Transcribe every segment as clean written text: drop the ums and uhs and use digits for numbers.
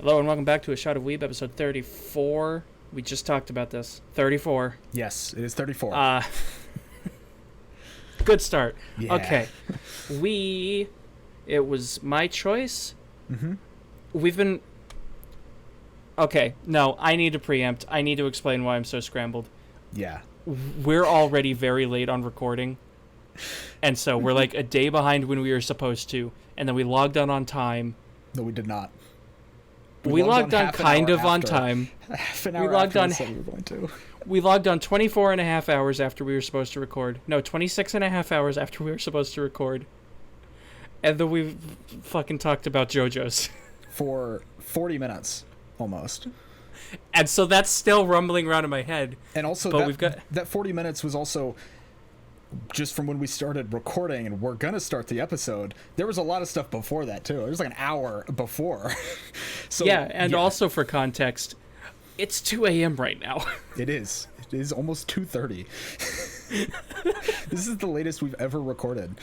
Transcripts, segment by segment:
Hello and welcome back to A Shot of Weeb, episode 34. We just talked about this. 34. Yes, it is 34. Good start. Yeah. Okay. It was my choice. Mm-hmm. We've been... Okay, no, I need to preempt. I need to explain why I'm so scrambled. Yeah. We're already very late on recording. And so we're like a day behind when we were supposed to. And then we logged on time. No, we did not. We logged on kind of on time. Half an hour after we said we were going to. We logged on 24 and a half hours after we were supposed to record. No, 26 and a half hours after we were supposed to record. And then we fucking talked about JoJo's. For 40 minutes, almost. And so that's still rumbling around in my head. And also, that 40 minutes was also just from when we started recording, and we're going to start the episode. There was a lot of stuff before that, too. It was like an hour before. So Also for context, it's 2 a.m. right now. It is. It is almost 2:30. This is the latest we've ever recorded.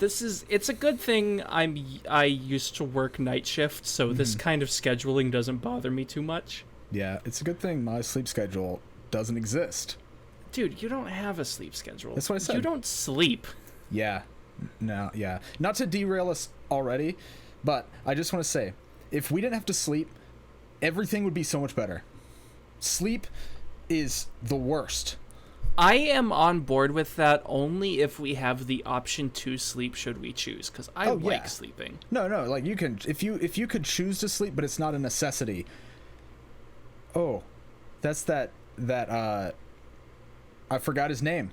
It's a good thing I used to work night shift, so this kind of scheduling doesn't bother me too much. Yeah, it's a good thing my sleep schedule doesn't exist. Dude, you don't have a sleep schedule. That's what I said. You don't sleep. Yeah. No, yeah. Not to derail us already, but I just want to say, if we didn't have to sleep, everything would be so much better. Sleep is the worst. I am on board with that only if we have the option to sleep should we choose, because I like sleeping. No, like you can, if you could choose to sleep, but it's not a necessity. Oh, that's that I forgot his name.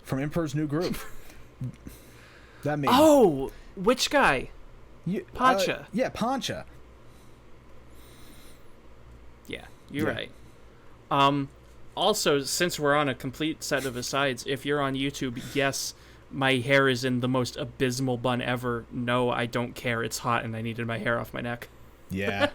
From Emperor's New Groove. That made which guy? Pancha. Yeah, Pancha. Yeah, you're right. Also, since we're on a complete set of asides, if you're on YouTube, yes, my hair is in the most abysmal bun ever. No, I don't care. It's hot and I needed my hair off my neck. Yeah.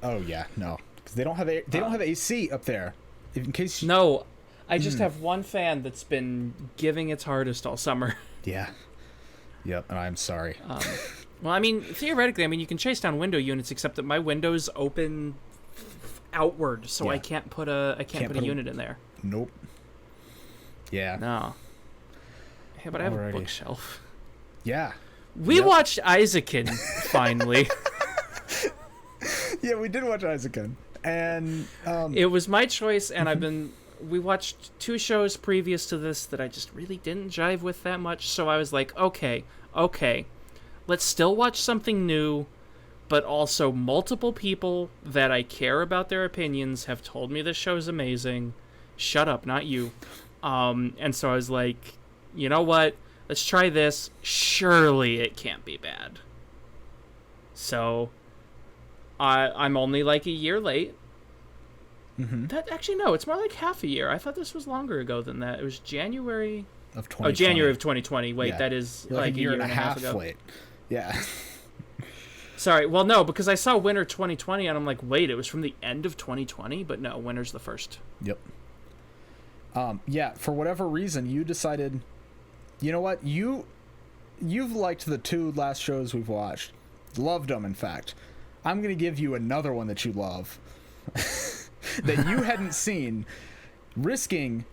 Oh yeah, no, because they don't have AC up there. In case you... No, I just have one fan that's been giving its hardest all summer. Yeah. Yep, and I'm sorry. Well, I mean, theoretically, you can chase down window units, except that my windows open outward, so I can't put a unit in there. Nope. Yeah. No. Hey, but I have a bookshelf. Yeah. We watched Eizouken finally. Yeah, we did watch Eizouken. And it was my choice, and we watched 2 shows previous to this that I just really didn't jive with that much, so I was like, okay, let's still watch something new, but also multiple people that I care about their opinions have told me this show's amazing. Shut up, not you. And so I was like, you know what? Let's try this. Surely it can't be bad. So I'm only like a year late. Mm-hmm. No, it's more like half a year. I thought this was longer ago than that. It was January of 2020. Oh, January of 2020. Wait, that is like a year and a half ago. Late. Yeah. Sorry. Well, no, because I saw Winter 2020 and I'm like, wait, it was from the end of 2020, but no, Winter's the first. Yep. Yeah, for whatever reason, you decided, you know what? You've liked the 2 last shows we've watched. Loved them, in fact. I'm going to give you another one that you love. That you hadn't seen, risking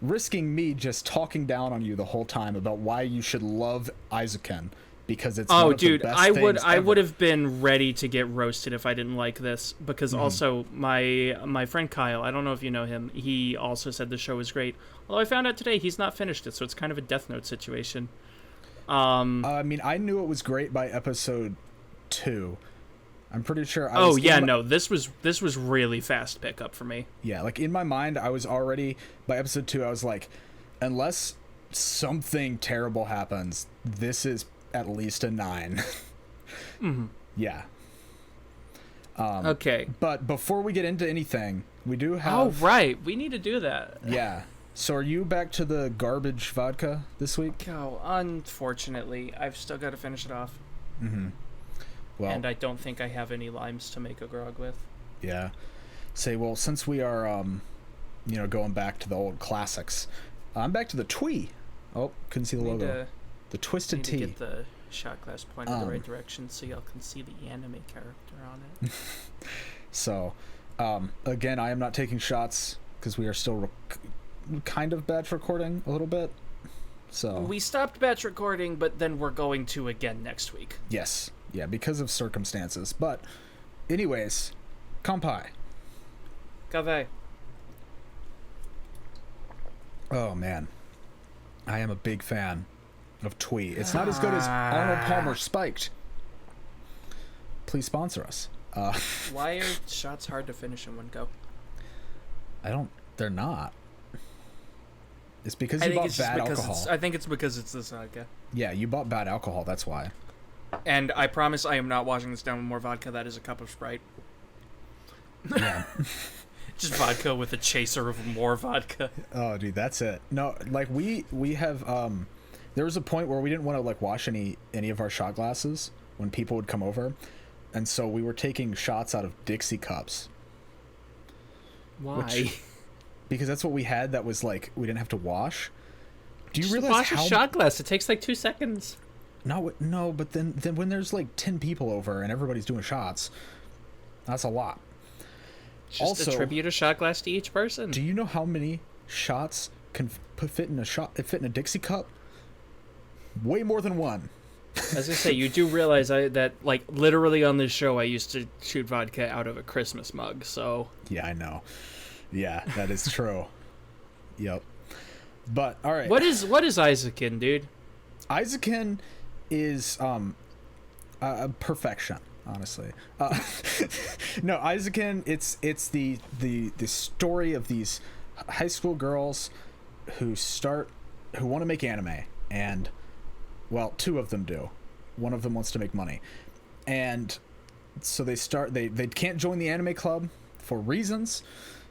me just talking down on you the whole time about why you should love Eizouken, because it's one of the best I ever. would have been ready to get roasted if I didn't like this, because also my friend Kyle, I don't know if you know him, he also said the show was great. Although I found out today he's not finished it, so it's kind of a Death Note situation. I knew it was great by episode 2. I'm pretty sure. This was really fast pickup for me. Yeah, like in my mind, I was already by episode 2. I was like, unless something terrible happens, this is at least a 9. Mm-hmm. Yeah. Okay. But before we get into anything, we do have. Oh right, we need to do that. Yeah. So are you back to the garbage vodka this week? Oh, unfortunately, I've still got to finish it off. Mm-hmm. Well, and I don't think I have any limes to make a grog with. Yeah. Well, since we are, going back to the old classics, I'm back to the Twee. Oh, couldn't see the logo. The Twisted Tea. Get the shot glass pointed the right direction so y'all can see the anime character on it. So, again, I am not taking shots because we are still kind of batch recording a little bit. So we stopped batch recording, but then we're going to again next week. Yes. Yeah, because of circumstances. But anyways, Kanpai. Cafe. Oh, man. I am a big fan of Twee. It's not as good as Arnold Palmer Spiked. Please sponsor us. Why are shots hard to finish in one go? They're not. It's because you bought bad alcohol. I think it's because it's this vodka. Yeah, you bought bad alcohol, that's why. And I promise I am not washing this down with more vodka. That is a cup of Sprite. Yeah. Just vodka with a chaser of more vodka. Oh, dude, that's it. No, like we have there was a point where we didn't want to like wash any of our shot glasses when people would come over. And so we were taking shots out of Dixie cups. Why? Because that's what we had that was like we didn't have to wash. Do you Just realize wash how a shot glass? It takes like 2 seconds. No, but then when there's like 10 people over and everybody's doing shots, that's a lot. Just also, attribute a shot glass to each person. Do you know how many shots can fit in a Dixie cup? Way more than one. As I say, you do realize that like literally on this show I used to shoot vodka out of a Christmas mug, so yeah, I know. Yeah, that is true. Yep. But all right. What is Eizouken, dude? Eizouken is perfection, honestly. No, Eizouken, it's the story of these high school girls who want to make anime, and well, 2 of them do. One of them wants to make money, and so they can't join the anime club for reasons,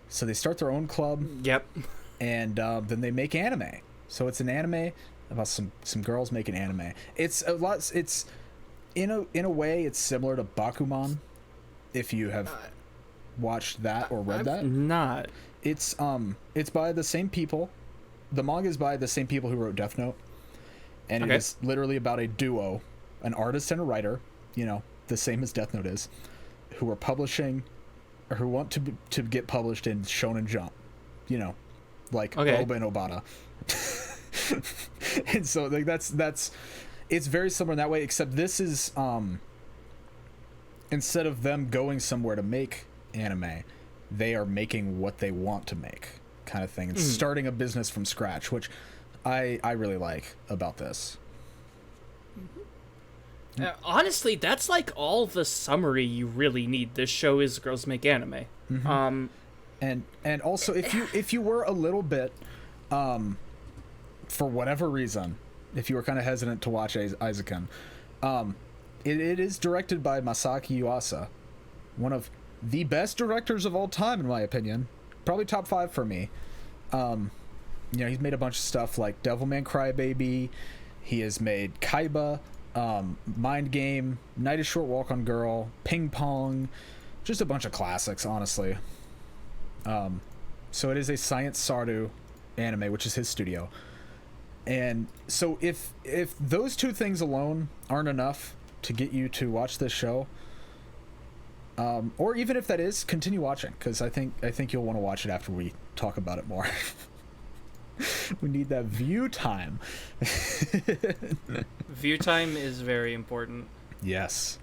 so they start their own club. Yep. And then they make anime. So it's an anime about some girls making anime. It's a lot. It's in a way it's similar to Bakuman, if you have watched that or read that. Not. It's by the same people. The manga is by the same people who wrote Death Note, and okay. It is literally about a duo, an artist and a writer. You know, the same as Death Note is, who are publishing, or who want to get published in Shonen Jump. You know, like Oba and Obata. And so like that's it's very similar in that way, except this is instead of them going somewhere to make anime, they are making what they want to make, kind of thing, and starting a business from scratch, which I really like about this. Honestly, that's like all the summary you really need. This show is girls make anime. Mm-hmm. And also if you were a little bit for whatever reason, if you were kind of hesitant to watch Eizouken, it is directed by Masaki Yuasa, one of the best directors of all time in my opinion, probably top 5 for me. You know, he's made a bunch of stuff like Devilman Crybaby, he has made Kaiba, Mind Game, Night is Short, Walk on Girl, Ping Pong, just a bunch of classics, honestly. So it is a Science Sardu anime, which is his studio. And so if those 2 things alone aren't enough to get you to watch this show, or even if that is, continue watching, because I think you'll want to watch it after we talk about it more. We need that view time. View time is very important. Yes.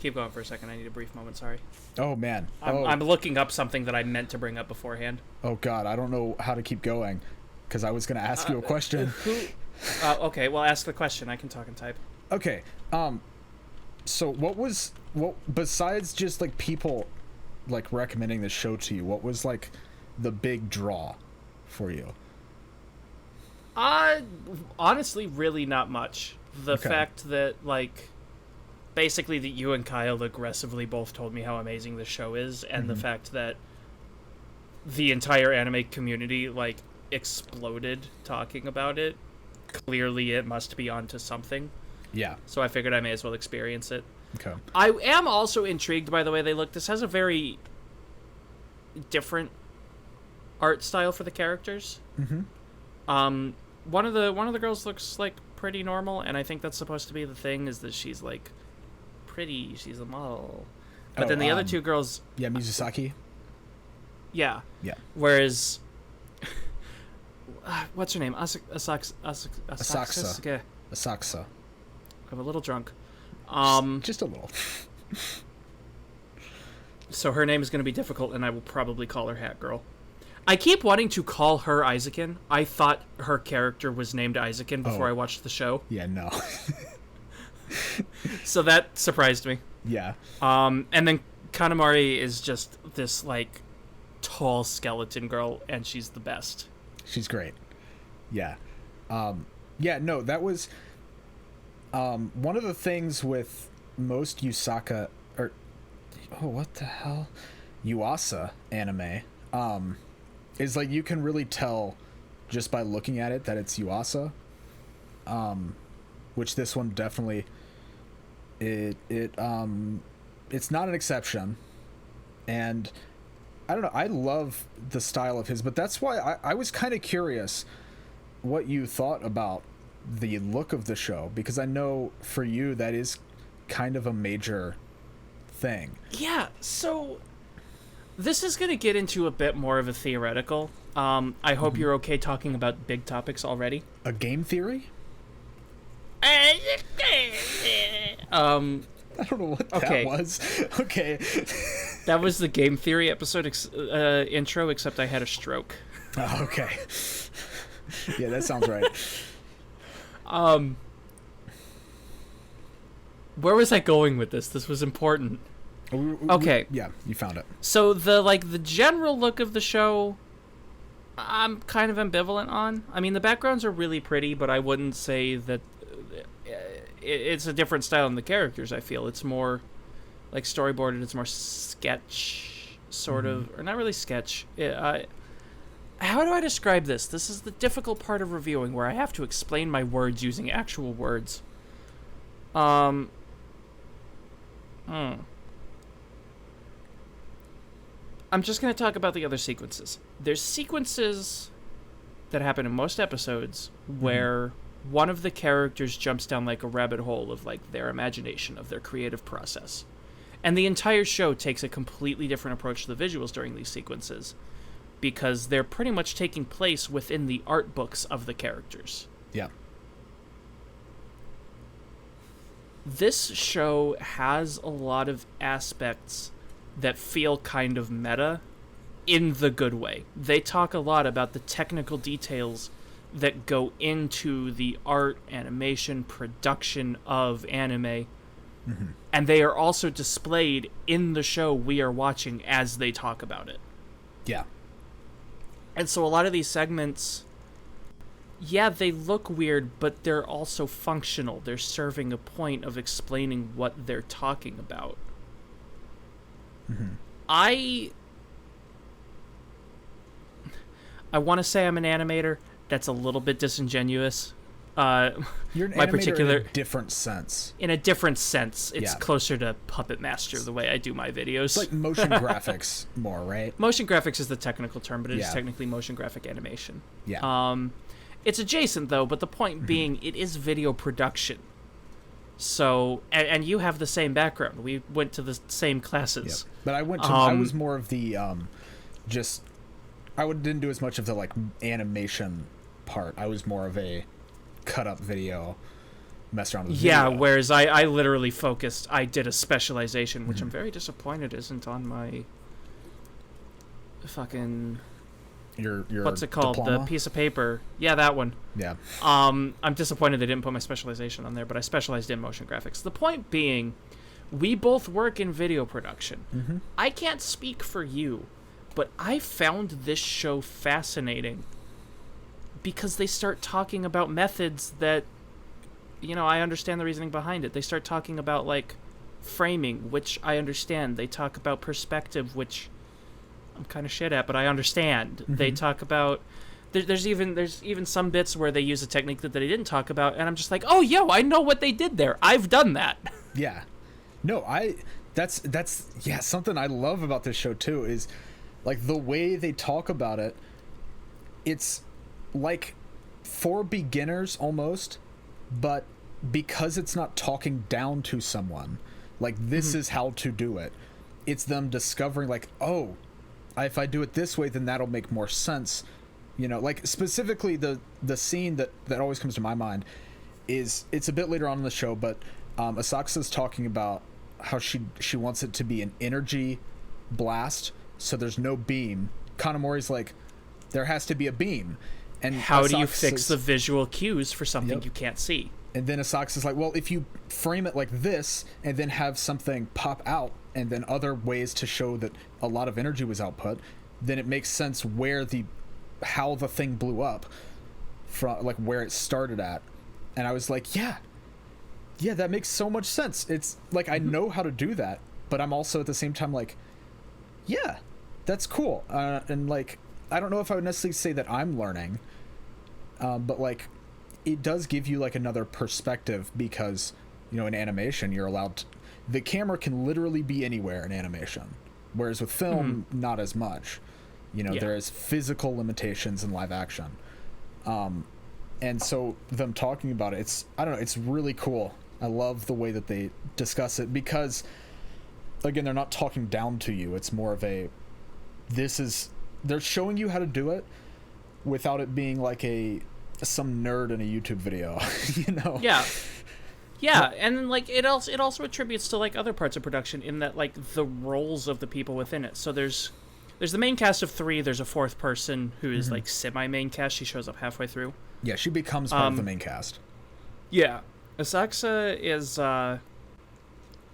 Keep going for a second. I need a brief moment. Sorry. Oh man. I'm looking up something that I meant to bring up beforehand. Oh god, I don't know how to keep going, because I was going to ask you a question. Okay, well, ask the question. I can talk and type. Okay. So what besides just like people like recommending this show to you, what was like the big draw for you? Honestly, really not much. The fact that like basically that you and Kyle aggressively both told me how amazing this show is, and the fact that the entire anime community like exploded talking about it. Clearly it must be onto something. Yeah. So I figured I may as well experience it. Okay. I am also intrigued by the way they look. This has a very different art style for the characters. one of the girls looks like pretty normal, and I think that's supposed to be the thing, is that she's like pretty, she's a model. But then the other two girls, yeah, Mizusaki. Yeah. Yeah. Whereas, what's her name? Asakusa. I'm a little drunk. Just a little. So her name is going to be difficult, and I will probably call her Hat Girl. I keep wanting to call her Eizouken. I thought her character was named Eizouken before I watched the show. Yeah, no. So that surprised me. Yeah. And then Kanamari is just this, like, tall skeleton girl, and she's the best. She's great. Yeah. Yeah, no, that was one of the things with most Yusaka, or what the hell? Yuasa anime, is like you can really tell just by looking at it that it's Yuasa. Which this one definitely it's not an exception. And I don't know, I love the style of his, but that's why I was kind of curious what you thought about the look of the show, because I know for you that is kind of a major thing. Yeah, so this is going to get into a bit more of a theoretical. I hope you're okay talking about big topics already. A game theory? I don't know what that was. Okay. That was the game theory episode intro, except I had a stroke. Oh, okay. Yeah, that sounds right. Where was I going with this? This was important. Okay. Yeah, you found it. So the general look of the show, I'm kind of ambivalent on. I mean, the backgrounds are really pretty, but I wouldn't say that it's a different style than the characters. I feel it's more like storyboarded. It's more sketch, sort of, or not really sketch. How do I describe this? This is the difficult part of reviewing, where I have to explain my words using actual words. I'm just going to talk about the other sequences. There's sequences that happen in most episodes where one of the characters jumps down like a rabbit hole of like their imagination, of their creative process. And the entire show takes a completely different approach to the visuals during these sequences, because they're pretty much taking place within the art books of the characters. Yeah. This show has a lot of aspects that feel kind of meta in the good way. They talk a lot about the technical details that go into the art, animation, production of anime. And they are also displayed in the show we are watching as they talk about it. Yeah. And so a lot of these segments, yeah, they look weird, but they're also functional. They're serving a point of explaining what they're talking about. I want to say I'm an animator. That's a little bit disingenuous. You're an animator in a different sense. In a different sense. It's closer to Puppet Master, the way I do my videos. It's like motion graphics more, right? Motion graphics is the technical term, but it is technically motion graphic animation. Yeah. It's adjacent, though, but the point being, it is video production. So, and you have the same background. We went to the same classes. Yep. But I went to, I was more of the, didn't do as much of the, like, animation part. I was more of a cut-up video, mess around with video. Yeah, whereas I literally focused, I did a specialization, which I'm very disappointed isn't on my fucking... Your what's it called? diploma? The piece of paper. Yeah, that one. Yeah. I'm disappointed they didn't put my specialization on there, but I specialized in motion graphics. The point being, we both work in video production. I can't speak for you, but I found this show fascinating because they start talking about methods that, you know, I understand the reasoning behind it. They start talking about, like, framing, which I understand. They talk about perspective, which I'm kind of shit at, but I understand. They talk about... There's even some bits where they use a technique that they didn't talk about, and I'm just like, oh, yo, I know what they did there. I've done that. Yeah. No, that's something I love about this show, too, is, like, the way they talk about it, it's like for beginners almost, but because it's not talking down to someone, like this is how to do it. It's them discovering like, oh, if I do it this way, then that'll make more sense. You know, like specifically the scene that always comes to my mind is, it's a bit later on in the show, but Asakusa's talking about how she wants it to be an energy blast, so there's no beam. Kanamori's like, there has to be a beam. And how do you fix the visual cues for something you can't see? And then Asakusa's like, well, if you frame it like this and then have something pop out and then other ways to show that a lot of energy was output, then it makes sense how the thing blew up, from like where it started at. And I was like, yeah, that makes so much sense. It's like, I know how to do that, but I'm also at the same time like, yeah, that's cool. And like, I don't know if I would necessarily say that I'm learning, but like, it does give you like another perspective, because, you know, in animation, you're allowed the camera can literally be anywhere in animation, whereas with film, not as much. You know, there is physical limitations in live action. And so them talking about it, I don't know, it's really cool. I love the way that they discuss it, because again, they're not talking down to you. It's more of they're showing you how to do it without it being like some nerd in a YouTube video, you know? Yeah, and like it also attributes to like other parts of production, in that like the roles of the people within it. So there's the main cast of 3. There's a 4th person who is like semi-main cast. She shows up halfway through. Yeah, she becomes part of the main cast. Yeah, Asakusa is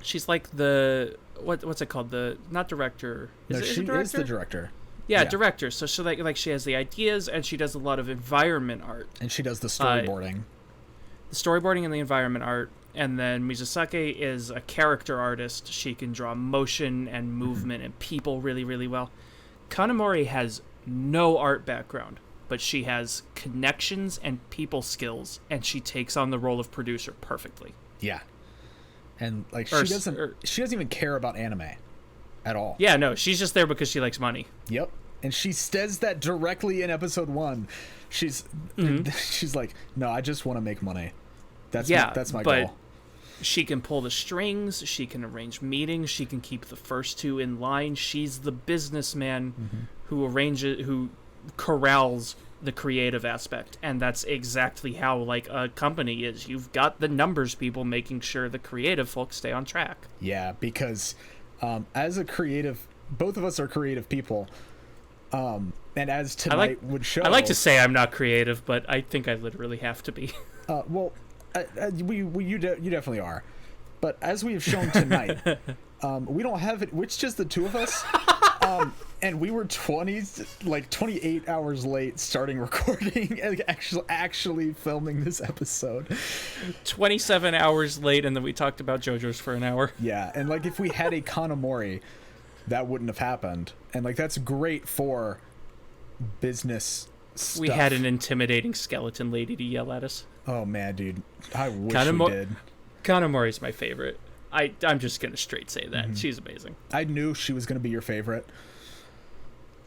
she's like the what's it called? The not director. She is the director. Yeah, director. So she like she has the ideas, and she does a lot of environment art. And she does the storyboarding. The storyboarding and the environment art. And then Mizusake is a character artist. She can draw motion and movement and people really, really well. Kanamori has no art background, but she has connections and people skills, and she takes on the role of producer perfectly. Yeah. And like she doesn't even care about anime at all. Yeah, no, she's just there because she likes money. Yep. And she says that directly in episode 1. She's like, no, I just want to make money. That's my goal. She can pull the strings. She can arrange meetings. She can keep the first 2 in line. She's the businessman who corrals the creative aspect, and that's exactly how like a company is. You've got the numbers people making sure the creative folks stay on track. Yeah, because as a creative, both of us are creative people. And as tonight would show, I like to say I'm not creative, but I think I literally have to be. Well, you definitely are. But as we have shown tonight, we don't have it. It's just the 2 of us. And we were 28 hours late starting recording and actually filming this episode. 27 hours late, and then we talked about JoJo's for an hour. Yeah, and like if we had a Kanamori, that wouldn't have happened. And like that's great for business stuff. We had an intimidating skeleton lady to yell at us. Oh man, dude. I wish we did. Kanamori's my favorite. I'm just gonna straight say that. She's amazing. I knew she was gonna be your favorite.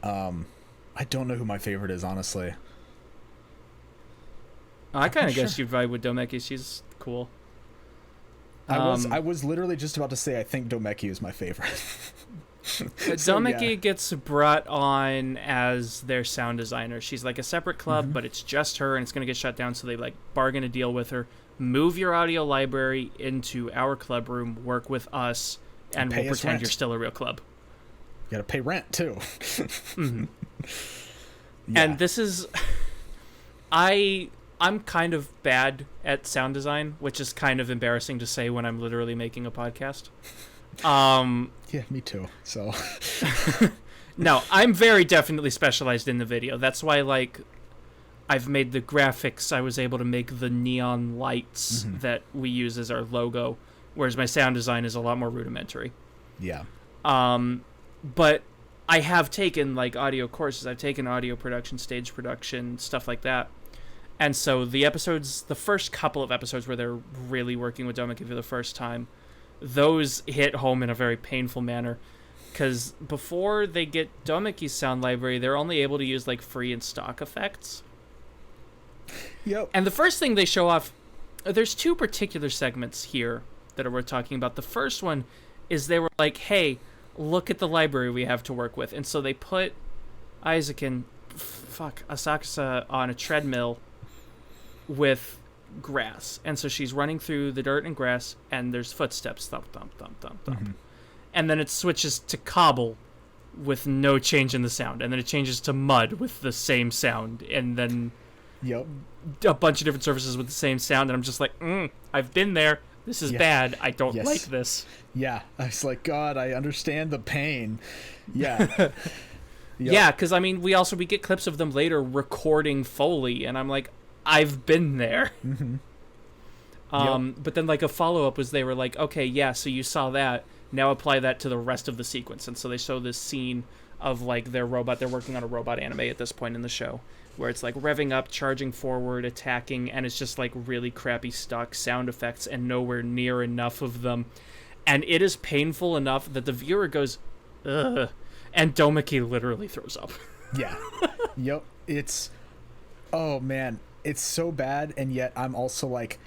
I don't know who my favorite is, honestly. I kind of guess you'd vibe with Domeki. She's cool. I was literally just about to say I think Domeki is my favorite. Domeki gets brought on as their sound designer. She's like a separate club, but it's just her, and it's going to get shut down, so they like bargain a deal with her. Move your audio library into our club room, work with us, and we'll pretend you're still a real club. You got to pay rent, too. Yeah. And this is... I'm kind of bad at sound design, which is kind of embarrassing to say when I'm literally making a podcast. Yeah, me too. So no, I'm very definitely specialized in the video. That's why like I've made the graphics. I was able to make the neon lights that we use as our logo, whereas my sound design is a lot more rudimentary. Yeah. But I have taken like audio courses. I've taken audio production, stage production, stuff like that. And so the first couple of episodes where they're really working with Domeki for the first time, those hit home in a very painful manner. Because before they get Domeki's sound library, they're only able to use like free and stock effects. Yep. And the first thing they show off, there's two particular segments here that are worth talking about. The first one is they were like, hey, look at the library we have to work with. And so they put Eizouken, Asakusa on a treadmill with grass. And so she's running through the dirt and grass, and there's footsteps, thump, thump, thump, thump, thump. Mm-hmm. And then it switches to cobble with no change in the sound. And then it changes to mud with the same sound. And then a bunch of different surfaces with the same sound. And I'm just like, I've been there. This is bad. I don't like this. Yeah. I was like, God, I understand the pain. Yeah. Yeah, because, I mean, we get clips of them later recording Foley. And I'm like, I've been there. Mm-hmm. But then, like, a follow-up was they were like, okay, yeah, so you saw that. Now apply that to the rest of the sequence. And so they show this scene of, like, their robot. They're working on a robot anime at this point in the show, where it's, like, revving up, charging forward, attacking, and it's just, like, really crappy stock sound effects and nowhere near enough of them. And it is painful enough that the viewer goes, ugh, and Domeki literally throws up. Yeah. Yep. It's... Oh, man. It's so bad, and yet I'm also like...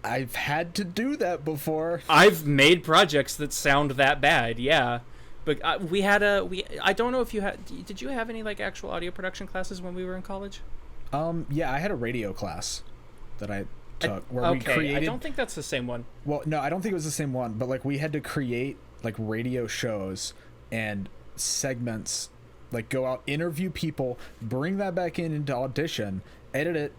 I've had to do that before. I've made projects that sound that bad, yeah. But I don't know if you had... Did you have any, like, actual audio production classes when we were in college? Yeah, I had a radio class that I took where we created... I don't think that's the same one. Well, no, I don't think it was the same one, but, like, we had to create, like, radio shows and segments, like, go out, interview people, bring that back into audition, edit it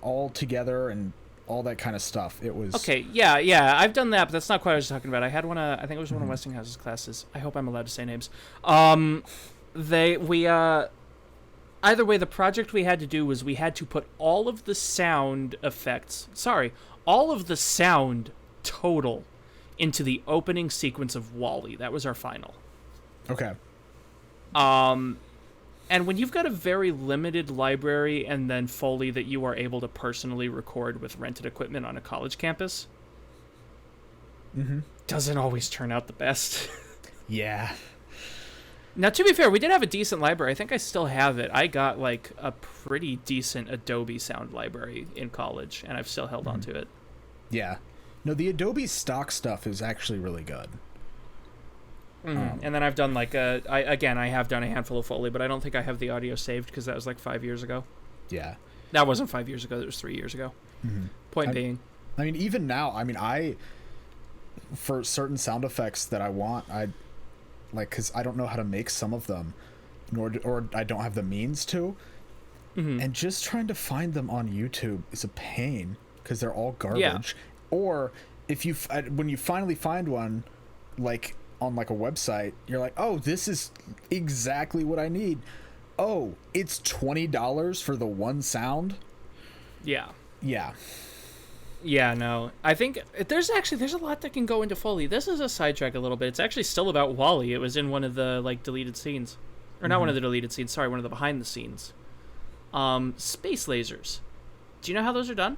all together, and all that kind of stuff. It was... Okay, yeah, I've done that, but that's not quite what I was talking about. I had one, I think it was one of Westinghouse's classes. I hope I'm allowed to say names. Either way, the project we had to do was we had to put all of the sound total into the opening sequence of Wall-E. That was our final. Okay. And when you've got a very limited library and then Foley that you are able to personally record with rented equipment on a college campus, doesn't always turn out the best. Yeah. Now, to be fair, we did have a decent library. I think I still have it. I got, like, a pretty decent Adobe sound library in college, and I've still held on to it. Yeah. No, the Adobe stock stuff is actually really good. And then I've done, like, I have done a handful of Foley, but I don't think I have the audio saved because that was, like, 5 years ago. Yeah. That wasn't 5 years ago. That was 3 years ago. Point being. I mean, even now, for certain sound effects that I want, because I don't know how to make some of them, or I don't have the means to. And just trying to find them on YouTube is a pain because they're all garbage. Yeah. Or when you finally find one, like on like a website, you're like, oh, this is exactly what I need. Oh, it's $20 for the one sound. Yeah. Yeah. Yeah, no. I think there's a lot that can go into Foley. This is a sidetrack a little bit. It's actually still about Wall-E. It was in one of the, like, deleted scenes. Or not one of the deleted scenes, sorry, one of the behind the scenes. Space lasers. Do you know how those are done?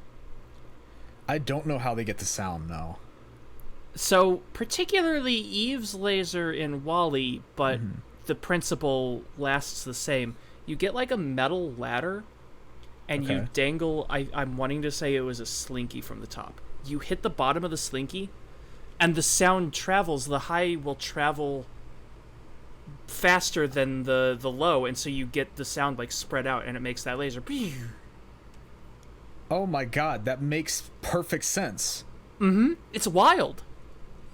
I don't know how they get the sound, no. So, particularly Eve's laser in Wall-E, but the principle lasts the same. You get, like, a metal ladder, and you dangle, I'm wanting to say it was a slinky from the top. You hit the bottom of the slinky, and the sound travels. The high will travel faster than the low, and so you get the sound, like, spread out, and it makes that laser. Oh my god, that makes perfect sense. It's wild.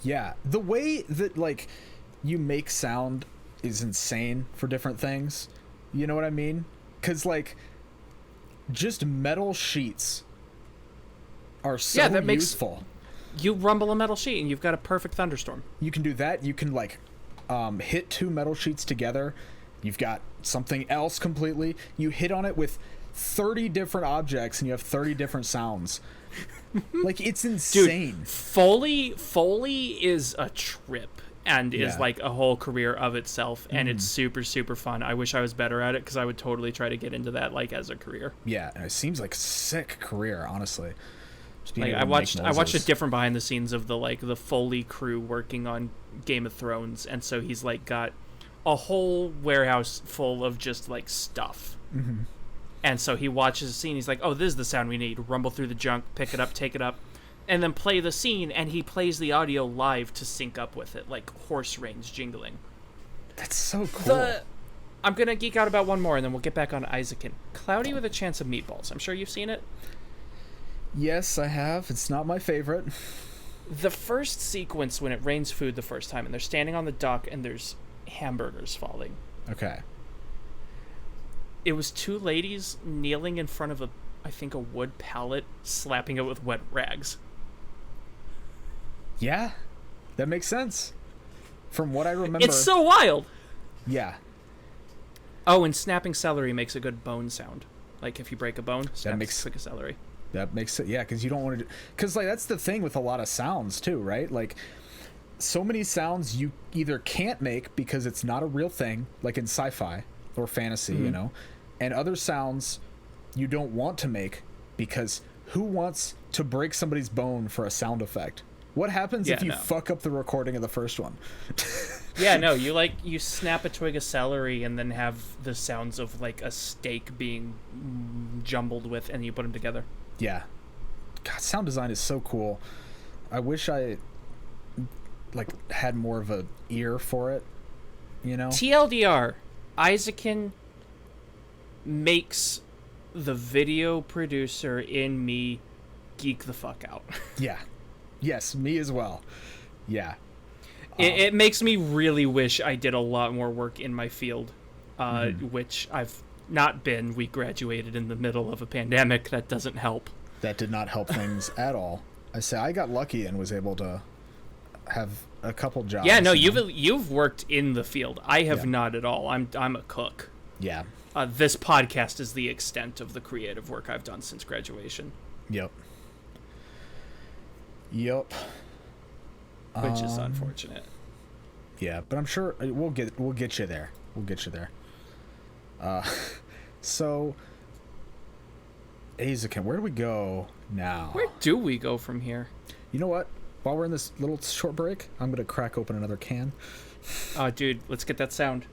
Yeah, the way that, like, you make sound is insane for different things. You know what I mean? Because, like, just metal sheets are so useful. You rumble a metal sheet and you've got a perfect thunderstorm. You can do that. You can, like, hit two metal sheets together. You've got something else completely. You hit on it with 30 different objects and you have 30 different sounds. Like, it's insane. Dude, Foley is a trip and is like a whole career of itself, and it's super, super fun. I wish I was better at it because I would totally try to get into that, like, as a career. Yeah, and it seems like a sick career, honestly. Like, I watched a different behind the scenes of the Foley crew working on Game of Thrones, and so he's, like, got a whole warehouse full of just, like, stuff. And so he watches the scene. He's like, oh, this is the sound we need. Rumble through the junk, pick it up, take it up, and then play the scene. And he plays the audio live to sync up with it, like horse reins jingling. That's so cool. I'm going to geek out about one more, and then we'll get back on Eizouken. Cloudy with a Chance of Meatballs. I'm sure you've seen it. Yes, I have. It's not my favorite. The first sequence when it rains food the first time, and they're standing on the dock, and there's hamburgers falling. Okay. It was two ladies kneeling in front of I think a wood pallet, slapping it with wet rags. Yeah, that makes sense. From what I remember. It's so wild. Yeah. Oh, and snapping celery makes a good bone sound. Like if you break a bone, snap like a celery. That makes it, yeah, because you don't want to because like that's the thing with a lot of sounds too, right? Like so many sounds you either can't make because it's not a real thing, like in sci-fi or fantasy, you know, and other sounds you don't want to make because who wants to break somebody's bone for a sound effect? What happens if you fuck up the recording of the first one? Yeah, no, you snap a twig of celery and then have the sounds of like a steak being jumbled with, and you put them together. Yeah. God, sound design is so cool. I wish I like had more of a ear for it, you know? TLDR, Eizouken makes the video producer in me geek the fuck out. Yeah. Yes, me as well. Yeah. It makes me really wish I did a lot more work in my field, which I've not been. We graduated in the middle of a pandemic. That doesn't help. That did not help things at all. I got lucky and was able to have a couple jobs. Yeah, no, you've worked in the field. I have not at all. I'm a cook. Yeah. This podcast is the extent of the creative work I've done since graduation. Yep. Which is unfortunate. Yeah, but I'm sure we'll get you there. We'll get you there. So Eizouken, where do we go now? Where do we go from here? You know what? While we're in this little short break, I'm gonna crack open another can. Oh, dude, let's get that sound.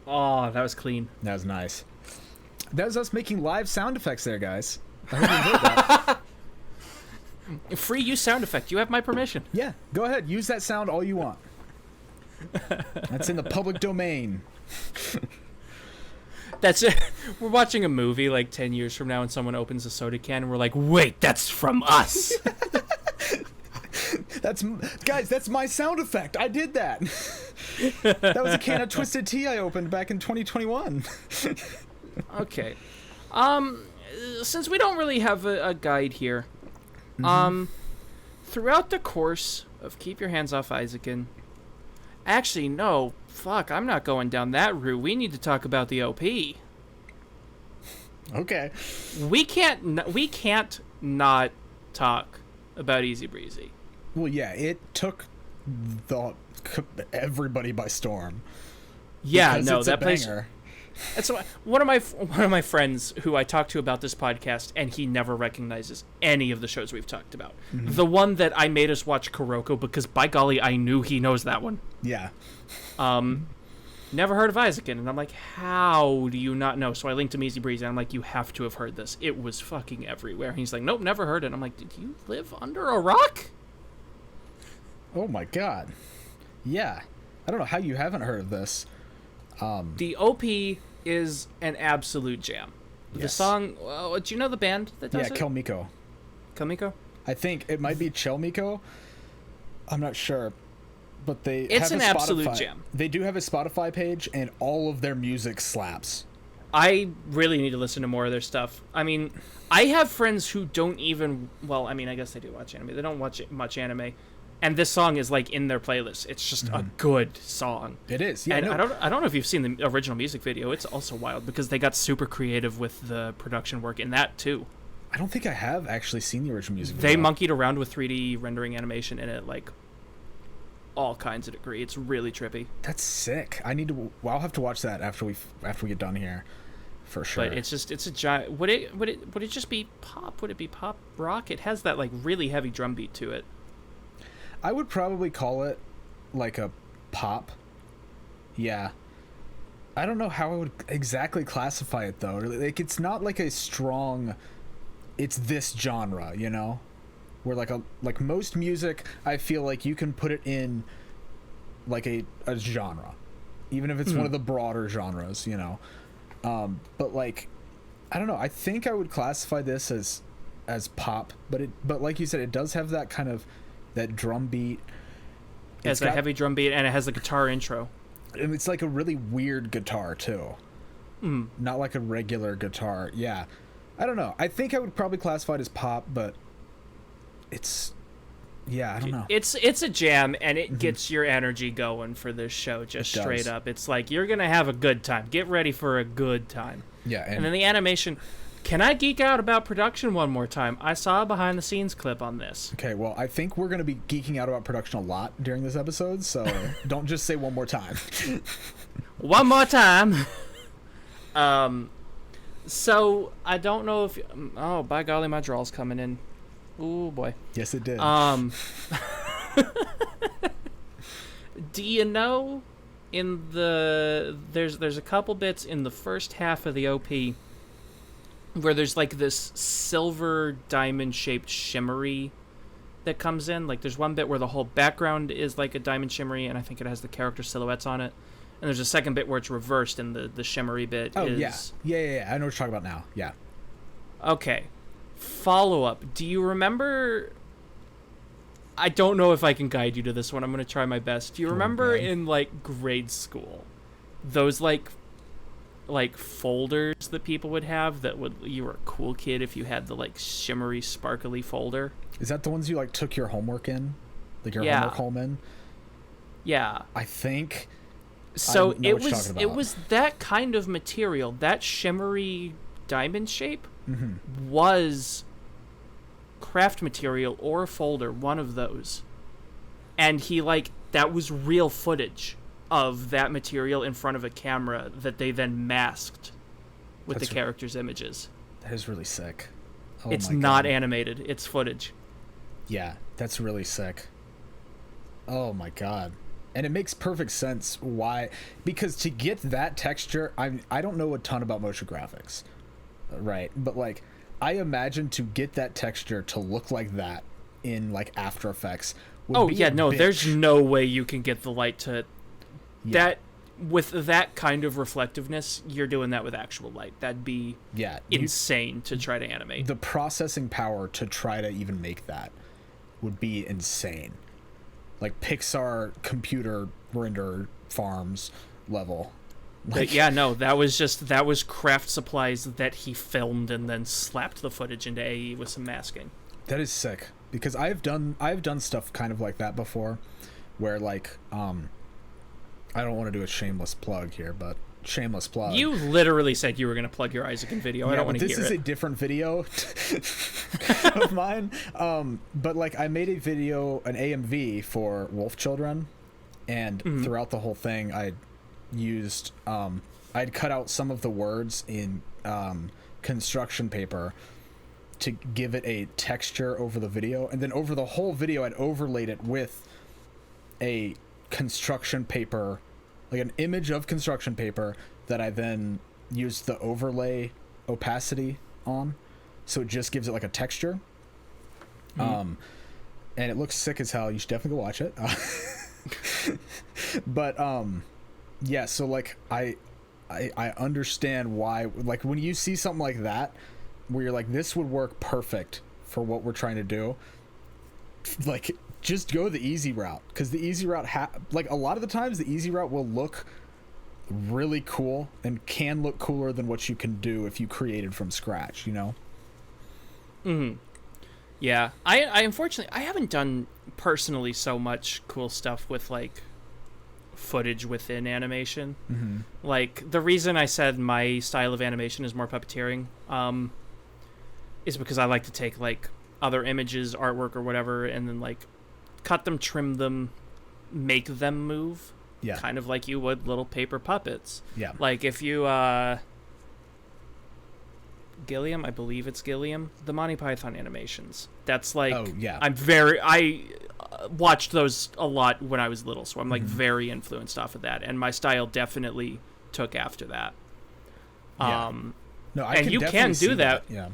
Oh, that was clean. That was nice. That was us making live sound effects there, guys. I hope you enjoyed that. Free use sound effect. You have my permission. Yeah, go ahead. Use that sound all you want. That's in the public domain. That's it. We're watching a movie like 10 years from now and someone opens a soda can and we're like, wait, that's from us. That's my sound effect. I did that. That was a can of Twisted Tea I opened back in 2021. Okay. Since we don't really have a guide here, throughout the course of Keep Your Hands Off Eizouken, actually, no, fuck, I'm not going down that route. We need to talk about the OP. Okay. We can't not talk about Easy Breezy. Well, yeah, it took everybody by storm. Yeah, no, that place. And so one of my friends who I talked to about this podcast, and he never recognizes any of the shows we've talked about. The one that I made us watch Kuroko because by golly, I knew he knows that one. Yeah. Never heard of Eizouken, and I'm like, how do you not know? So I linked him Easy Breezy, and I'm like, you have to have heard this. It was fucking everywhere. And he's like, nope, never heard it. I'm like, did you live under a rock? Oh my god. Yeah. I don't know how you haven't heard of this. The OP is an absolute jam. Yes. The song, do you know the band that does it? Yeah, Kelmiko. Kelmiko? I think it might be Chelmiko. I'm not sure. But it's an absolute jam. They do have a Spotify page, and all of their music slaps. I really need to listen to more of their stuff. I mean, I have friends who don't even, well, I mean, I guess they do watch anime. They don't watch much anime. And this song is like in their playlist. It's just a good song. It is. Yeah, and I don't know if you've seen the original music video. It's also wild because they got super creative with the production work in that too. I don't think I have actually seen the original music video. They monkeyed around with 3D rendering animation in it, like all kinds of degree. It's really trippy. That's sick. I'll have to watch that after we get done here, for sure. But it's a giant. Would it just be pop? Would it be pop rock? It has that like really heavy drum beat to it. I would probably call it like a pop. Yeah. I don't know how I would exactly classify it though. Like it's not like a strong it's this genre, you know? Where like most music, I feel like you can put it in like a genre. Even if it's one of the broader genres, you know. But like I don't know, I think I would classify this as pop, but like you said, it does have that kind of that drum beat. It has a heavy drum beat, and it has a guitar intro. And it's like a really weird guitar too. Not like a regular guitar. Yeah. I don't know. I think I would probably classify it as pop, but it's I don't know. It's a jam, and it gets your energy going for this show, just straight up. It's like you're gonna have a good time. Get ready for a good time. Yeah, and then the animation. Can I geek out about production one more time? I saw a behind the scenes clip on this. Okay, well, I think we're going to be geeking out about production a lot during this episode, so don't just say one more time. One more time. So I don't know if oh, by golly, my draw's coming in. Ooh boy. Yes, it did. Do you know in there's a couple bits in the first half of the OP where there's like this silver diamond shaped shimmery that comes in? Like there's one bit where the whole background is like a diamond shimmery, and I think it has the character silhouettes on it. And there's a second bit where it's reversed, and the shimmery bit is... Yeah. I know what you're talking about now. Yeah. Okay. Follow-up. Do you remember... I don't know if I can guide you to this one. I'm going to try my best. Do you remember in, like, grade school, those, like folders that people would have that would... You were a cool kid if you had the, like, shimmery, sparkly folder? Is that the ones you, like, took your homework in? Like, your homework home in? Yeah. I think... So it was that kind of material, that shimmery diamond shape was craft material or a folder, one of those. And that was real footage of that material in front of a camera that they then masked with the characters' images. That is really sick. Oh, it's not animated, it's footage. Yeah, that's really sick. Oh my god. And it makes perfect sense why, because to get that texture, I don't know a ton about motion graphics, right? But like, I imagine to get that texture to look like that in like After Effects. There's no way you can get the light to that with that kind of reflectiveness. You're doing that with actual light. That'd be insane to try to animate. The processing power to try to even make that would be insane. Like Pixar computer render farms level. Like, that was craft supplies that he filmed and then slapped the footage into AE with some masking. That is sick, because I've done stuff kind of like that before, where like I don't want to do a shameless plug here, but shameless plug. You literally said you were going to plug your Eizouken video. I don't want to hear it. This is a different video of mine. But like I made a video, an AMV for Wolf Children, and throughout the whole thing, I used I'd cut out some of the words in construction paper to give it a texture over the video, and then over the whole video, I'd overlaid it with a construction paper. Like an image of construction paper that I then used the overlay opacity on, so it just gives it like a texture. And it looks sick as hell. You should definitely go watch it. But so like I understand why, like when you see something like that where you're like, this would work perfect for what we're trying to do, like just go the easy route, because the easy route like a lot of the times the easy route will look really cool and can look cooler than what you can do if you created from scratch, you know. Yeah, I unfortunately I haven't done personally so much cool stuff with like footage within animation. Like the reason I said my style of animation is more puppeteering is because I like to take like other images, artwork or whatever, and then like cut them, trim them, make them move. Yeah. Kind of like you would little paper puppets. Yeah. Like if you Gilliam, I believe it's Gilliam, the Monty Python animations. That's like I watched those a lot when I was little, so I'm like very influenced off of that, and my style definitely took after that. Yeah. No, I and can you definitely can see do that. Yeah.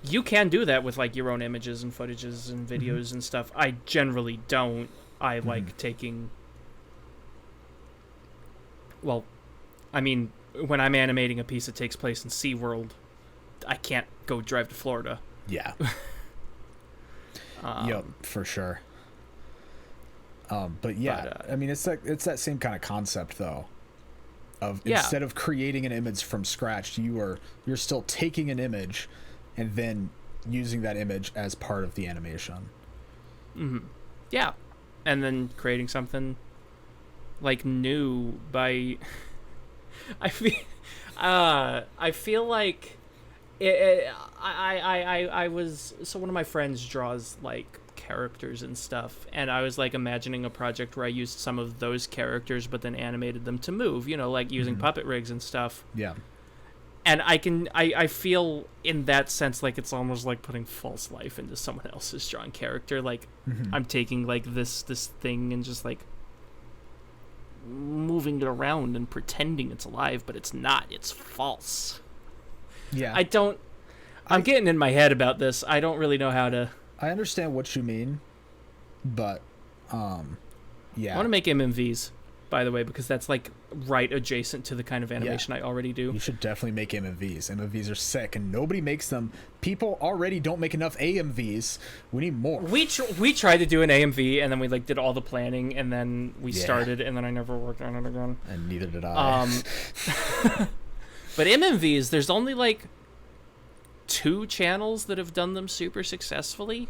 You can do that with like your own images and footages and videos and stuff. I generally don't. I like taking. Well, I mean, when I'm animating a piece that takes place in SeaWorld, I can't go drive to Florida. Yeah. Yep, for sure. But yeah, I mean, it's that same kind of concept though. Of instead of creating an image from scratch, you're still taking an image and then using that image as part of the animation. Yeah, and then creating something like new by. I feel like I was so one of my friends draws like characters and stuff, and I was like imagining a project where I used some of those characters but then animated them to move, like using puppet rigs and stuff. Yeah. And I feel in that sense like it's almost like putting false life into someone else's drawn character. Like I'm taking like this thing and just like moving it around and pretending it's alive, but it's not. It's false. Yeah. I'm getting in my head about this. I don't really know how to. I understand what you mean, but yeah. I want to make MMVs, by the way, because that's like right adjacent to the kind of animation I already do. You should definitely make MMVs. MMVs are sick, and nobody makes them. People already don't make enough AMVs. We need more. We tried to do an AMV, and then we like did all the planning, and then we started, and then I never worked on it again. And neither did I. But MMVs, there's only like 2 channels that have done them super successfully,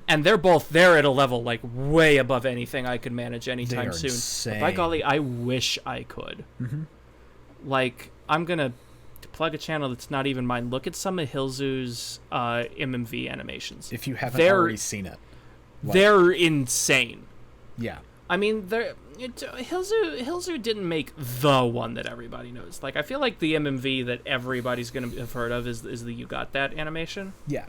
and they're at a level like way above anything I could manage anytime soon. Insane. By golly, I wish I could. Like, I'm gonna plug a channel that's not even mine. Look at some of Hilzoo's MMV animations. If you haven't already seen it, they're insane. Yeah. I mean, Hilzoo didn't make the one that everybody knows. Like, I feel like the MMV that everybody's gonna have heard of is the You Got That animation. Yeah.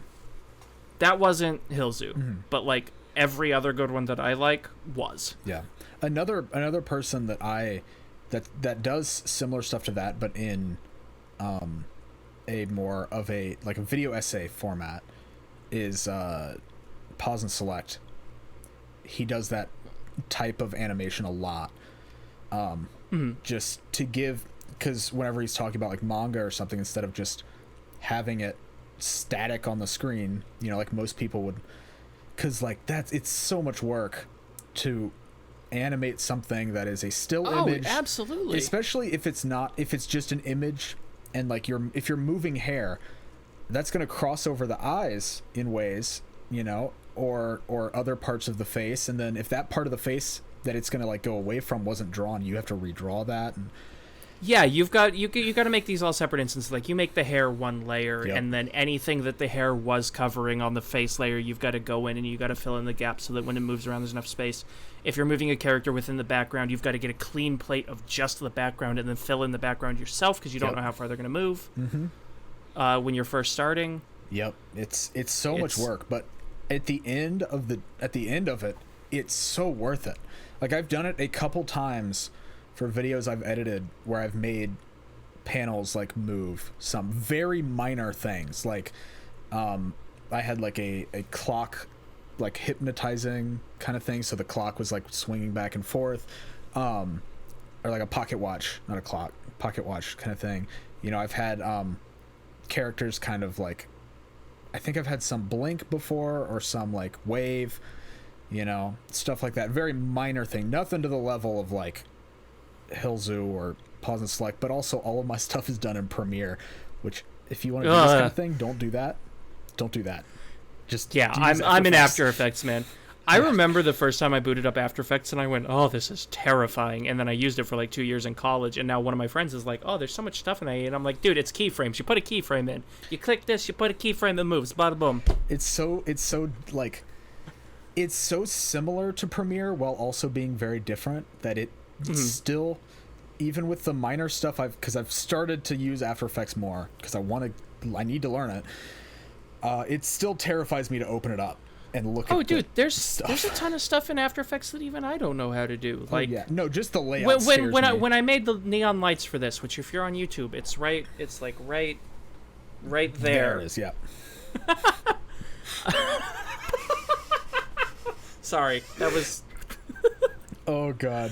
That wasn't Hilzoo, but like every other good one that I like was. Yeah. Another person that does similar stuff to that, but in a more of a like a video essay format is Pause and Select. He does that type of animation a lot, just to give, because whenever he's talking about like manga or something, instead of just having it static on the screen, like most people would, because like it's so much work to animate something that is a still image. Absolutely, especially if it's just an image, and like if you're moving hair, that's going to cross over the eyes in ways, or other parts of the face, and then if that part of the face that it's going to like go away from wasn't drawn, you have to redraw that. And yeah, you got to make these all separate instances. Like, you make the hair one layer, and then anything that the hair was covering on the face layer, you've got to go in and you got to fill in the gaps so that when it moves around, there's enough space. If you're moving a character within the background, you've got to get a clean plate of just the background and then fill in the background yourself, because you don't know how far they're going to move when you're first starting. Yep, it's so much work, but at the end of it, it's so worth it. Like, I've done it a couple times for videos I've edited where I've made panels like move some very minor things. Like, I had like a clock, like hypnotizing kind of thing, so the clock was like swinging back and forth, or like a pocket watch, not a clock, pocket watch kind of thing. I've had characters kind of like, I think I've had some blink before, or some like wave, stuff like that. Very minor thing, nothing to the level of like Hilzoo or Pause and Select, but also all of my stuff is done in Premiere, which if you want to do this kind of thing, don't do that. Just I'm in After Effects, man. I remember the first time I booted up After Effects and I went, oh, this is terrifying. And then I used it for like 2 years in college. And now one of my friends is like, oh, there's so much stuff in there. And I'm like, dude, it's keyframes. You put a keyframe in. You click this, you put a keyframe, it moves. Bada boom. It's so similar to Premiere while also being very different that it's still, even with the minor stuff, because I've started to use After Effects more because I need to learn it. It still terrifies me to open it up. and look Oh, at dude, there's stuff. a ton of stuff in After Effects that even I don't know how to do. Like, yeah, no, just the layout. When I made the neon lights for this, which if you're on YouTube, it's right there. There it is. Yeah. Sorry, that was. Oh God.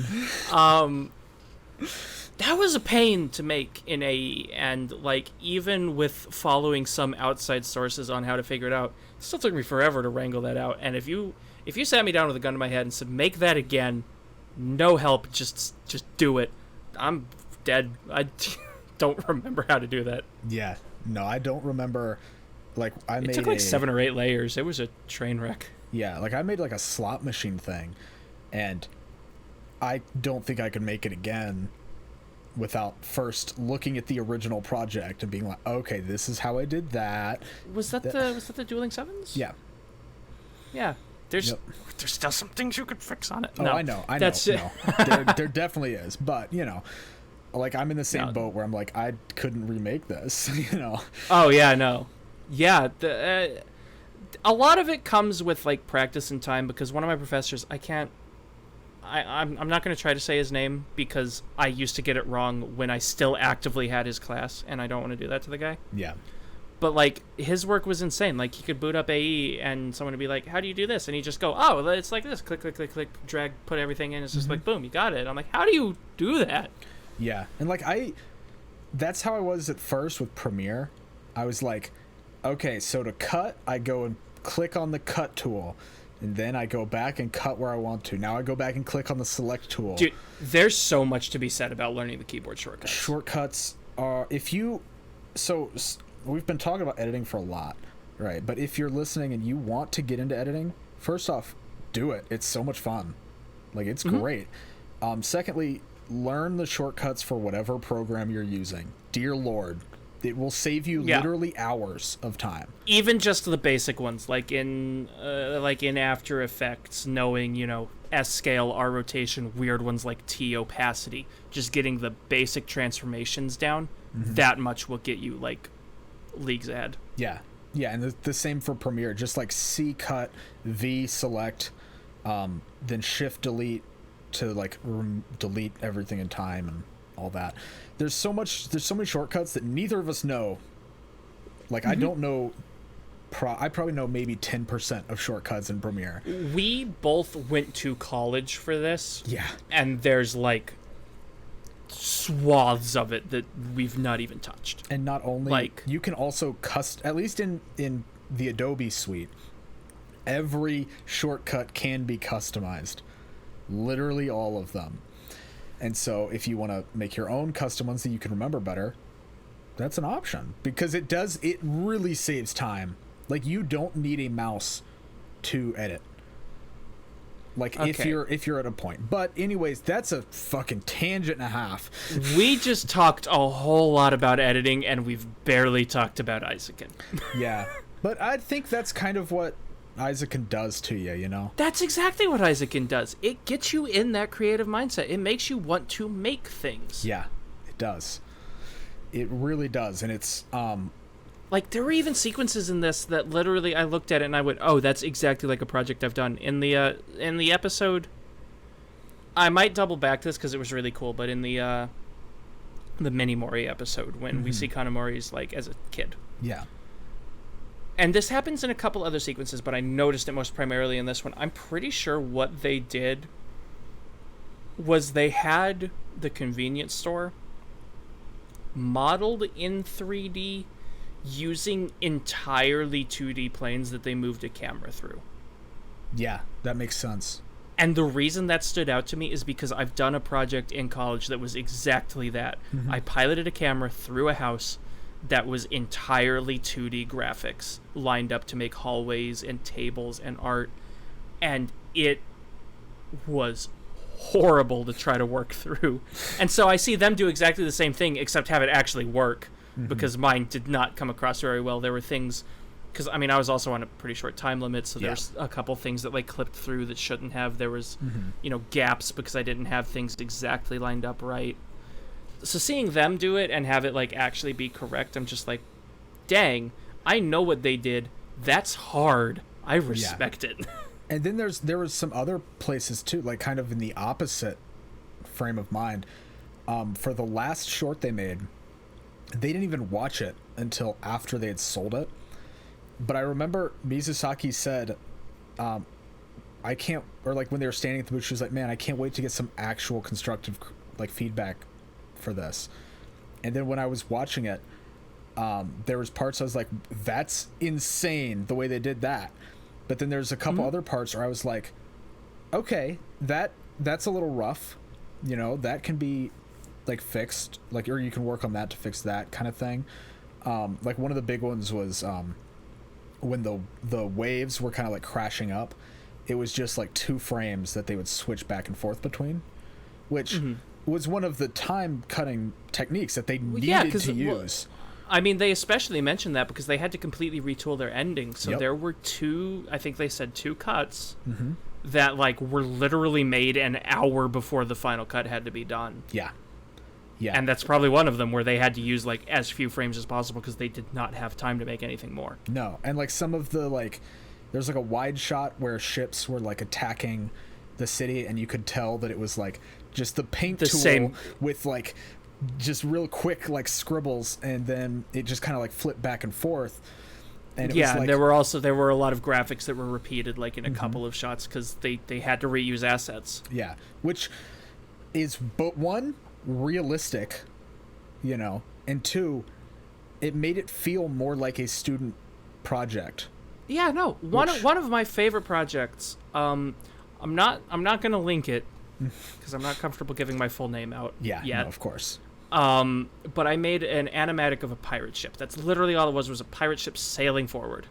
That was a pain to make in AE, and like even with following some outside sources on how to figure it out, it still took me forever to wrangle that out. And if you sat me down with a gun to my head and said, make that again, no help, just do it, I'm dead. I don't remember how to do that. Yeah. No, I don't remember. Like it took like 7 or 8 layers. It was a train wreck. Yeah, like I made like a slot machine thing, and I don't think I could make it again without first looking at the original project and being like, okay, this is how I did that. Was that the Dueling Sevens? Yeah. Yeah. There's still some things you could fix on it. Oh, no, I know. No. There definitely is, but like I'm in the same boat where I'm like, I couldn't remake this. Oh yeah, no. Yeah, a lot of it comes with like practice and time, because one of my professors, I'm not going to try to say his name because I used to get it wrong when I still actively had his class, and I don't want to do that to the guy. Yeah. But like his work was insane. Like he could boot up AE and someone would be like, "How do you do this?" And he'd just go, "Oh, it's like this. Click, click, click, click, drag, put everything in. It's just like boom, you got it." I'm like, "How do you do that?" Yeah, and like that's how I was at first with Premiere. I was like, okay, so to cut, I go and click on the cut tool, and then I go back and cut where I want to. Now I go back and click on the select tool. Dude, there's so much to be said about learning the keyboard shortcuts. Shortcuts are, we've been talking about editing for a lot, right? But if you're listening and you want to get into editing, first off, do it. It's so much fun. Like, it's great. Secondly, learn the shortcuts for whatever program you're using. Dear Lord, it will save you literally hours of time. Even just the basic ones, like in After Effects, knowing, S scale, R rotation, weird ones like T opacity, just getting the basic transformations down, that much will get you like leagues ahead. Yeah, and the same for Premiere. Just like C cut, V select, then Shift delete to like delete everything in time and all that. There's so many shortcuts that neither of us know. Like I don't know. I probably know maybe 10% of shortcuts in Premiere. We both went to college for this. Yeah, and there's like swaths of it that we've not even touched. And not only, like, you can also at least in the Adobe suite, every shortcut can be customized. Literally all of them. And so if you want to make your own custom ones that you can remember better, that's an option, because it really saves time. Like, you don't need a mouse to edit. Like, if you're at a point. But anyways, that's a fucking tangent and a half. We just talked a whole lot about editing, and we've barely talked about Eizouken. Yeah. But I think that's kind of what Eizouken does to you, That's exactly what Eizouken does. It gets you in that creative mindset. It makes you want to make things. Yeah, it does. It really does. And it's like, there were even sequences in this that literally I looked at it and I went, "Oh, that's exactly like a project I've done." In the episode, I might double back this because it was really cool, but in the Mini Mori episode, when we see Kanamori's like as a kid. Yeah. And this happens in a couple other sequences, but I noticed it most primarily in this one. I'm pretty sure what they did was they had the convenience store modeled in 3D using entirely 2D planes that they moved a camera through. Yeah, that makes sense. And the reason that stood out to me is because I've done a project in college that was exactly that. I piloted a camera through a house that was entirely 2D graphics lined up to make hallways and tables and art, and it was horrible to try to work through. And so I see them do exactly the same thing, except have it actually work, because mine did not come across very well. There were things, because I was also on a pretty short time limit, so there's a couple things that like clipped through that shouldn't have. There was gaps because I didn't have things exactly lined up right. So seeing them do it and have it like actually be correct, I'm just like, dang, I know what they did. That's hard. I respect it. And then there was some other places too, like kind of in the opposite frame of mind. For the last short they made, they didn't even watch it until after they had sold it. But I remember Mizusaki said, I can't, or like when they were standing at the booth, she was like, man, I can't wait to get some actual constructive like feedback for this. And then when I was watching it, there was parts I was like, that's insane the way they did that. But then there's a couple other parts where I was like, okay, that's a little rough, you know, that can be like fixed, like, or you can work on that to fix that kind of thing. Like one of the big ones was when the waves were kind of like crashing up, it was just like 2 frames that they would switch back and forth between, which was one of the time cutting techniques that they needed to use. I mean, they especially mentioned that because they had to completely retool their ending. So there were 2, I think they said 2 cuts that like were literally made an hour before the final cut had to be done. Yeah. And that's probably one of them where they had to use like as few frames as possible because they did not have time to make anything more. No. And like some of the like, there's like a wide shot where ships were like attacking the city and you could tell that it was like just the paint tool with like just real quick like scribbles, and then it just kind of like flipped back and forth. And it was like, and there were a lot of graphics that were repeated like in a couple of shots because they had to reuse assets. Yeah, which is but 1, realistic, you know, and 2, it made it feel more like a student project. Yeah, no, one of my favorite projects. I'm not gonna link it because I'm not comfortable giving my full name out. Yeah, yet. No, of course. But I made an animatic of a pirate ship. That's literally all it was a pirate ship sailing forward.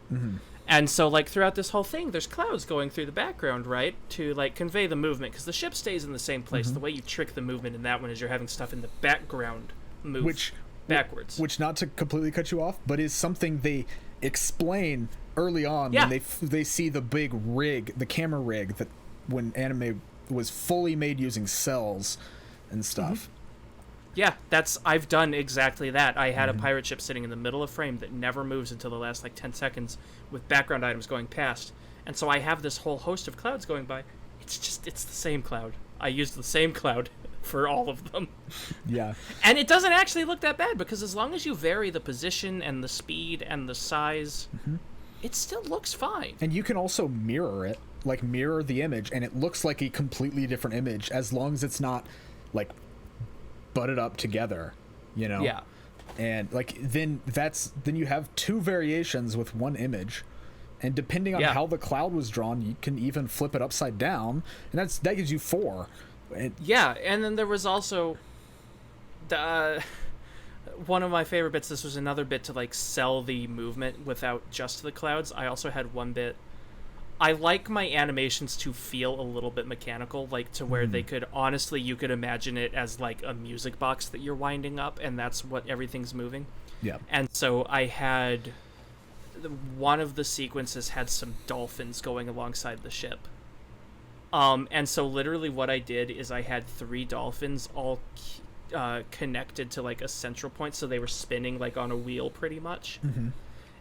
And so, like, throughout this whole thing, there's clouds going through the background, right, to, like, convey the movement, because the ship stays in the same place. The way you trick the movement in that one is you're having stuff in the background move backwards. Which, not to completely cut you off, but is something they explain early on when they see the big rig, the camera rig, that when anime was fully made using cells and stuff. Yeah, I've done exactly that. I had a pirate ship sitting in the middle of frame that never moves until the last like 10 seconds with background items going past. And so I have this whole host of clouds going by. It's the same cloud. I used the same cloud for all of them. Yeah. And it doesn't actually look that bad because as long as you vary the position and the speed and the size, it still looks fine. And you can also mirror it, like mirror the image, and it looks like a completely different image as long as it's not like butted up together, you know. Yeah. And like then you have 2 variations with 1 image, and depending on how the cloud was drawn, you can even flip it upside down, and that gives you 4. And then there was also one of my favorite bits. This was another bit to like sell the movement without just the clouds. I also had one bit. I like my animations to feel a little bit mechanical, like to where they could honestly, you could imagine it as like a music box that you're winding up, and that's what everything's moving. Yeah. And so I had one of the sequences had some dolphins going alongside the ship. And so literally what I did is I had 3 dolphins all connected to like a central point, so they were spinning like on a wheel pretty much.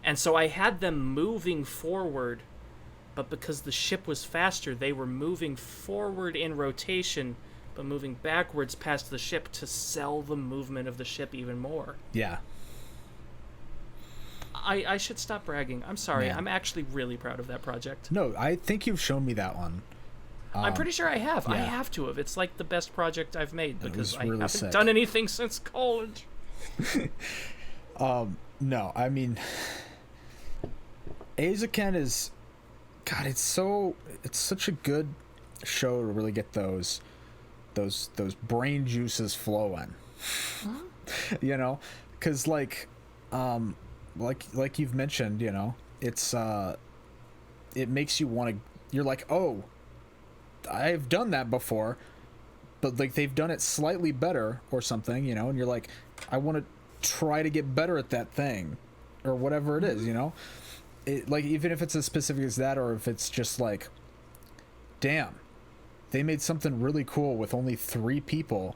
And so I had them moving forward, but because the ship was faster, they were moving forward in rotation, but moving backwards past the ship to sell the movement of the ship even more. Yeah. I should stop bragging. I'm sorry. Man. I'm actually really proud of that project. No, I think you've shown me that one. I'm pretty sure I have. Yeah. I have to have. It's like the best project I've made because I really haven't sick. done anything since college. No, I mean, Eizouken is, God, it's such a good show to really get those brain juices flowing. You know, because like you've mentioned, you know, it's it makes you want to. You're like, oh, I've done that before, but like they've done it slightly better or something, you know, and you're like, I want to try to get better at that thing or whatever it is, you know. It, like, even if it's as specific as that, or if it's just like, damn, they made something really cool with only 3 people.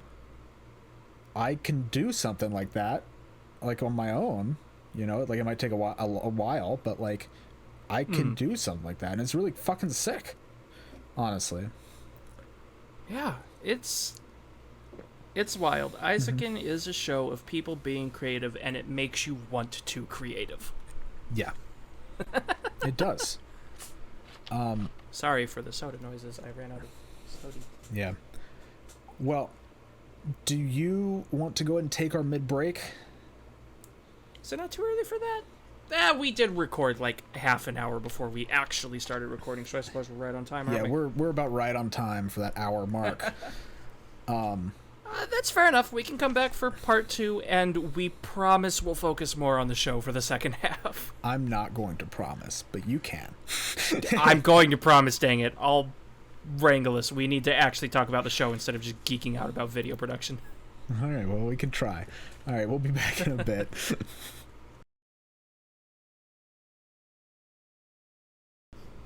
I can do something like that, like on my own, you know. Like, it might take a while, but like, I can do something like that, and it's really fucking sick, honestly. Yeah, it's wild. Eizouken is a show of people being creative, and it makes you want to creative. Yeah. It does. Sorry for the soda noises. I ran out of soda. Yeah. Well, do you want to go ahead and take our mid-break? Is it not too early for that? We did record like half an hour before we actually started recording, so I suppose we're right on time, aren't we? We're about right on time for that hour mark. That's fair enough. We can come back for part 2, and we promise we'll focus more on the show for the second half. I'm not going to promise, but you can. I'm going to promise, dang it. I'll wrangle us. We need to actually talk about the show instead of just geeking out about video production. All right, well, we can try. All right, we'll be back in a bit.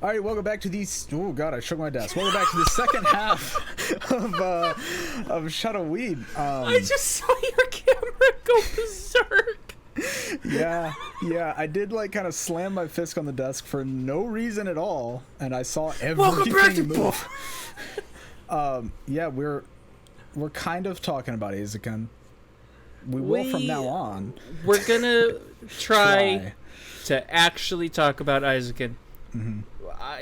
All right, welcome back to these. Oh God, I shook my desk. Welcome back to the second half of Shadow Weeb. I just saw your camera go berserk. Yeah, I did like kind of slam my fist on the desk for no reason at all, and I saw everything move. Yeah, we're kind of talking about Eizouken. We will from now on. We're gonna try to actually talk about Eizouken. Mm-hmm.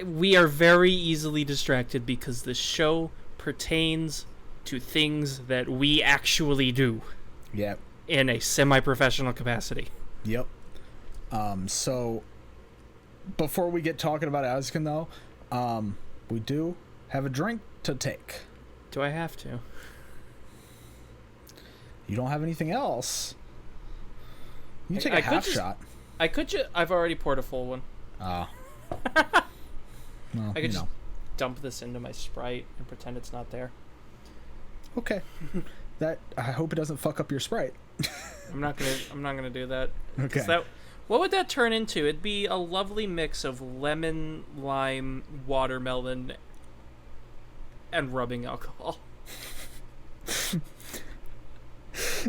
We are very easily distracted because the show pertains to things that we actually do. Yep. In a semi-professional capacity. Yep. So before we get talking about Eizouken though, we do have a drink to take. Do I have to? You don't have anything else. You take a half shot. I could just. I've already poured a full one. Oh. Well, I could just dump this into my Sprite and pretend it's not there. Okay. I hope it doesn't fuck up your Sprite. I'm not gonna do that. Okay. What would that turn into? It'd be a lovely mix of lemon, lime, watermelon, and rubbing alcohol.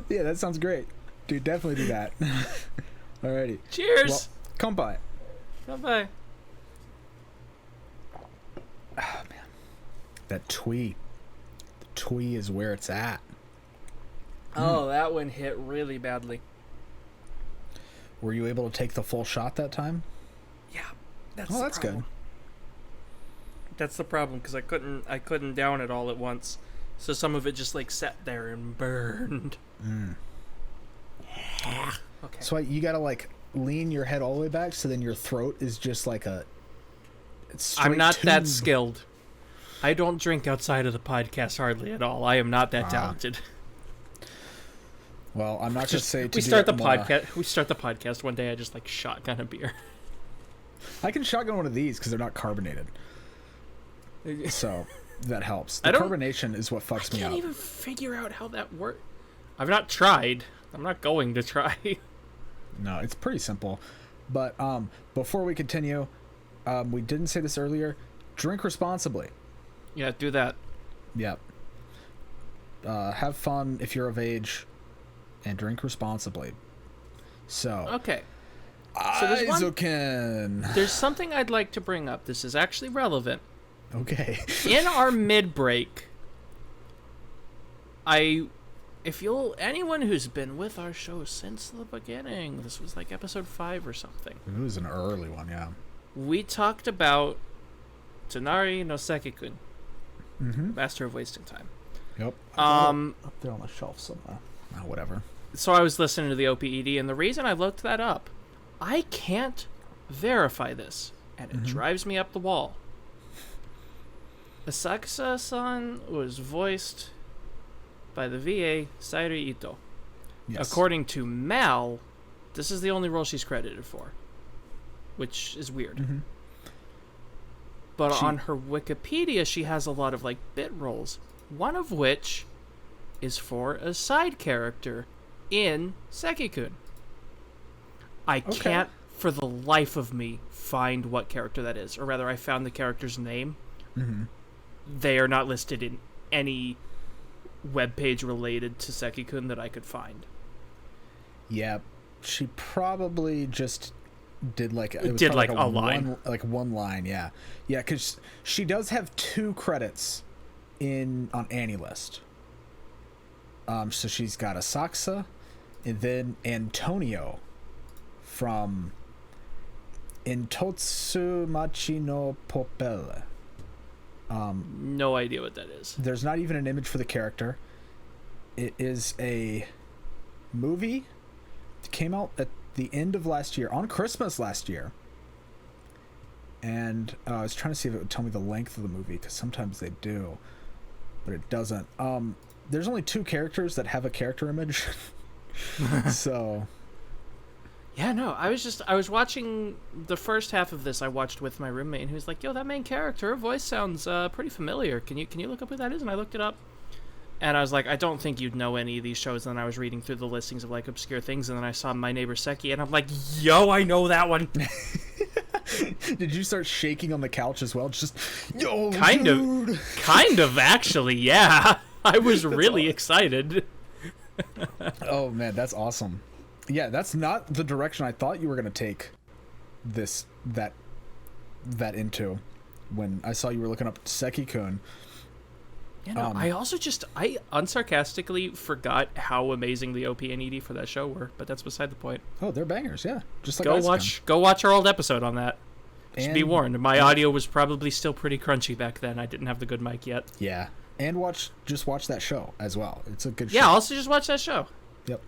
Yeah, that sounds great. Dude, definitely do that. Alrighty. Cheers! Well, Kanpai. Kanpai. Oh, man. That twee. The twee is where it's at. Oh, that one hit really badly. Were you able to take the full shot that time? Yeah. That's good. That's the problem, because I couldn't down it all at once. So some of it just like sat there and burned. Yeah. Okay. So you gotta like lean your head all the way back, so then your throat is just like a. I'm not that skilled. I don't drink outside of the podcast hardly at all. I am not that talented. Well, I'm not just saying. We start the podcast one day. I just like shotgun a beer. I can shotgun one of these because they're not carbonated. So that helps. The carbonation is what fucks me up. I can't even figure out how that works. I've not tried. I'm not going to try. No, it's pretty simple. But before we continue, we didn't say this earlier. Drink responsibly. Yeah, do that. Yep. Have fun if you're of age, and drink responsibly. So. Okay. So there's something I'd like to bring up. This is actually relevant. Okay. In our mid-break, anyone who's been with our show since the beginning, this was like episode 5 or something. It was an early one, yeah. We talked about Tonari no Seki-kun, Master of Wasting Time. Yep. Up there on the shelf somewhere. Oh, whatever. So I was listening to the OPED, and the reason I looked that up, I can't verify this, and it drives me up the wall. Asakusa-san was voiced by the VA Sairi Ito. Yes. According to Mal, this is the only role she's credited for, which is weird. But on her Wikipedia, she has a lot of like bit roles, one of which is for a side character in Seki-kun. I can't for the life of me find what character that is, or rather I found the character's name. They are not listed in any webpage related to Seki-kun that I could find. Yeah, she probably just did like it was did probably like a line, one line. Yeah, because she does have 2 credits on Annie List. So she's got Asakusa, and then Antonio from Intotsu Machi no Popelle. No idea what that is. There's not even an image for the character. It is a movie. It came out at the end of last year, on Christmas last year. And I was trying to see if it would tell me the length of the movie, because sometimes they do, but it doesn't. There's only 2 characters that have a character image. So yeah, no, I was watching the first half of this. I watched with my roommate, and he was like, yo, that main character, her voice sounds pretty familiar. Can you look up who that is? And I looked it up, and I was like, I don't think you'd know any of these shows. And then I was reading through the listings of like obscure things, and then I saw My Neighbor Seki, and I'm like, yo, I know that one. Did you start shaking on the couch as well? Just, yo, kind of actually, yeah. I was really excited. Oh man, that's awesome. Yeah, that's not the direction I thought you were going to take that into when I saw you were looking up Seki-kun. You know, I unsarcastically forgot how amazing the OP and ED for that show were, but that's beside the point. Oh, they're bangers, yeah. Just like go watch our old episode on that. Just be warned, my audio was probably still pretty crunchy back then. I didn't have the good mic yet. Yeah. And watch that show as well. It's a good show. Yeah, also just watch that show. Yep.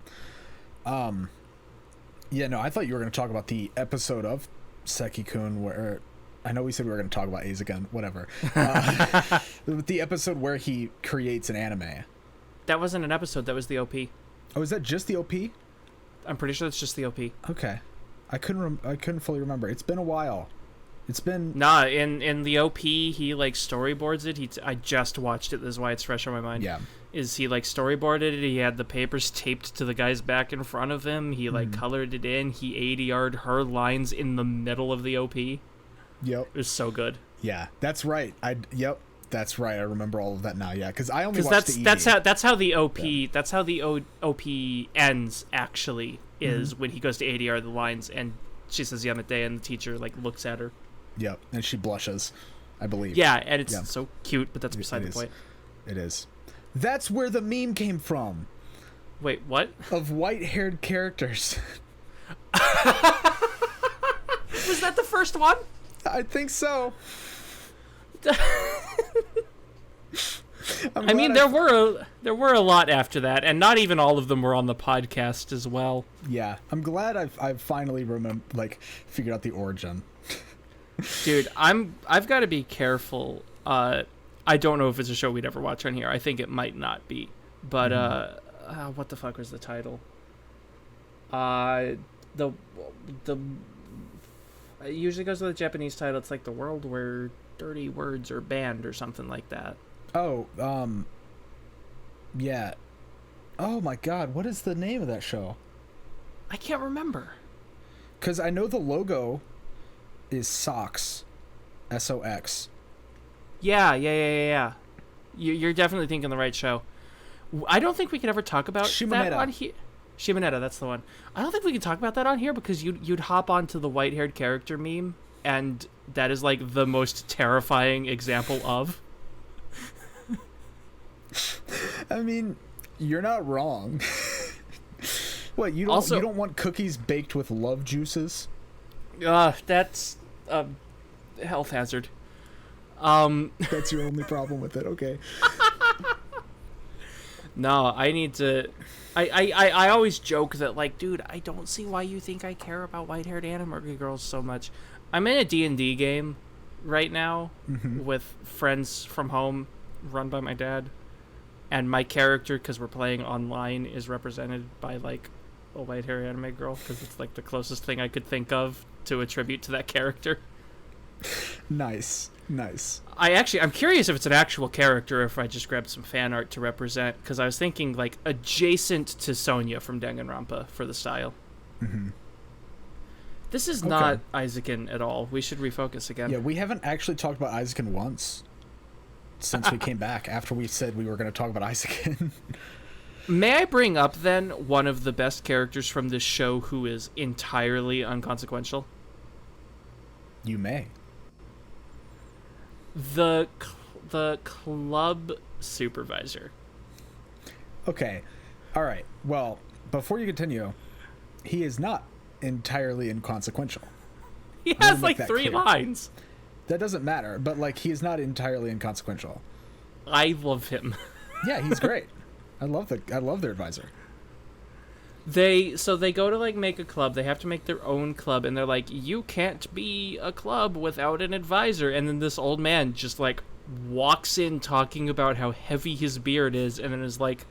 Yeah, no, I thought you were going to talk about the episode of Seki-kun where... I know we said we were going to talk about Eizouken, whatever. The episode where he creates an anime. That wasn't an episode, that was the OP. Oh, is that just the OP? I'm pretty sure it's just the OP. Okay. I couldn't fully remember. It's been a while. It's been... Nah, in the OP, he, like, storyboards it. I just watched it. This is why it's fresh on my mind. Yeah. Is he, like, storyboarded it. He had the papers taped to the guy's back in front of him. He, like, colored it in. He ADR'd her lines in the middle of the OP. Yep. It was so good. Yeah, that's right. That's right. I remember all of that now. Yeah, because I only watched the ED. That's how the OP that's how the OP ends actually is when he goes to ADR the lines and she says Yamete and the teacher like looks at her. Yep, and she blushes, I believe. Yeah, and it's so cute, but that's beside the point. It is. That's where the meme came from. Wait, what? Of white-haired characters. Was that the first one? I think so. I mean, there were a lot after that, and not even all of them were on the podcast as well. Yeah, I'm glad I've finally figured out the origin. Dude, I've got to be careful. I don't know if it's a show we'd ever watch on here. I think it might not be, but what the fuck was the title? The it usually goes with a Japanese title. It's like The World Where Dirty Words Are Banned or something like that. Oh, yeah. Oh my god, what is the name of that show? I can't remember. Because I know the logo is Sox. S-O-X. Yeah. You're definitely thinking the right show. I don't think we could ever talk about that on here. Shimonetta, that's the one. I don't think we can talk about that on here because you'd hop onto the white-haired character meme, and that is like the most terrifying example of. I mean, you're not wrong. What, you don't want cookies baked with love juices? That's a health hazard. That's your only problem with it, okay. No, I need to... I always joke that, like, dude, I don't see why you think I care about white-haired anime girls so much. I'm in a D&D game right now with friends from home, run by my dad. And my character, because we're playing online, is represented by, like, a white-haired anime girl, because it's, like, the closest thing I could think of to attribute to that character. Nice. I'm curious if it's an actual character or if I just grabbed some fan art to represent, because I was thinking, like, adjacent to Sonya from Danganronpa for the style. Mm-hmm. This is not Eizouken at all. We should refocus again. Yeah, we haven't actually talked about Eizouken once since we came back after we said we were going to talk about Eizouken. May I bring up, then, one of the best characters from this show who is entirely inconsequential? You may. The club supervisor. Okay. All right. Well, before you continue, he is not entirely inconsequential. He has like 3 lines. That doesn't matter, but like he is not entirely inconsequential. I love him. Yeah, he's great. I love their advisor. They go to like make a club. They have to make their own club, and they're like, you can't be a club without an advisor. And then this old man just like walks in talking about how heavy his beard is, and then is like,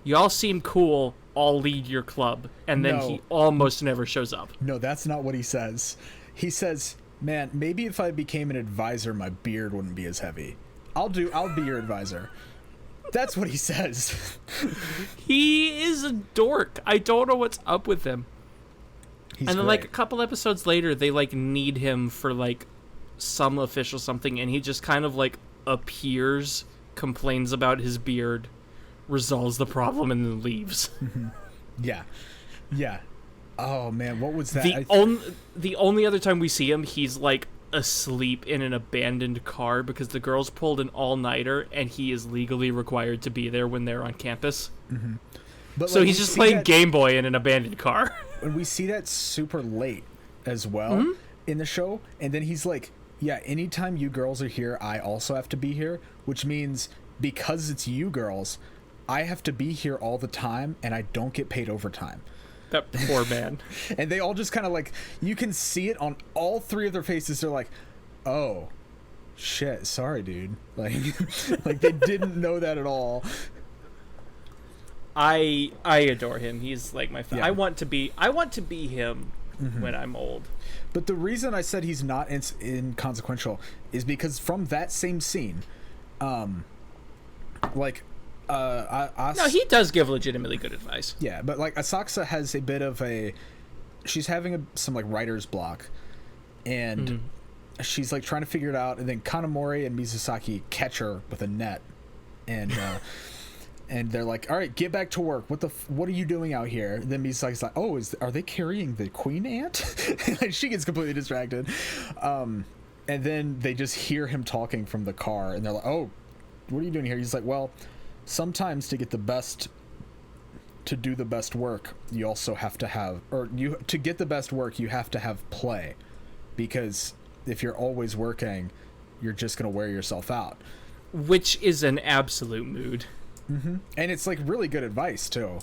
y'all seem cool, I'll lead your club. And then he almost never shows up. No, that's not what he says. He says, man, maybe if I became an advisor, my beard wouldn't be as heavy. I'll be your advisor. That's what he says. He is a dork. I don't know what's up with him. And then, like, a couple episodes later, they, like, need him for, like, some official something, and he just kind of, like, appears, complains about his beard, resolves the problem, and then leaves. Mm-hmm. Yeah. Yeah. Oh, man, what was that? The only other time we see him, he's, like, asleep in an abandoned car because the girls pulled an all-nighter, and he is legally required to be there when they're on campus. Mm-hmm. But so he's just playing Game Boy in an abandoned car. And we see that super late as well in the show, and then he's like, yeah, anytime you girls are here, I also have to be here, which means because it's you girls, I have to be here all the time, and I don't get paid overtime. That poor man. And they all just kind of like, you can see it on all 3 of their faces. They're like, oh, shit, sorry, dude. Like, like they didn't know that at all. I adore him. He's like my Yeah. I want to be him when I'm old. But the reason I said he's not inconsequential is because from that same scene, like, no, he does give legitimately good advice. Yeah, but like Asakusa has a bit of she's having some like writer's block, and she's like trying to figure it out, and then Kanamori and Mizusaki catch her with a net, and and they're like, all right, get back to work. What are you doing out here? And then Mizusaki's like, oh, are they carrying the queen ant? Like, she gets completely distracted, and then they just hear him talking from the car, and they're like, oh, what are you doing here? He's like, well, sometimes to do the best work, you also have to have, to get the best work, you have to have play, because if you're always working, you're just going to wear yourself out. Which is an absolute mood. Mm-hmm. And it's like really good advice too.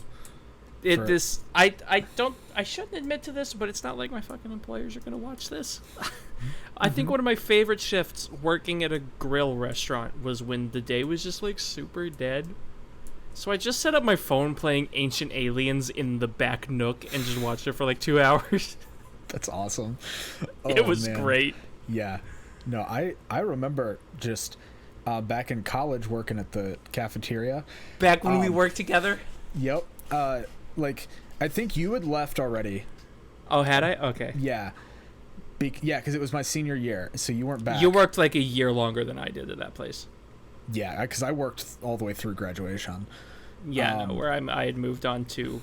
I shouldn't admit to this, but it's not like my fucking employers are going to watch this. I think one of my favorite shifts working at a grill restaurant was when the day was just like super dead. So I just set up my phone playing Ancient Aliens in the back nook and just watched it for like 2 hours. That's awesome. It was great. Yeah. No, I remember just back in college working at the cafeteria. Back when we worked together? Yep. Like, I think you had left already. Oh, had I? Okay. Yeah. Yeah, because it was my senior year, so you weren't back. You worked like a year longer than I did at that place. Yeah, because I worked all the way through graduation. Yeah, where I had moved on to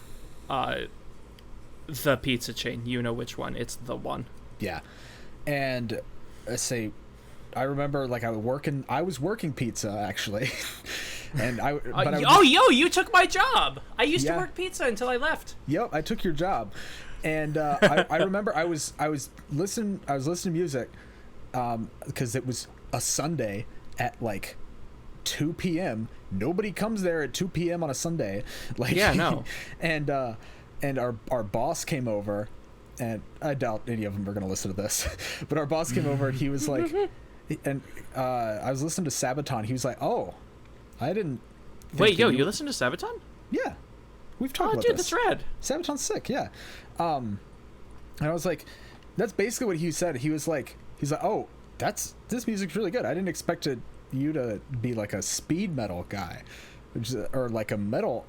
the pizza chain. You know which one. It's the one. Yeah. And I remember like I was working pizza actually. And you took my job. I used to work pizza until I left. Yep, I took your job. And I remember I was listening to music because it was a Sunday at like 2 p.m. Nobody comes there at 2 p.m. on a Sunday. Like, yeah, no. And our boss came over, and I doubt any of them are going to listen to this, but our boss came over and he was like, and I was listening to Sabaton. He was like, oh, I didn't. Wait, you listen to Sabaton? Yeah. We've talked about dude, this. that's rad. Sabaton's sick, yeah. And I was like, that's basically what he said. He's like, oh, this music's really good. I didn't expect you to be like a speed metal guy, or like the metal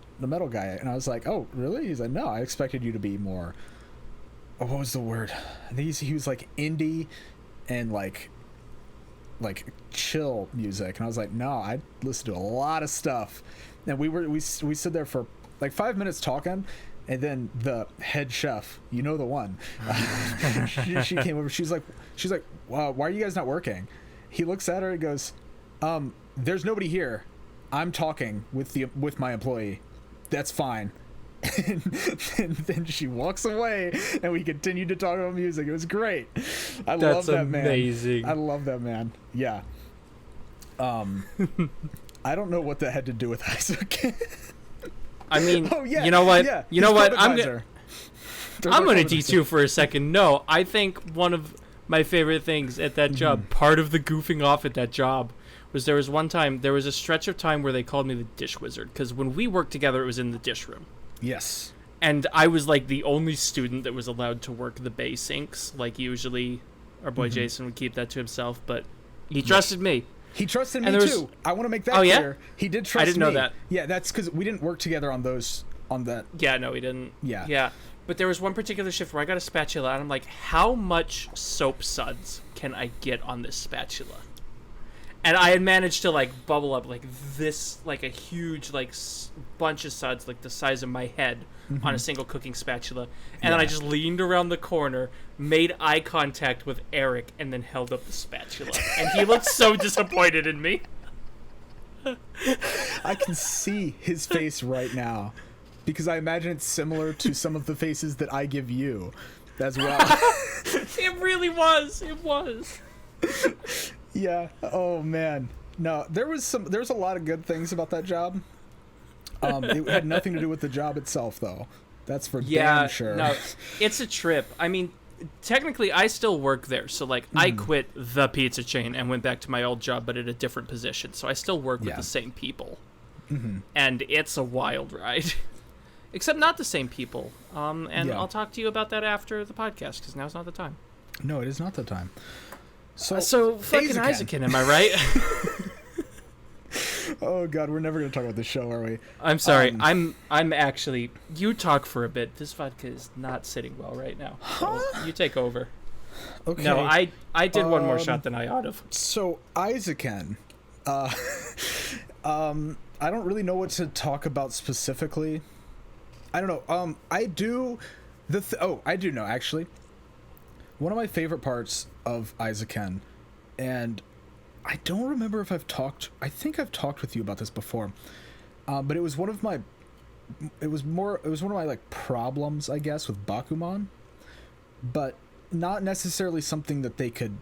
guy. And I was like, oh, really? He's like, no, I expected you to be more. Oh, what was the word? I think he was like indie and like chill music. And I was like, no, I listen to a lot of stuff. And we stood there for like 5 minutes talking, And then the head chef, you know the one, she came over. She's like, wow, why are you guys not working? He looks at her and goes, there's nobody here. I'm talking with my employee. That's fine. And then she walks away, and we continued to talk about music. It was great. I love that man. That's amazing. I love that man. Yeah. I don't know what that had to do with Eizouken. I mean, you know what? Yeah, I'm going to teach you for a second. No, I think one of my favorite things at that job, part of the goofing off at that job, was there was a stretch of time where they called me the dish wizard, because when we worked together, it was in the dish room. Yes. And I was like the only student that was allowed to work the bay sinks. Like usually our boy Jason would keep that to himself, but he trusted me. He trusted me too. I want to make that clear. He did trust me. I didn't know that. Yeah, that's because we didn't work together on that. Yeah, no, we didn't. Yeah. Yeah. But there was one particular shift where I got a spatula, and I'm like, how much soap suds can I get on this spatula? And I had managed to, like, bubble up, like, this, like, a huge, like, bunch of suds, like, the size of my head on a single cooking spatula. And then I just leaned around the corner, made eye contact with Eric, and then held up the spatula. And he looked so disappointed in me. I can see his face right now, because I imagine it's similar to some of the faces that I give you as well. It really was. It was. Yeah. Oh man. No, there was a lot of good things about that job. It had nothing to do with the job itself, though. That's for damn sure. No, it's a trip. I mean, technically, I still work there. So, like, I quit the pizza chain and went back to my old job, but at a different position. So I still work with the same people. And it's a wild ride. Except not the same people. I'll talk to you about that after the podcast, because now's not the time. No, it is not the time. So fucking Eizouken, am I right? Oh god, we're never gonna talk about this show, are we? I'm sorry. I'm actually. You talk for a bit. This vodka is not sitting well right now. So you take over. Okay. No, I did one more shot than I ought have. So Eizouken, I don't really know what to talk about specifically. I don't know. I do know actually. One of my favorite parts of Eizouken, and I don't remember if I think I've talked with you about this before, but it was one of my like problems, I guess, with Bakuman, but not necessarily something that they could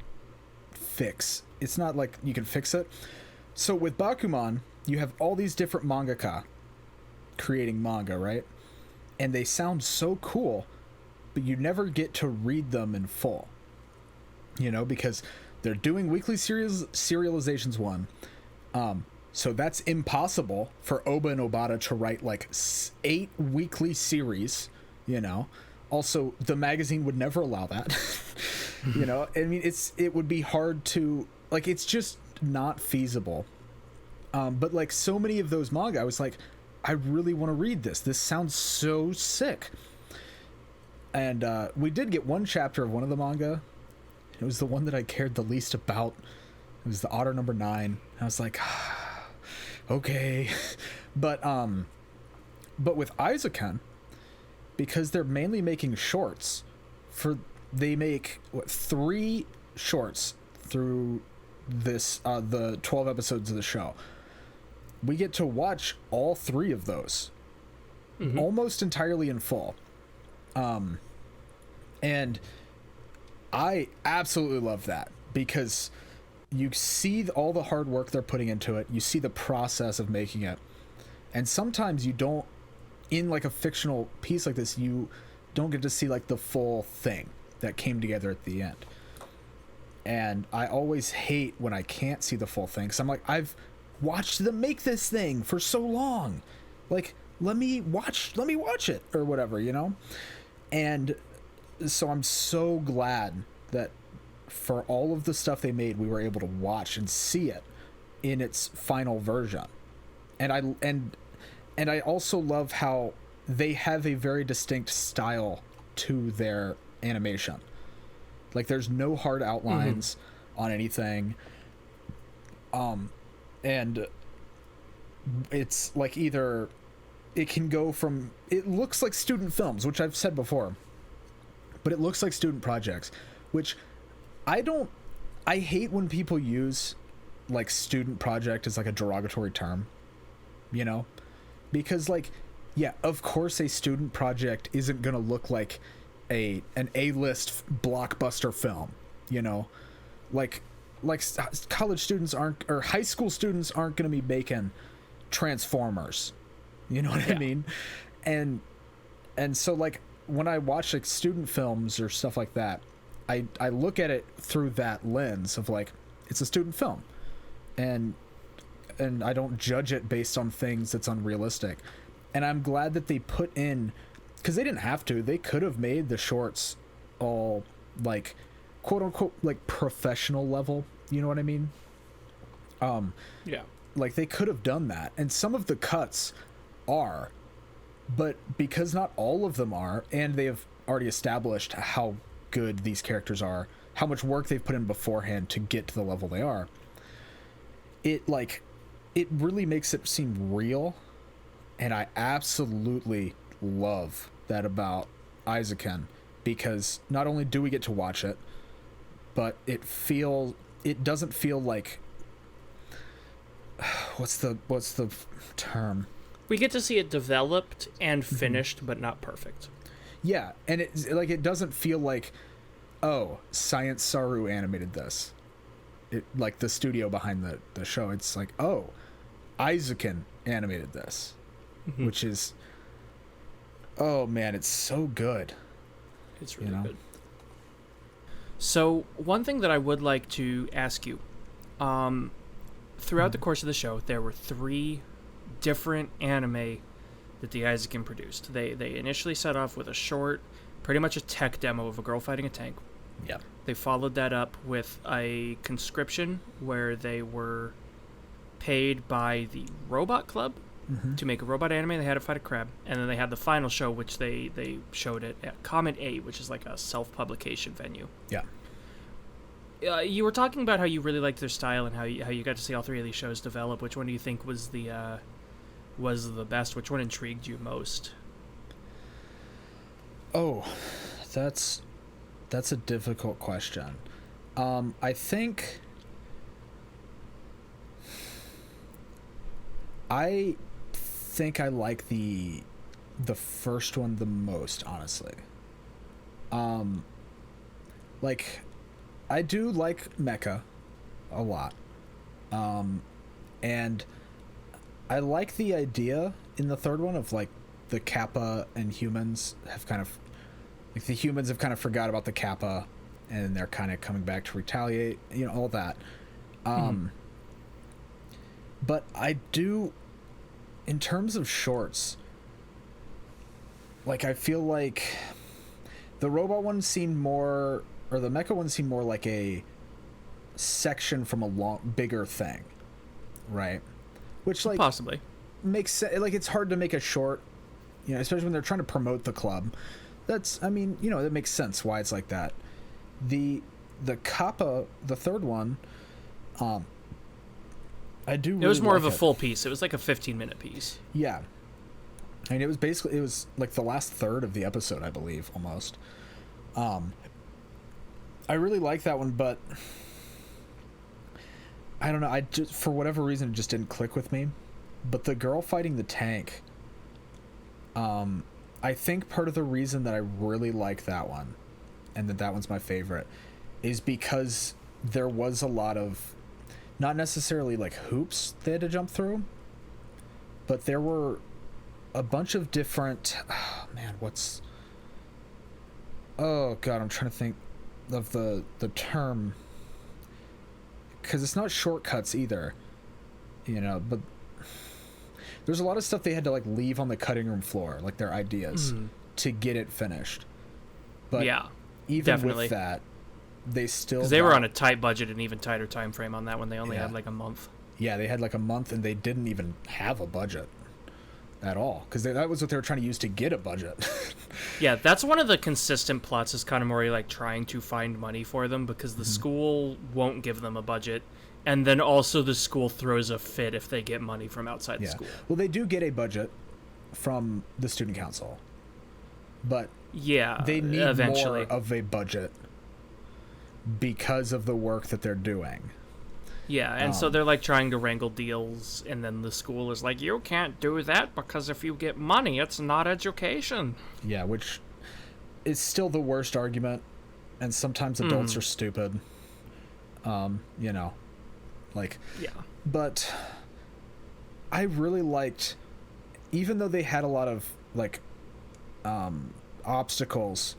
fix. It's not like you can fix it. So with Bakuman, you have all these different mangaka creating manga, right? And they sound so cool, but you never get to read them in full, because they're doing weekly serializations one. So that's impossible for Oba and Obata to write like 8 weekly series, Also, the magazine would never allow that. I mean, it would be hard to, like, it's just not feasible. But like so many of those manga, I was like, I really want to read this. This sounds so sick. And we did get one chapter of one of the manga. It was the one that I cared the least about. It was the Otter number 9. I was like, okay. But with Eizouken, because they're mainly making shorts, they make 3 shorts through this the 12 episodes of the show. We get to watch all 3 of those almost entirely in full. And I absolutely love that, because you see all the hard work they're putting into it. You see the process of making it. And sometimes you don't, in like a fictional piece like this, you don't get to see like the full thing that came together at the end. And I always hate when I can't see the full thing, because I'm like, I've watched them make this thing for so long. Like, let me watch it or whatever, And so I'm so glad that for all of the stuff they made, we were able to watch and see it in its final version. And I also love how they have a very distinct style to their animation. Like, there's no hard outlines on anything. And it's like either it can go from, it looks like student films, which I've said before, but it looks like student projects, which I hate when people use like student project as like a derogatory term, you know, because like, yeah, of course a student project isn't going to look like an A-list blockbuster film, you know, like college students aren't, or high school students aren't going to be making Transformers, you know what I mean? And so like when I watch like student films or stuff like that, I look at it through that lens of like, it's a student film, and I don't judge it based on things that's unrealistic. And I'm glad that they put in, because they didn't have to, they could have made the shorts all like quote unquote like professional level, you know what I mean? Yeah. Like they could have done that, and some of the cuts are, but because not all of them are, and they have already established how good these characters are, how much work they've put in beforehand to get to the level they are, it really makes it seem real. And I absolutely love that about Eizouken, because not only do we get to watch it, but it doesn't feel like, what's the term? We get to see it developed and finished, but not perfect. Yeah, and it doesn't feel like, oh, Science Saru animated this. It like the studio behind the show. It's like, oh, Eizouken animated this, which is, oh man, it's so good. It's really good. So one thing that I would like to ask you, throughout the course of the show, there were 3 different anime that the Eizouken produced. They initially set off with a short, pretty much a tech demo of a girl fighting a tank. Yeah. They followed that up with a conscription where they were paid by the Robot Club to make a robot anime. They had to fight a crab. And then they had the final show, which they showed it at Comet 8, which is like a self-publication venue. Yeah. You were talking about how you really liked their style and how you got to see all 3 of these shows develop. Which one do you think was the best? Which one intrigued you most? Oh, that's a difficult question. I think I like the first one the most, honestly. Like I do like mecha a lot. And I like the idea in the third one of like the Kappa and humans have kind of, like the humans have kind of forgot about the Kappa and they're kind of coming back to retaliate, you know, all that. But I do, in terms of shorts, like I feel like the robot one seemed more, or the mecha one seemed more like a section from a bigger thing, right? Which like possibly makes sense. Like it's hard to make a short, you know, especially when they're trying to promote the club. That's, I mean, you know, that makes sense why it's like that. The Kappa, the third one, I do really it was more like of a full piece. It was like a 15-minute piece. Yeah. I mean, it was like the last third of the episode, I believe, almost. I really like that one, but I don't know, I just, for whatever reason, it just didn't click with me. But the girl fighting the tank, I think part of the reason that I really like that one, and that one's my favorite, is because there was a lot of, not necessarily like hoops they had to jump through, but there were a bunch of different, oh god, I'm trying to think of the term, because it's not shortcuts either, you know, but there's a lot of stuff they had to like leave on the cutting room floor, like their ideas, to get it finished. But yeah, even definitely. with that, they still, because they were on a tight budget and even tighter time frame on that one. They only had like a month. Yeah, they had like a month, and they didn't even have a budget at all, because that was what they were trying to use to get a budget. Yeah, that's one of the consistent plots, is kind of more like trying to find money for them, because the school won't give them a budget, and then also the school throws a fit if they get money from outside the school. Well, they do get a budget from the student council, but Yeah, they need eventually. more of a budget because of the work that they're doing. Yeah, and so they're like trying to wrangle deals, and then the school is like, you can't do that because if you get money, it's not education. Yeah, which is still the worst argument, and sometimes adults are stupid. You know, like, Yeah. but I really liked, even though they had a lot of like obstacles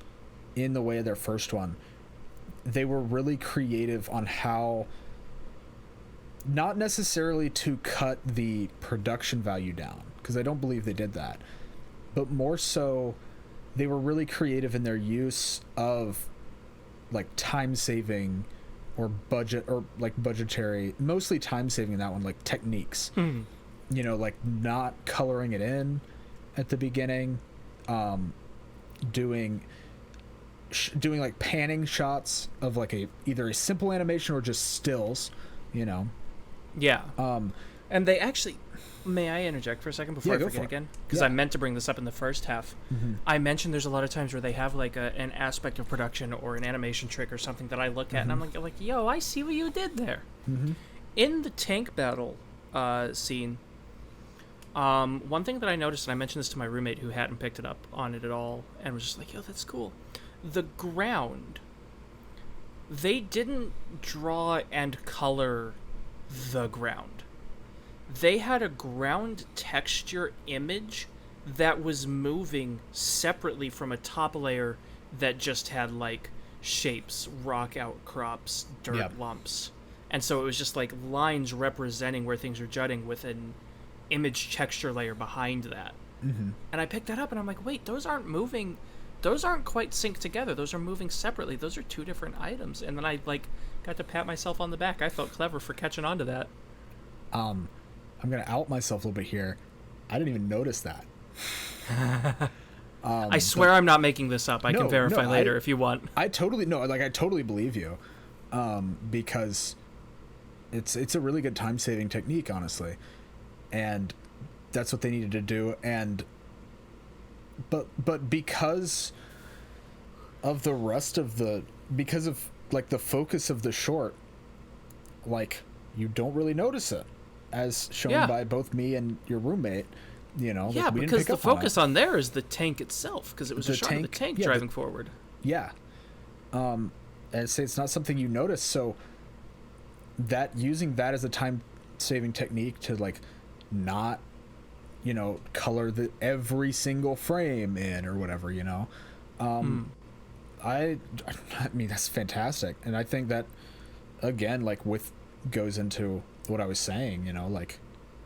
in the way of their first one, they were really creative on how, not necessarily to cut the production value down, because I don't believe they did that, but more so they were really creative in their use of like time saving or budget, or like budgetary, mostly time saving in that one, like techniques. You know, like not coloring it in at the beginning, doing like panning shots of like either a simple animation or just stills, you know. Yeah. And they actually, may I interject for a second before I forget again? Because I meant to bring this up in the first half. I mentioned there's a lot of times where they have like an aspect of production or an animation trick or something that I look at and I'm like, yo, I see what you did there. In the tank battle scene, one thing that I noticed, and I mentioned this to my roommate who hadn't picked it up on it at all and was just like, yo, that's cool. The ground, they didn't draw and color the ground. They had a ground texture image that was moving separately from a top layer that just had like shapes, rock outcrops, dirt lumps. And so it was just like lines representing where things are jutting with an image texture layer behind that. And I picked that up and I'm like, wait, those aren't moving. Those aren't quite synced together. Those are moving separately. Those are two different items. And then I like got to pat myself on the back. I felt clever for catching on to that. I'm gonna out myself a little bit here. I didn't even notice that. I swear I'm not making this up. I can verify later if you want. I totally believe you, because it's a really good time saving technique, honestly, and that's what they needed to do. And but because of the rest of because of like the focus of the short, like you don't really notice it, as shown by both me and your roommate. You know, yeah, like, because the focus on there is the tank itself, because it was a shot of the tank driving forward. Yeah, and say it's not something you notice. So that using that as a time-saving technique to like not, you know, color every single frame in or whatever, you know, I mean that's fantastic, and I think that again, like goes into what I was saying. You know, like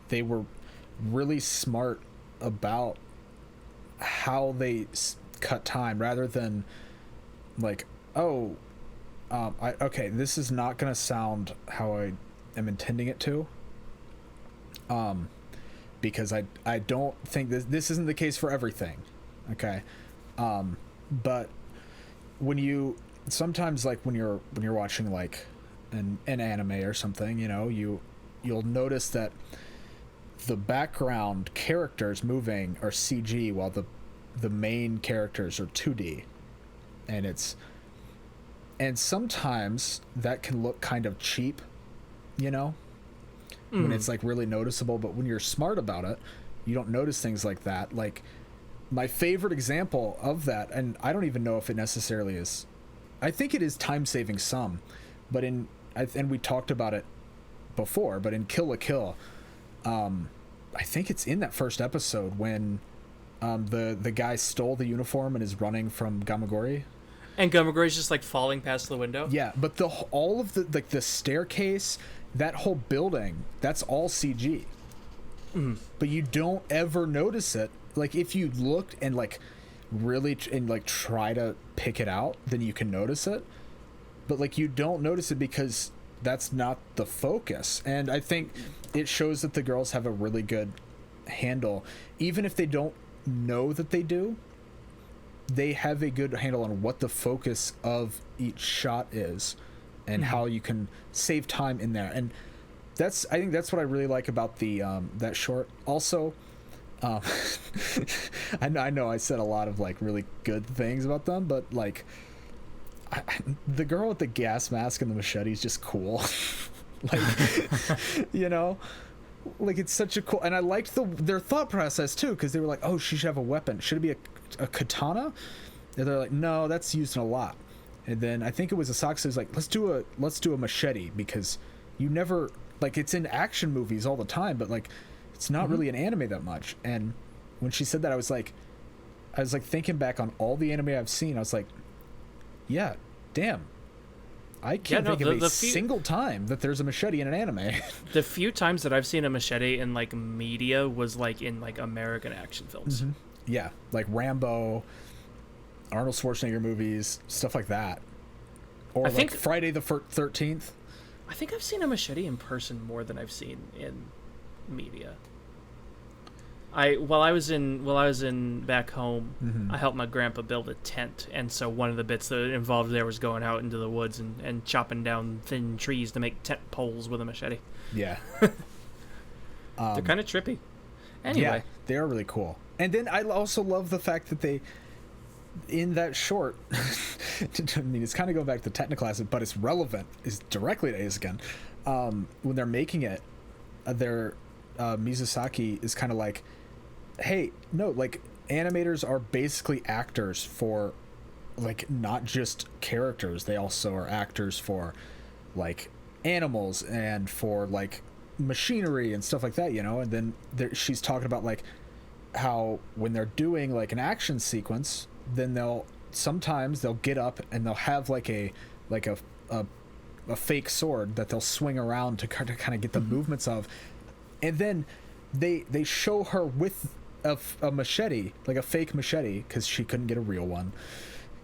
they were really smart about how they cut time, rather than like, this is not gonna sound how I am intending it to, because I don't think this isn't the case for everything, okay, but when you sometimes, like when you're watching like an anime or something, you know, you'll notice that the background characters moving are CG while the main characters are 2D, and sometimes that can look kind of cheap, you know, when it's like really noticeable. But when you're smart about it, you don't notice things like that. Like my favorite example of that, and I don't even know if it necessarily is, I think it is time saving some, but and we talked about it before, but in Kill la Kill, I think it's in that first episode when the guy stole the uniform and is running from Gamagori. And Gamagori's just like falling past the window. Yeah, but all of the staircase, that whole building, that's all CG. But you don't ever notice it. Like if you looked and like really and like try to pick it out, then you can notice it. But like you don't notice it because that's not the focus. And I think it shows that the girls have a really good handle, even if they don't know that they do. They have a good handle on what the focus of each shot is and how you can save time in there. And I think that's what I really like about the that short. Also, Um, I know I said a lot of like really good things about them, but like the girl with the gas mask and the machete is just cool. Like, you know, like it's such a cool, and I liked their thought process too, because they were like, oh, she should have a weapon. Should it be a katana? And they're like, no, that's used in a lot. And then I think it was Asaka was like, let's do a machete, because you never, like, it's in action movies all the time, but like it's not really an anime that much. And when she said that, I was like thinking back on all the anime I've seen. I was like, yeah, damn, I can't think of a single time that there's a machete in an anime. The few times that I've seen a machete in like media was like in like American action films. Yeah, like Rambo, Arnold Schwarzenegger movies, stuff like that. Or I think Friday the 13th. I think I've seen a machete in person more than I've seen in media. While I was in back home, I helped my grandpa build a tent, and so one of the bits that involved there was going out into the woods and chopping down thin trees to make tent poles with a machete. Yeah. They're kind of trippy. Anyway. Yeah, they are really cool. And then I also love the fact that they, in that short, I mean, it's kind of going back to technical acid, but it's relevant, is directly to Eizouken. When they're making it, Mizusaki is kind of like, hey, no, like, animators are basically actors for, like, not just characters. They also are actors for, like, animals and for, like, machinery and stuff like that, you know? And then she's talking about, like, how when they're doing, like, an action sequence, then they'll get up and they'll have, like, a fake sword that they'll swing around to kind of get the movements of. And then they show her with a machete, like a fake machete, because she couldn't get a real one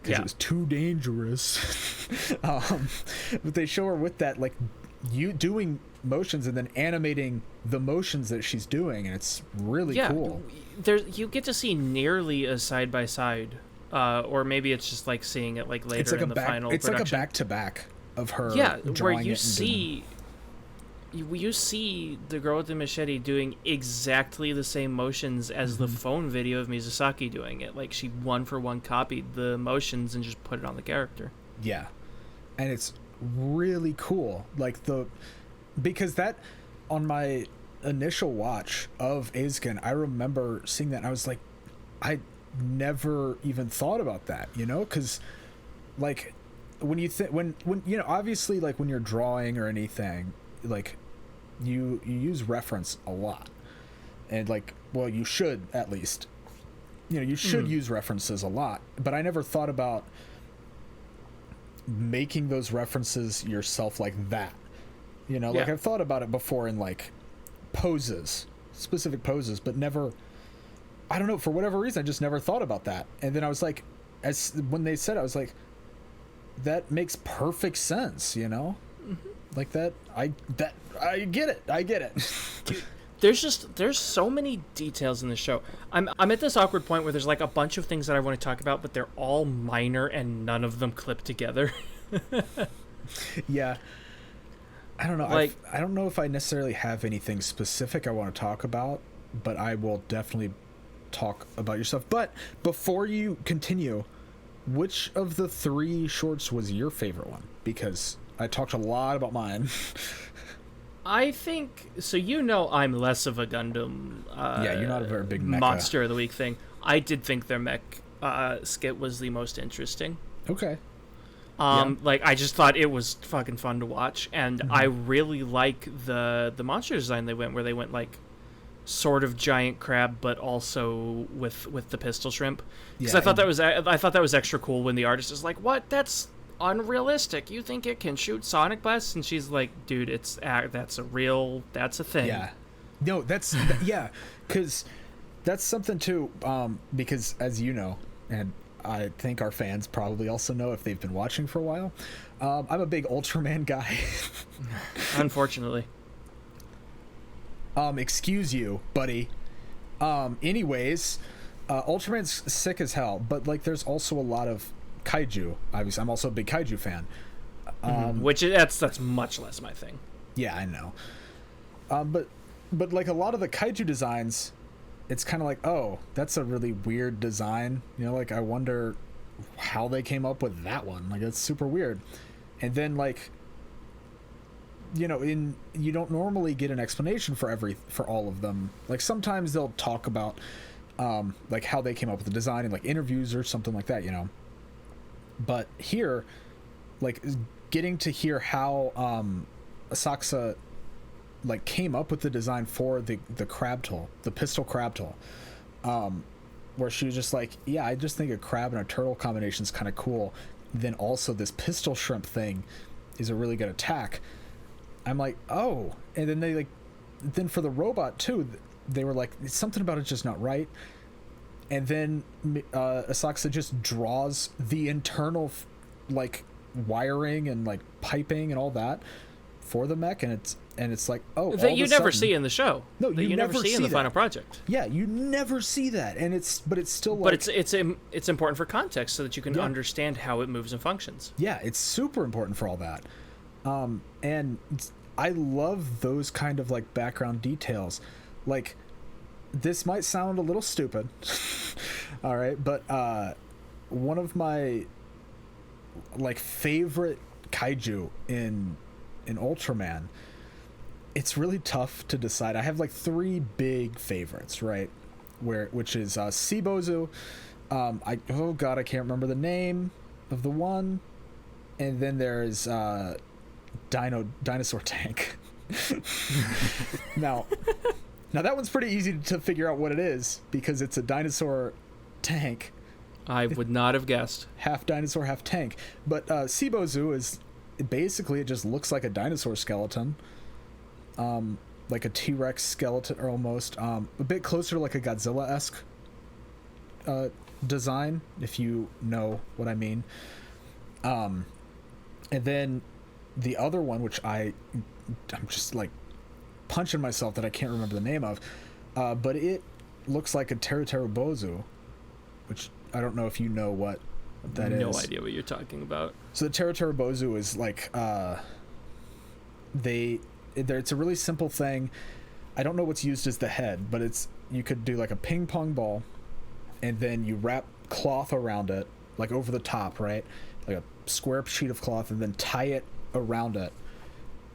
because it was too dangerous. But they show her with that, like, you doing motions and then animating the motions that she's doing, and it's really cool. You get to see nearly a side by side, or maybe it's just like seeing it like later in the final production. It's like a back to back of her. Yeah, where you see the girl with the machete doing exactly the same motions as the phone video of Mizusaki doing it. Like, she one for one copied the motions and just put it on the character. Yeah. And it's really cool. Like, because that, on my initial watch of Eizouken, I remember seeing that and I was like, I never even thought about that, you know? Because, like, when you you know, obviously, like, when you're drawing or anything, like, you use reference a lot, and, like, well, you should, at least, you know, you should use references a lot, but I never thought about making those references yourself like that, you know? Like, I've thought about it before in, like, specific poses, but never, I don't know, for whatever reason, I just never thought about that. And then I was like, when they said it, I was like, that makes perfect sense, you know? Like, I get it. Dude, there's so many details in the show. I'm at this awkward point where there's, like, a bunch of things that I want to talk about, but they're all minor and none of them clip together. Yeah. I don't know. Like, I don't know if I necessarily have anything specific I want to talk about, but I will definitely talk about your stuff. But before you continue, which of the 3 shorts was your favorite one? Because I talked a lot about mine. I think so. You know, I'm less of a Gundam. You're not a very big mecha. Monster of the week thing. I did think their mech skit was the most interesting. Okay. Like, I just thought it was fucking fun to watch, and I really like the monster design they went like sort of giant crab, but also with the pistol shrimp. Because I thought that was extra cool when the artist is like, "What? That's unrealistic. You think it can shoot sonic blasts?" And she's like, "Dude, that's a thing." Yeah. No, because that's something too. Because, as you know, and I think our fans probably also know if they've been watching for a while, I'm a big Ultraman guy. Unfortunately. Excuse you, buddy. Anyways, Ultraman's sick as hell, but, like, there's also a lot of kaiju. Obviously, I'm also a big kaiju fan. Which that's much less my thing. Yeah, I know. But like, a lot of the kaiju designs, it's kind of like, oh, that's a really weird design. You know, like I wonder how they came up with that one. Like it's super weird. And then like, you know, you don't normally get an explanation for all of them. Like sometimes they'll talk about like how they came up with the design in like interviews or something like that, you know. But here, like getting to hear how Asakusa like came up with the design for the crab tool, the pistol crab tool, where she was just like, yeah, I just think a crab and a turtle combination is kind of cool. Then also this pistol shrimp thing is a really good attack. I'm like, oh. And then then for the robot too, they were like, something about it's just not right. And then Asakusa just draws the internal like wiring and like piping and all that for the mech, and it's like, oh, that you never see in the show. No, that you never see in the final project. Yeah, you never see that, and it's still like, but it's important for context so that you can understand how it moves and functions. Yeah, it's super important for all that. And I love those kind of like background details. Like, this might sound a little stupid, all right, but one of my like favorite kaiju in Ultraman, it's really tough to decide. I have like 3 big favorites, right? Which is Sibozu. I can't remember the name of the one. And then there's Dinosaur Tank. Now that one's pretty easy to figure out what it is because it's a dinosaur tank. I would not have guessed. Half dinosaur, half tank. But Sibozu is basically, it just looks like a dinosaur skeleton. Like a T-Rex skeleton, or almost. A bit closer to like a Godzilla-esque design, if you know what I mean. And then the other one, which I'm just like punching myself that I can't remember the name of, but it looks like a Teruterubozu, which I don't know if you know what that is. No idea what you're talking about. So the Teruterubozu is like it's a really simple thing. I don't know what's used as the head, but you could do like a ping pong ball, and then you wrap cloth around it, like over the top, right? Like a square sheet of cloth, and then tie it around it,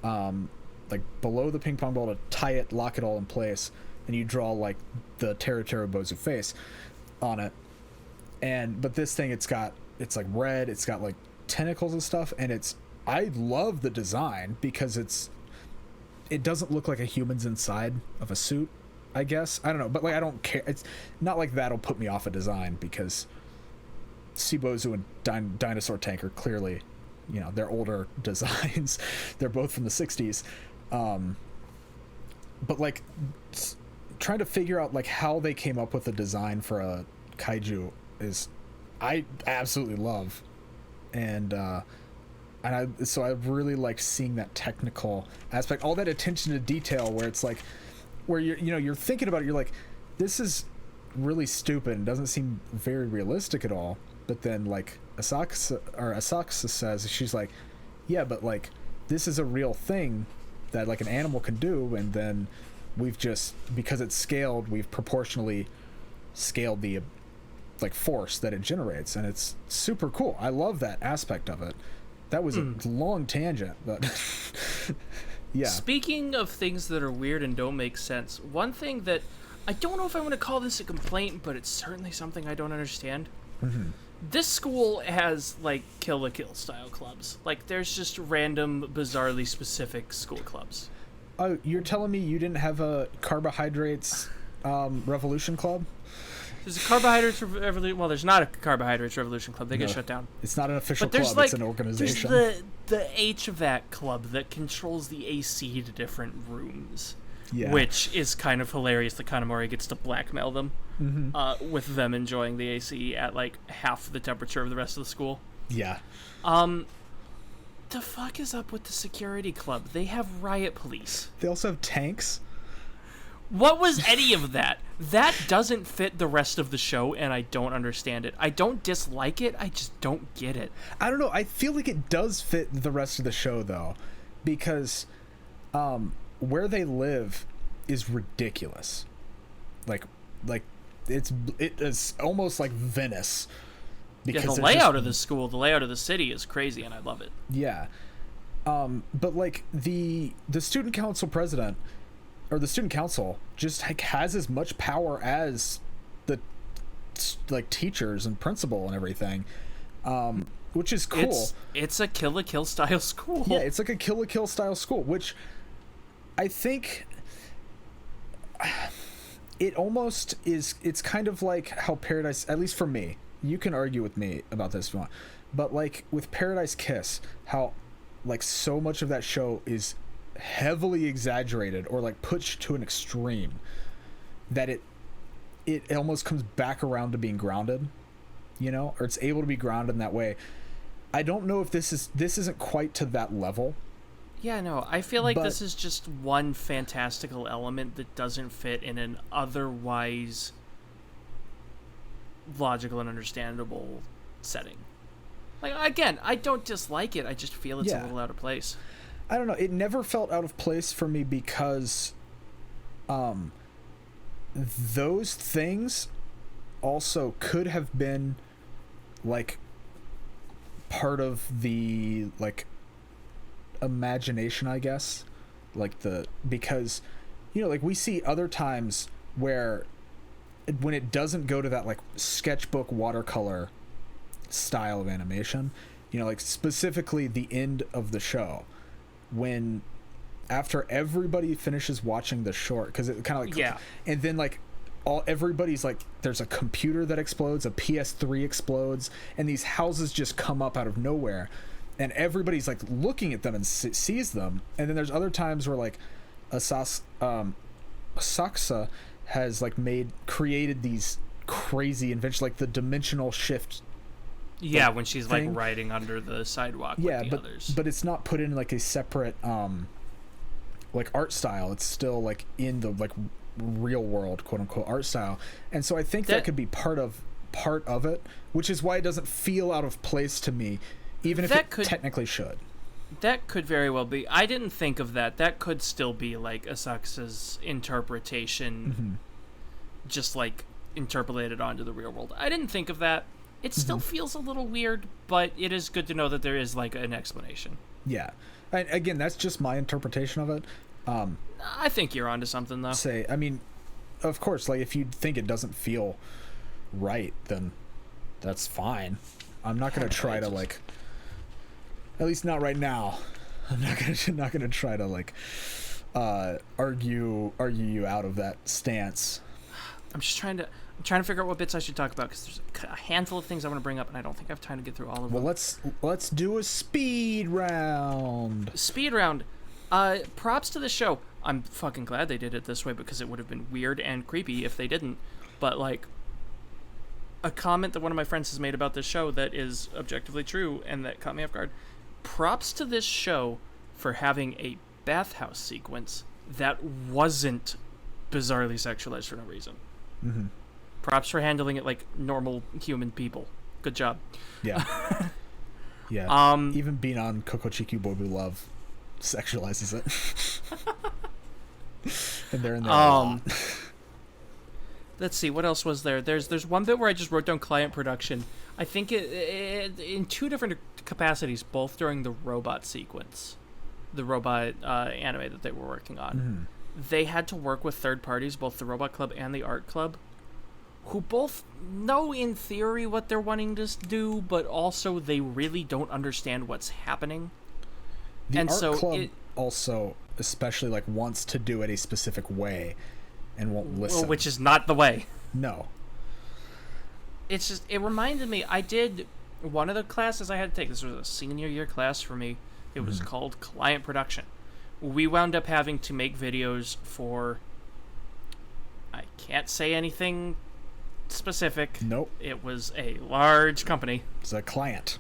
like below the ping pong ball to tie it, lock it all in place, and you draw like the Teruterubozu face on it. But this thing, it's like red, it's got like tentacles and stuff, and I love the design because it doesn't look like a human's inside of a suit, I guess. I don't know, but like I don't care. It's not like that'll put me off a design because Sibozu and Dinosaur Tank are clearly, you know, they're older designs. They're both from the 60s. But like trying to figure out like how they came up with the design for a kaiju is I absolutely love. So I really like seeing that technical aspect, all that attention to detail, where it's like, where you're thinking about it, you're like, this is really stupid and doesn't seem very realistic at all. But then like Asakusa says, she's like, yeah, but like this is a real thing that like an animal can do, and then we've just, because it's scaled, we've proportionally scaled the like force that it generates, and it's super cool. I love that aspect of it. That was a long tangent, but yeah. Speaking of things that are weird and don't make sense, one thing that I don't know if I want to call this a complaint, but it's certainly something I don't understand. Mm-hmm. This school has like Kill la Kill style clubs. Like there's just random, bizarrely specific school clubs. Oh, you're telling me you didn't have a carbohydrates revolution club? There's a carbohydrates revolution. Well, there's not a carbohydrates revolution club. They get shut down. It's not an official but club. Like, it's an organization. There's the HVAC club that controls the AC to different rooms. Yeah. Which is kind of hilarious that Kanamori gets to blackmail them with them enjoying the AC at like half the temperature of the rest of the school. Yeah. The fuck is up with the security club? They have riot police. They also have tanks. What was any of that? That doesn't fit the rest of the show, and I don't understand it. I don't dislike it, I just don't get it. I don't know, I feel like it does fit the rest of the show, though, because where they live is ridiculous. Like, like it is almost like Venice. Yeah, the layout of the school, the layout of the city is crazy, and I love it. Yeah. But like the student council president or the student council just like has as much power as the like teachers and principal and everything, which is cool. It's a Kill la Kill style school. Yeah, it's like a Kill la Kill style school, which I think it almost is. It's kind of like how Paradise, at least for me, you can argue with me about this if you want, but like with Paradise Kiss, how like so much of that show is heavily exaggerated or like pushed to an extreme that it almost comes back around to being grounded, you know, or it's able to be grounded in that way. I don't know if this isn't quite to that level. Yeah, no, I feel like this is just one fantastical element that doesn't fit in an otherwise logical and understandable setting. Like, again, I don't dislike it, I just feel it's a little out of place. I don't know, it never felt out of place for me because those things also could have been like part of the like imagination, I guess, like because you know, like we see other times where when it doesn't go to that like sketchbook watercolor style of animation, you know, like specifically the end of the show when after everybody finishes watching the short, because it kind of like and then like everybody's like there's a computer that explodes, a PS3 explodes, and these houses just come up out of nowhere and everybody's like looking at them and sees them. And then there's other times where like Saksa has like created these crazy inventions, like the dimensional shift. Yeah, when she's thing. Like riding under the sidewalk with the others. But it's not put in like a separate like art style. It's still like in the like real world quote unquote art style. And so I think that could be part of it, which is why it doesn't feel out of place to me, even if it technically should. That could very well be. I didn't think of that. That could still be like Asakusa's interpretation, just like interpolated onto the real world. I didn't think of that. It still feels a little weird, but it is good to know that there is like an explanation. Yeah. And again, that's just my interpretation of it. I think you're onto something, though. I mean, of course, like if you think it doesn't feel right, then that's fine. I'm not going to try to like, at least not right now. I'm not going to try to like argue you out of that stance. I'm trying to figure out what bits I should talk about because there's a handful of things I want to bring up, and I don't think I have time to get through all of them. Well, let's do a speed round. Props to the show. I'm fucking glad they did it this way because it would have been weird and creepy if they didn't. But like, a comment that one of my friends has made about this show that is objectively true and that caught me off guard. Props to this show for having a bathhouse sequence that wasn't bizarrely sexualized for no reason. Mm-hmm. Props for handling it like normal human people. Good job. Yeah. Yeah. Even being on Kokochiki Boy We Love sexualizes it. And they're in there a lot. Let's see, what else was there? There's one bit where I just wrote down client production. I think it in two different capacities, both during the robot sequence, the robot anime that they were working on. Mm-hmm. They had to work with third parties, both the Robot Club and the Art Club, who both know in theory what they're wanting to do, but also they really don't understand what's happening. The Art Club also especially like wants to do it a specific way and won't listen. Which is not the way. No. It's just, it reminded me, I did one of the classes I had to take. This was a senior year class for me. It was called Client Production. We wound up having to make videos for, I can't say anything specific. Nope. It was a large company. It's a client.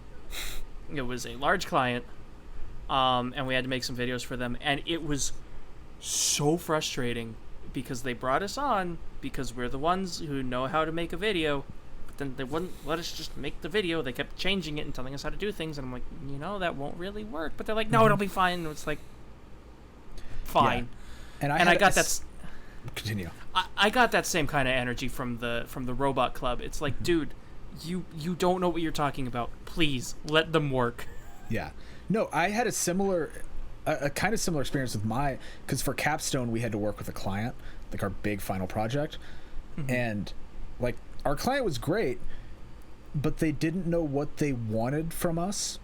It was a large client. And we had to make some videos for them. And it was so frustrating because they brought us on because we're the ones who know how to make a video. But then they wouldn't let us just make the video. They kept changing it and telling us how to do things. And I'm like, that won't really work. But they're like, no, it'll be fine. And it's like, fine. Yeah. And I got that. continue. I got that same kind of energy from the Robot Club. It's like, dude, you don't know what you're talking about. Please let them work. Yeah. No, I had a kind of similar experience with because for Capstone we had to work with a client, like our big final project, and like our client was great, but they didn't know what they wanted from us,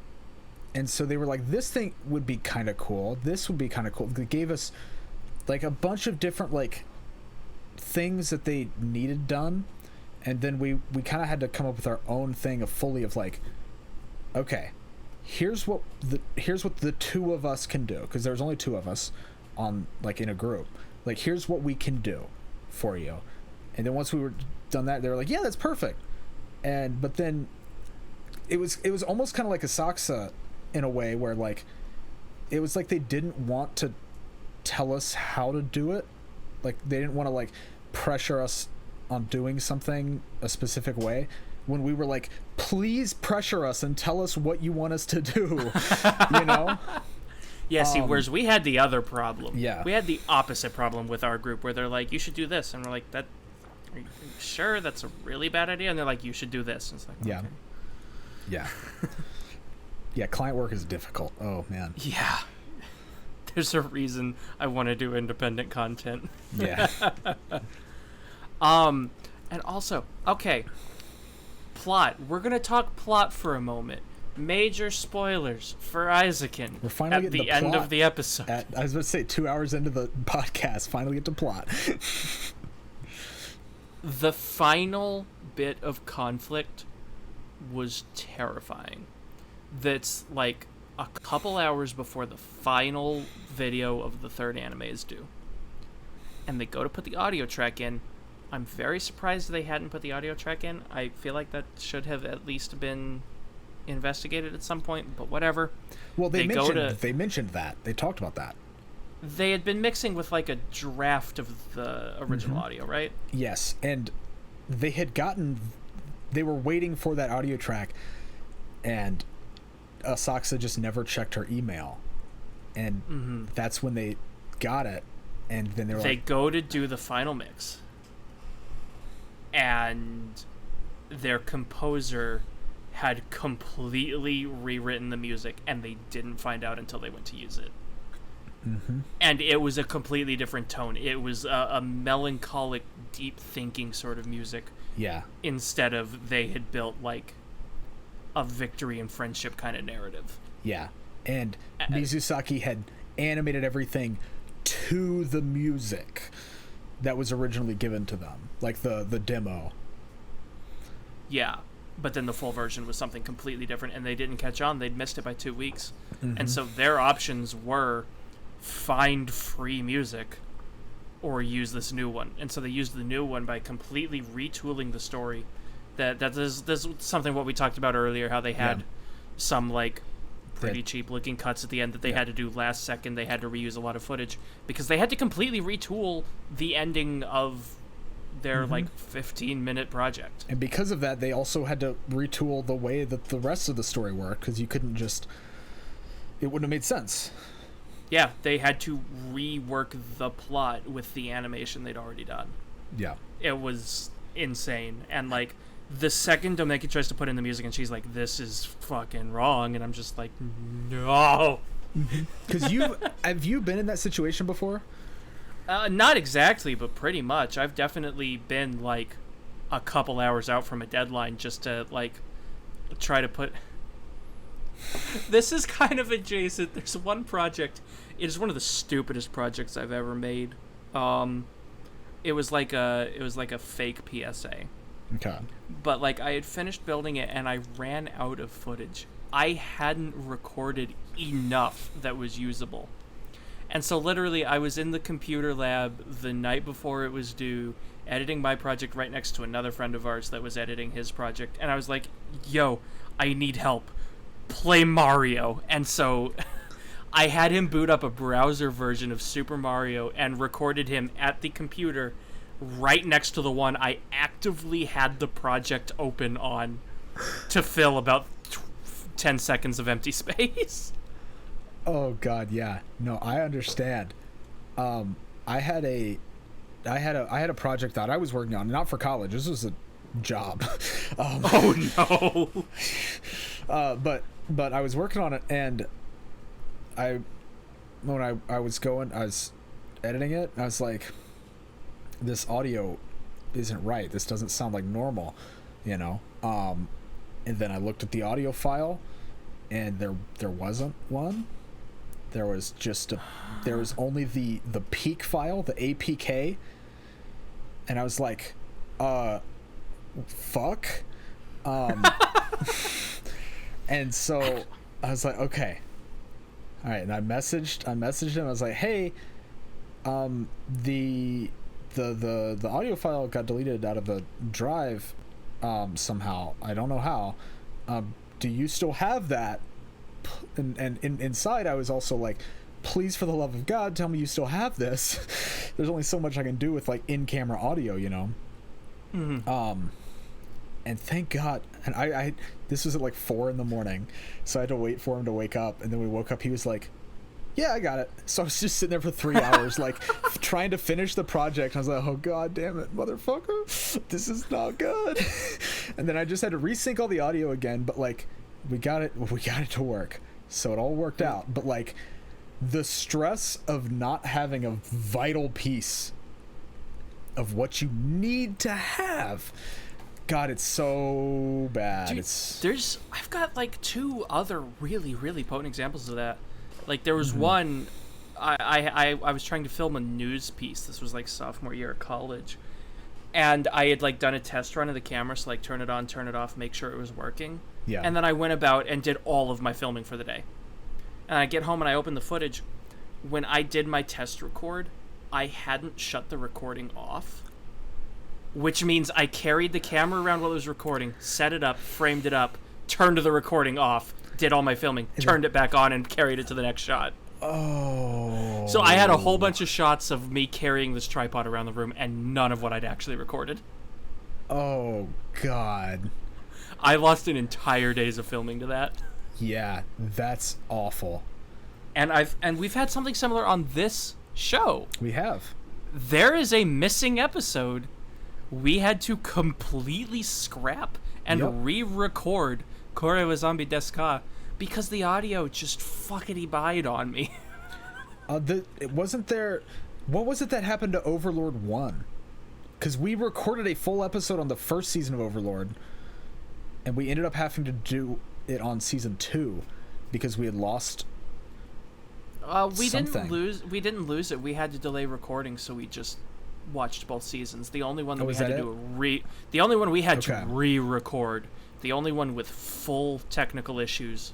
and so they were like, this thing would be kind of cool, this would be kind of cool. They gave us like a bunch of different like things that they needed done, and then we kind of had to come up with our own thing of Foley of like, okay, here's what the two of us can do, because there's only two of us on like in a group. Like, here's what we can do for you. And then once we were done that, they were like, yeah, that's perfect. But then it was almost kind of like a Saxa in a way, where like it was like they didn't want to tell us how to do it. Like, they didn't want to like pressure us on doing something a specific way, when we were like, please pressure us and tell us what you want us to do. You know? Yeah, see, whereas we had the other problem. Yeah. We had the opposite problem with our group, where they're like, you should do this. And we're like, are you sure that's a really bad idea? And they're like, you should do this. And it's like, yeah. Okay. Yeah. Yeah, client work is difficult. Oh, man. Yeah. There's a reason I want to do independent content. Yeah. And also, okay, plot. We're going to talk plot for a moment. Major spoilers for Eizouken. We're finally at getting the to end plot. Of the episode. I was about to say 2 hours into the podcast, finally get to plot. The final bit of conflict was terrifying. That's like a couple hours before the final video of the third anime is due. And they go to put the audio track in. I'm very surprised they hadn't put the audio track in. I feel like that should have at least been investigated at some point, but whatever. Well, they mentioned that. They talked about that. They had been mixing with like a draft of the original audio, right? Yes, and they were waiting for that audio track, and Asakusa just never checked her email, and that's when they got it, and then they go to do the final mix, and their composer had completely rewritten the music, and they didn't find out until they went to use it. And it was a completely different tone. It was a melancholic, deep thinking sort of music. Yeah. Instead of they had built like a victory and friendship kind of narrative. Yeah. And Mizusaki had animated everything to the music that was originally given to them, like the demo. Yeah. But then the full version was something completely different, and they didn't catch on. They'd missed it by 2 weeks. And so their options were find free music or use this new one. And so they used the new one by completely retooling the story. There's something what we talked about earlier, how they had some like pretty cheap looking cuts at the end that they had to do last second. They had to reuse a lot of footage because they had to completely retool the ending of their like 15-minute project. And because of that, they also had to retool the way that the rest of the story worked, because you couldn't just, it wouldn't have made sense. Yeah, they had to rework the plot with the animation they'd already done. Yeah. It was insane. And like the second Domeki tries to put in the music and she's like, this is fucking wrong, and I'm just like, no. Because have you been in that situation before? Not exactly, but pretty much. I've definitely been like a couple hours out from a deadline just to like try to put. This is kind of adjacent. There's one project. It is one of the stupidest projects I've ever made. It was like a fake PSA. Okay. But like I had finished building it and I ran out of footage. I hadn't recorded enough that was usable. And so literally I was in the computer lab the night before it was due, editing my project right next to another friend of ours that was editing his project. And I was like, yo, I need help. Play Mario. And so I had him boot up a browser version of Super Mario and recorded him at the computer right next to the one I actively had the project open on to fill about 10 seconds of empty space. Oh God, yeah. No, I understand. I had a I had a project that I was working on, not for college. This was a job. Oh no. But I was working on it, and when I was editing it, I was like, this audio isn't right. This doesn't sound like normal, you know. And then I looked at the audio file, and there wasn't one. There was only the peak file, the APK, and I was like, fuck. And so I was like, okay, all right. And I messaged him. I was like, hey, the audio file got deleted out of the drive somehow. I don't know how. Do you still have that? And inside I was also like, please, for the love of God, tell me you still have this. There's only so much I can do with like in-camera audio, you know. Mm-hmm. And thank God. And I this was at like 4 a.m, so I had to wait for him to wake up. And then we woke up. He was like, yeah, I got it. So I was just sitting there for 3 hours, like trying to finish the project. I was like, oh God damn it, motherfucker, this is not good. And then I just had to resync all the audio again, but like we got it to work. So it all worked out. But like the stress of not having a vital piece of what you need to have, God, it's so bad. Dude, I've got like 2 other really, really potent examples of that. Like there was one, I was trying to film a news piece. This was like sophomore year of college, and I had like done a test run of the camera, so like turn it on, turn it off, make sure it was working. Yeah. And then I went about and did all of my filming for the day. And I get home and I open the footage. When I did my test record, I hadn't shut the recording off, which means I carried the camera around while it was recording, set it up, framed it up, turned the recording off, did all my filming, turned it back on, and carried it to the next shot. Oh. So I had a whole bunch of shots of me carrying this tripod around the room and none of what I'd actually recorded. Oh, God. I lost an entire days of filming to that. Yeah, that's awful. And we've had something similar on this show. We have. There is a missing episode we had to completely scrap and re-record Kore wa Zombie Desu Ka because the audio just fuckity buyed on me. Wasn't there... What was it that happened to Overlord 1? Because we recorded a full episode on the first season of Overlord, and we ended up having to do it on season 2 because we had lost we something. didn't lose it. We had to delay recording, so we just watched both seasons. The only one that we had to do the only one we had to re-record, the only one with full technical issues,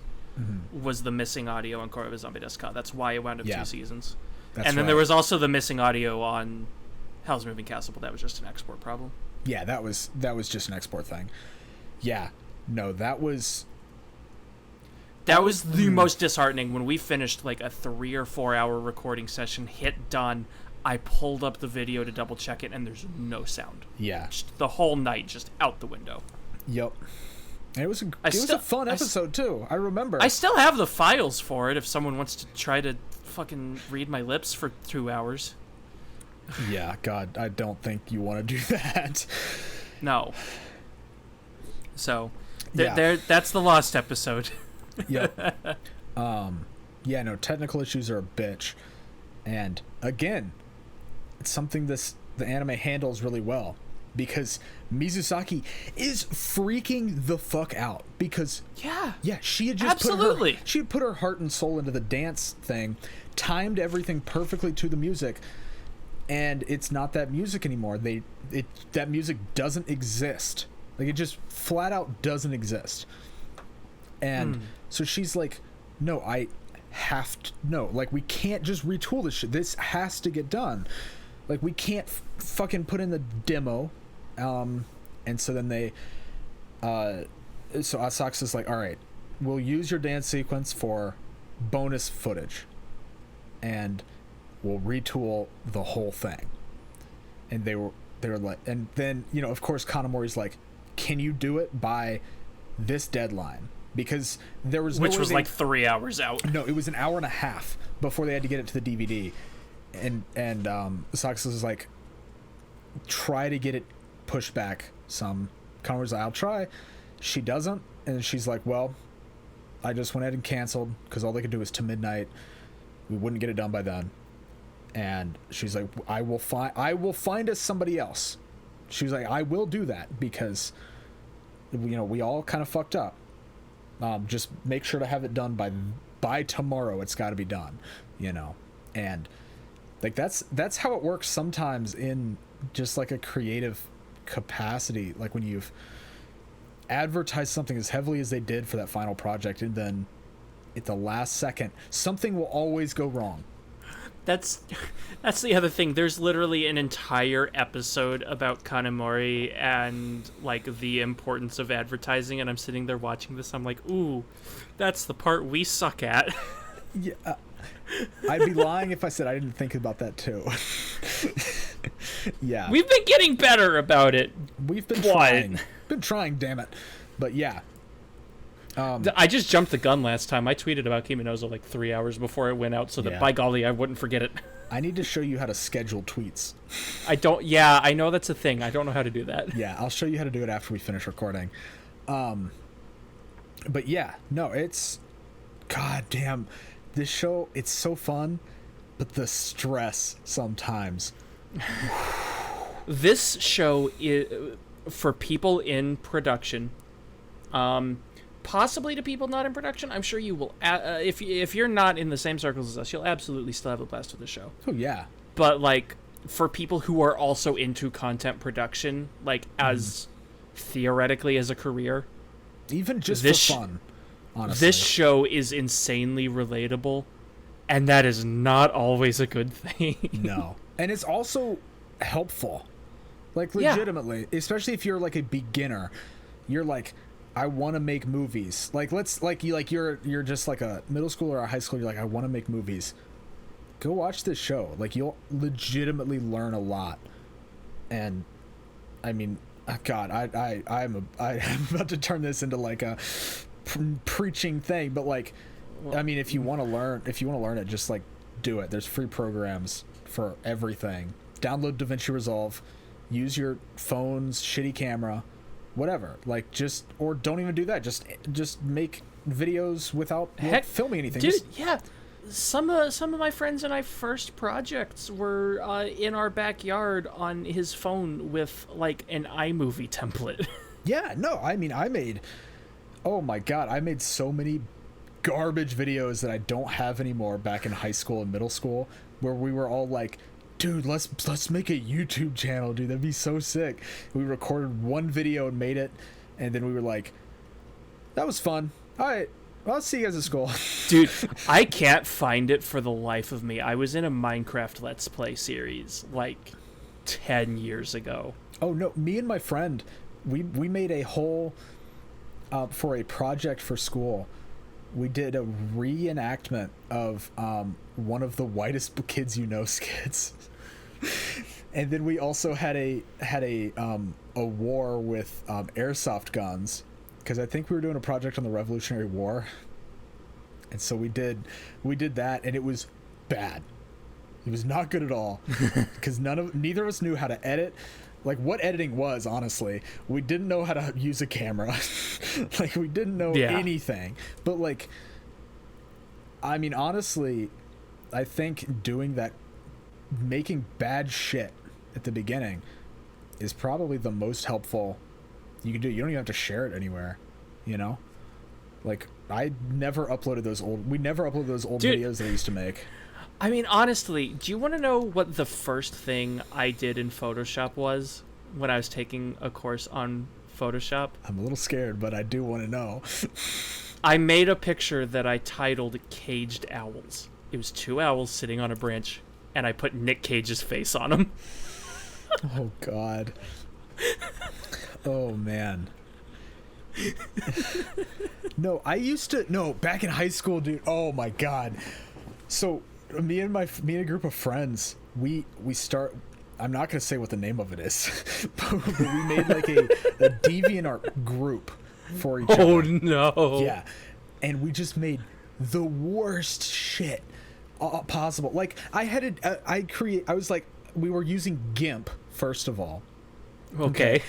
was the missing audio on Kore wa Zombie Desu Ka. That's why it wound up 2 seasons. And then there was also the missing audio on Hell's Moving Castle, but that was just an export problem. Yeah, that was just an export thing. Yeah. No, that was the most disheartening. When we finished like a 3 or 4 hour recording session, hit done, I pulled up the video to double check it, and there's no sound. Yeah. Just the whole night just out the window. Yep. And it was a fun episode too. I remember. I still have the files for it if someone wants to try to fucking read my lips for 2 hours. Yeah, God, I don't think you want to do that. No. So, that's the lost episode. Yep. Yeah, no, technical issues are a bitch. And again, it's something the anime handles really well, because Mizusaki is freaking the fuck out, because she had just put her heart and soul into the dance thing, timed everything perfectly to the music, and it's not that music anymore. That music doesn't exist. Like, it just flat out doesn't exist. And so she's like, no, I have to, no, like, we can't just retool this shit. This has to get done. Like, we can't fucking put in the demo. And so then so Asakusa's like, all right, we'll use your dance sequence for bonus footage, and we'll retool the whole thing. And they were like, and then, you know, of course, Kanamori's like, can you do it by this deadline? Because there was which was like 3 hours out. No, it was an hour and a half before they had to get it to the DVD. And Asakusa was like, try to get it pushed back some. Connor's like, I'll try. She doesn't, and she's like, well, I just went ahead and canceled because all they could do was to midnight. We wouldn't get it done by then. And she's like, I will find us somebody else. She was like, I will do that because, you know, we all kind of fucked up. Just make sure to have it done by tomorrow. It's got to be done, you know. And like that's how it works sometimes in just like a creative capacity. Like when you've advertised something as heavily as they did for that final project, and then at the last second, something will always go wrong. That's the other thing. There's literally an entire episode about Kanamori and like the importance of advertising, and I'm sitting there watching this. I'm like, ooh, that's the part we suck at. Yeah, I'd be lying if I said I didn't think about that too. Yeah, we've been getting better about it. We've been trying, damn it. But yeah. I just jumped the gun last time. I tweeted about Kiminozo like 3 hours before it went out so that, by golly, I wouldn't forget it. I need to show you how to schedule tweets. I know that's a thing. I don't know how to do that. Yeah, I'll show you how to do it after we finish recording. But yeah, no, it's... God damn. This show, it's so fun, but the stress sometimes. This show is for people in production, possibly to people not in production. I'm sure you will. If you're not in the same circles as us, you'll absolutely still have a blast with the show. Oh yeah. But like for people who are also into content production, like as theoretically as a career, even just for fun, honestly, this show is insanely relatable, and that is not always a good thing. No, and it's also helpful, like legitimately, especially if you're like a beginner. You're like, I want to make movies. Like you're just like a middle schooler or a high schooler. You're like, I want to make movies. Go watch this show. Like you'll legitimately learn a lot. And I mean, God, I'm about to turn this into like a preaching thing. But like, I mean, if you want to learn it, just like do it. There's free programs for everything. Download DaVinci Resolve. Use your phone's shitty camera. Whatever, like or don't even do that. Just make videos without filming anything. Dude, yeah. Some of my friends and I first projects were in our backyard on his phone with like an iMovie template. Yeah, no, I mean, oh my God, I made so many garbage videos that I don't have anymore back in high school and middle school, where we were all like, dude, let's make a YouTube channel, dude. That'd be so sick. We recorded one video and made it, and then we were like, that was fun. All right, well, I'll see you guys at school. Dude, I can't find it for the life of me. I was in a Minecraft Let's Play series like 10 years ago. Oh no, me and my friend, we made a whole for a project for school. We did a reenactment of one of the Whitest Kids You Know skits. And then we also had a war with airsoft guns, because I think we were doing a project on the Revolutionary War, and so we did that, and it was bad. It was not good at all, because neither of us knew how to edit, like what editing was. Honestly, we didn't know how to use a camera. Like we didn't know anything. But like, I mean, honestly, I think doing that, making bad shit at the beginning is probably the most helpful you can do. You don't even have to share it anywhere, you know? Like, we never uploaded those old videos that I used to make. I mean, honestly, do you want to know what the first thing I did in Photoshop was when I was taking a course on Photoshop? I'm a little scared, but I do want to know. I made a picture that I titled Caged Owls. It was 2 owls sitting on a branch, and I put Nick Cage's face on them. Oh, God. Oh, man. No, back in high school, dude. Oh, my God. So, me and a group of friends, we start... I'm not going to say what the name of it is, but we made like a DeviantArt group for each other. Oh, no. Yeah. And we just made the worst shit possible. Like, we were using GIMP first of all. Okay.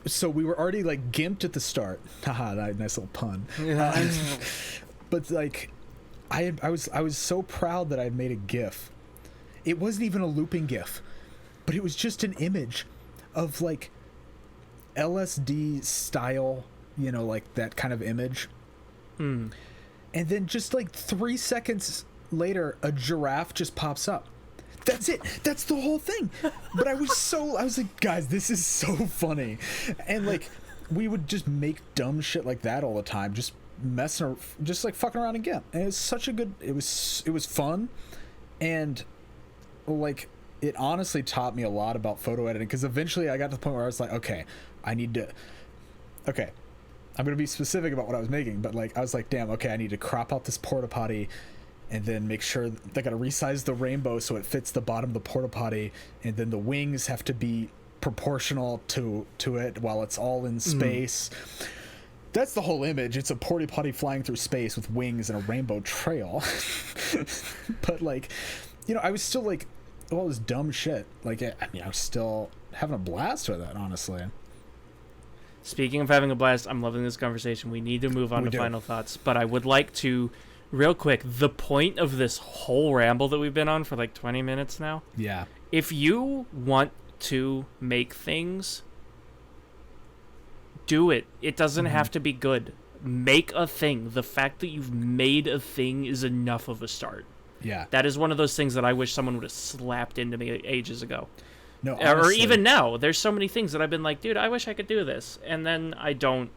So we were already like gimped at the start. Haha, that nice little pun. But like, I was so proud that I made a GIF. It wasn't even a looping GIF, but it was just an image of like LSD style, you know, like that kind of image. Hmm. And then just like 3 seconds later, a giraffe just pops up. That's it. That's the whole thing. But I was like, guys, this is so funny. And like, we would just make dumb shit like that all the time, just just like fucking around again. And it was such a good, it was fun. And like, it honestly taught me a lot about photo editing, because eventually I got to the point where I was like, okay, I'm going to be specific about what I was making, but like, I was like, damn, okay, I need to crop out this porta potty, and then make sure they got to resize the rainbow so it fits the bottom of the porta potty, and then the wings have to be proportional to it while it's all in space. That's the whole image. It's a porta potty flying through space with wings and a rainbow trail. But like, you know, I was still like, all this dumb shit. Like, I mean, I was still having a blast with it, honestly. Speaking of having a blast, I'm loving this conversation. We need to move on to final thoughts, but I would like to, real quick, the point of this whole ramble that we've been on for like 20 minutes now. Yeah. If you want to make things, do it. It doesn't have to be good. Make a thing. The fact that you've made a thing is enough of a start. Yeah. That is one of those things that I wish someone would have slapped into me ages ago. No, honestly. Or even now. There's so many things that I've been like, dude, I wish I could do this. And then I don't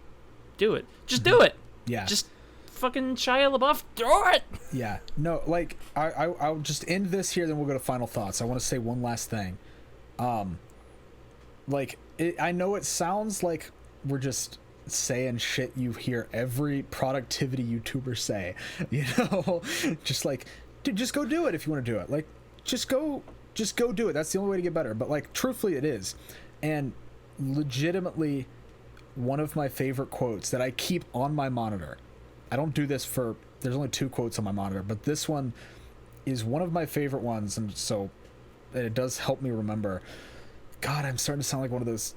do it. Just do it. Yeah. Just fucking Shia LaBeouf, do it. Yeah. No, like, I'll just end this here, then we'll go to final thoughts. I want to say one last thing. Like, I know it sounds like we're just saying shit you hear every productivity YouTuber say, you know, just like, dude, just go do it if you want to do it. Like, just go do it. That's the only way to get better. But like, truthfully, it is. And legitimately, one of my favorite quotes that I keep on my monitor. I don't do this for, there's only 2 quotes on my monitor, but this one is one of my favorite ones. And so it does help me remember. God, I'm starting to sound like one of those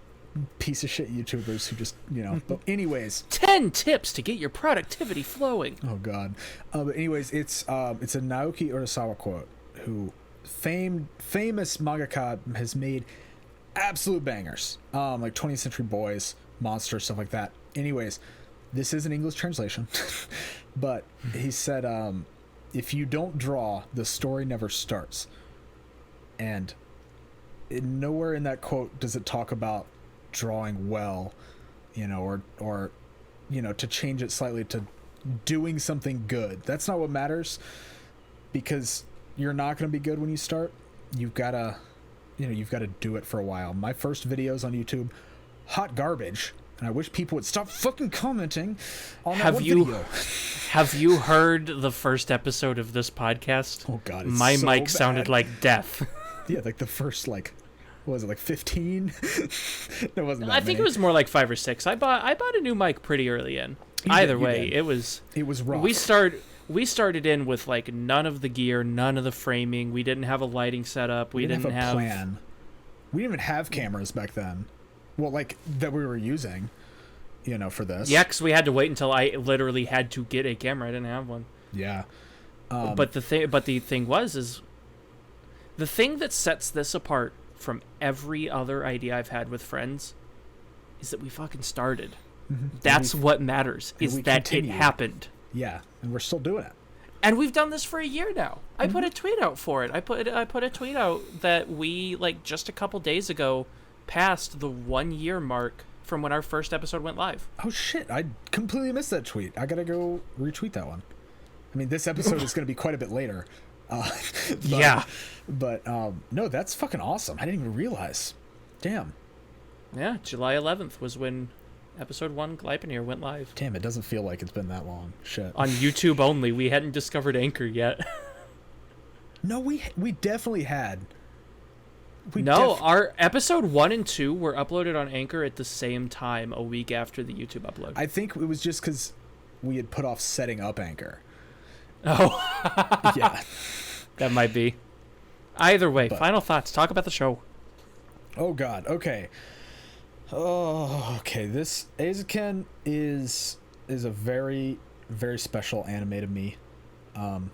piece of shit YouTubers who just, you know, but anyways, 10 tips to get your productivity flowing. Oh God. But anyways, it's a Naoki Urasawa quote, who famous mangaka, has made absolute bangers, like 20th Century Boys, Monster, stuff like that. Anyways, this is an English translation, but he said, if you don't draw, the story never starts. And nowhere in that quote does it talk about drawing well, you know, or you know, to change it slightly to doing something good. That's not what matters, because you're not going to be good when you start. You've got to do it for a while. My first videos on YouTube, hot garbage, and I wish people would stop fucking commenting on that one video. Have you heard the first episode of this podcast? Oh God, it's my so mic bad. Sounded like death. Yeah, like the first, like, what was it, like 15? It wasn't that I think many. it was more like 5 or 6. I bought a new mic pretty early in. Either way, it was rough. We started in with like none of the gear, none of the framing. We didn't have a lighting setup. We didn't have a plan. We didn't even have cameras back then. Well, like, that we were using, you know, for this. Yeah, because we had to wait until I literally had to get a camera. I didn't have one. Yeah. But the thing was the thing that sets this apart from every other idea I've had with friends is that we fucking started. Mm-hmm. That's what matters, is that continued. It happened. Yeah, and we're still doing it. And we've done this for a year now. I put a tweet out for it. I put a tweet out that we, like, just a couple days ago passed the 1 year mark from when our first episode went live. Oh shit, I completely missed that tweet. I gotta go retweet that one. I mean, this episode is gonna be quite a bit later. But no, that's fucking awesome. I didn't even realize. Damn. Yeah, July 11th was when episode 1 Gleipnir went live. Damn, it doesn't feel like it's been that long. Shit. On YouTube only. We hadn't discovered Anchor yet. No, we definitely had. Our episode 1 and 2 were uploaded on Anchor at the same time, a week after the YouTube upload. I think it was just because we had put off setting up Anchor. Oh. Yeah. That might be. Either way, final thoughts. Talk about the show. Oh God. Okay. Oh, okay. This Eizouken is a very, very special anime to me. I'm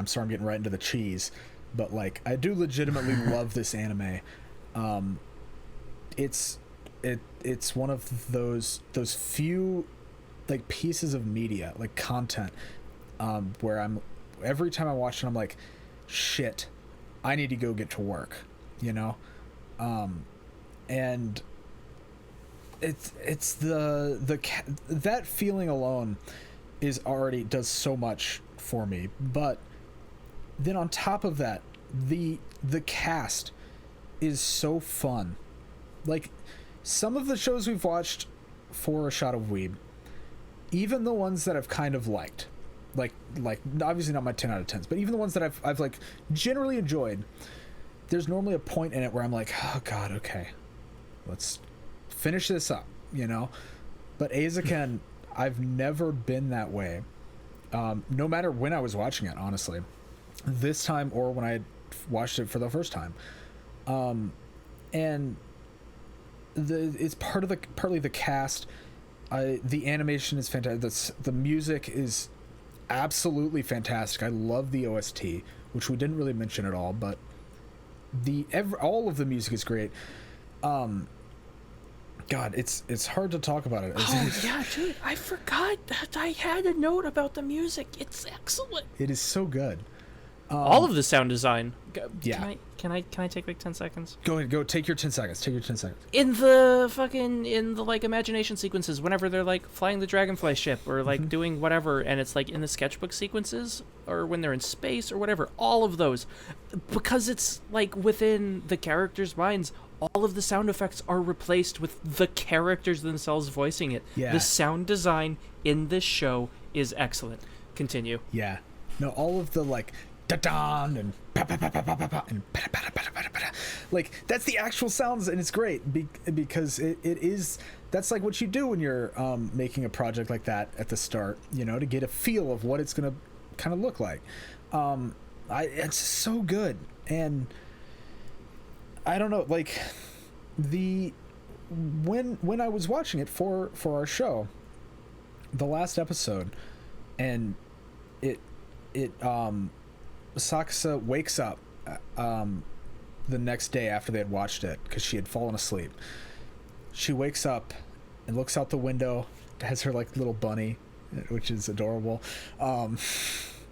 sorry, I'm getting right into the cheese, but like I do legitimately love this anime. It's it's one of those few like pieces of media, like content, where I'm every time I watch it, I'm like, shit, I need to go get to work, you know, and it's that feeling alone is already does so much for me, but then on top of that, the cast is so fun. Like some of the shows we've watched for A Shot of Weeb, even the ones that I've kind of liked, like obviously not my 10 out of 10s, but even the ones that I've like generally enjoyed, there's normally a point in it where I'm like, oh God, okay, let's finish this up, you know. But Eizouken, I've never been that way, no matter when I was watching it, honestly, this time or when I had watched it for the first time. And it's partly the cast. The animation is fantastic. The music is absolutely fantastic. I love the OST, which we didn't really mention at all, but all of the music is great. God, it's hard to talk about it. Oh yeah, dude, I forgot that I had a note about the music. It's excellent. It is so good. All of the sound design. Yeah. Can I take like 10 seconds? Go ahead, go take your 10 seconds. In the like imagination sequences, whenever they're like flying the dragonfly ship or like doing whatever, and it's like in the sketchbook sequences or when they're in space or whatever, all of those, because it's like within the characters' minds, all of the sound effects are replaced with the characters themselves voicing it. Yeah. The sound design in this show is excellent. Continue. Yeah. No, all of the like da-dan and pa-pa-pa-pa-pa-pa and pa-pa-pa-pa-pa-pa-pa. Like that's the actual sounds, and it's great because it is, that's like what you do when you're making a project like that at the start, you know, to get a feel of what it's gonna kind of look like. It's so good. And I don't know, like when I was watching it for our show, the last episode, and Sakasa wakes up the next day after they had watched it because she had fallen asleep. She wakes up and looks out the window, has her like little bunny, which is adorable, and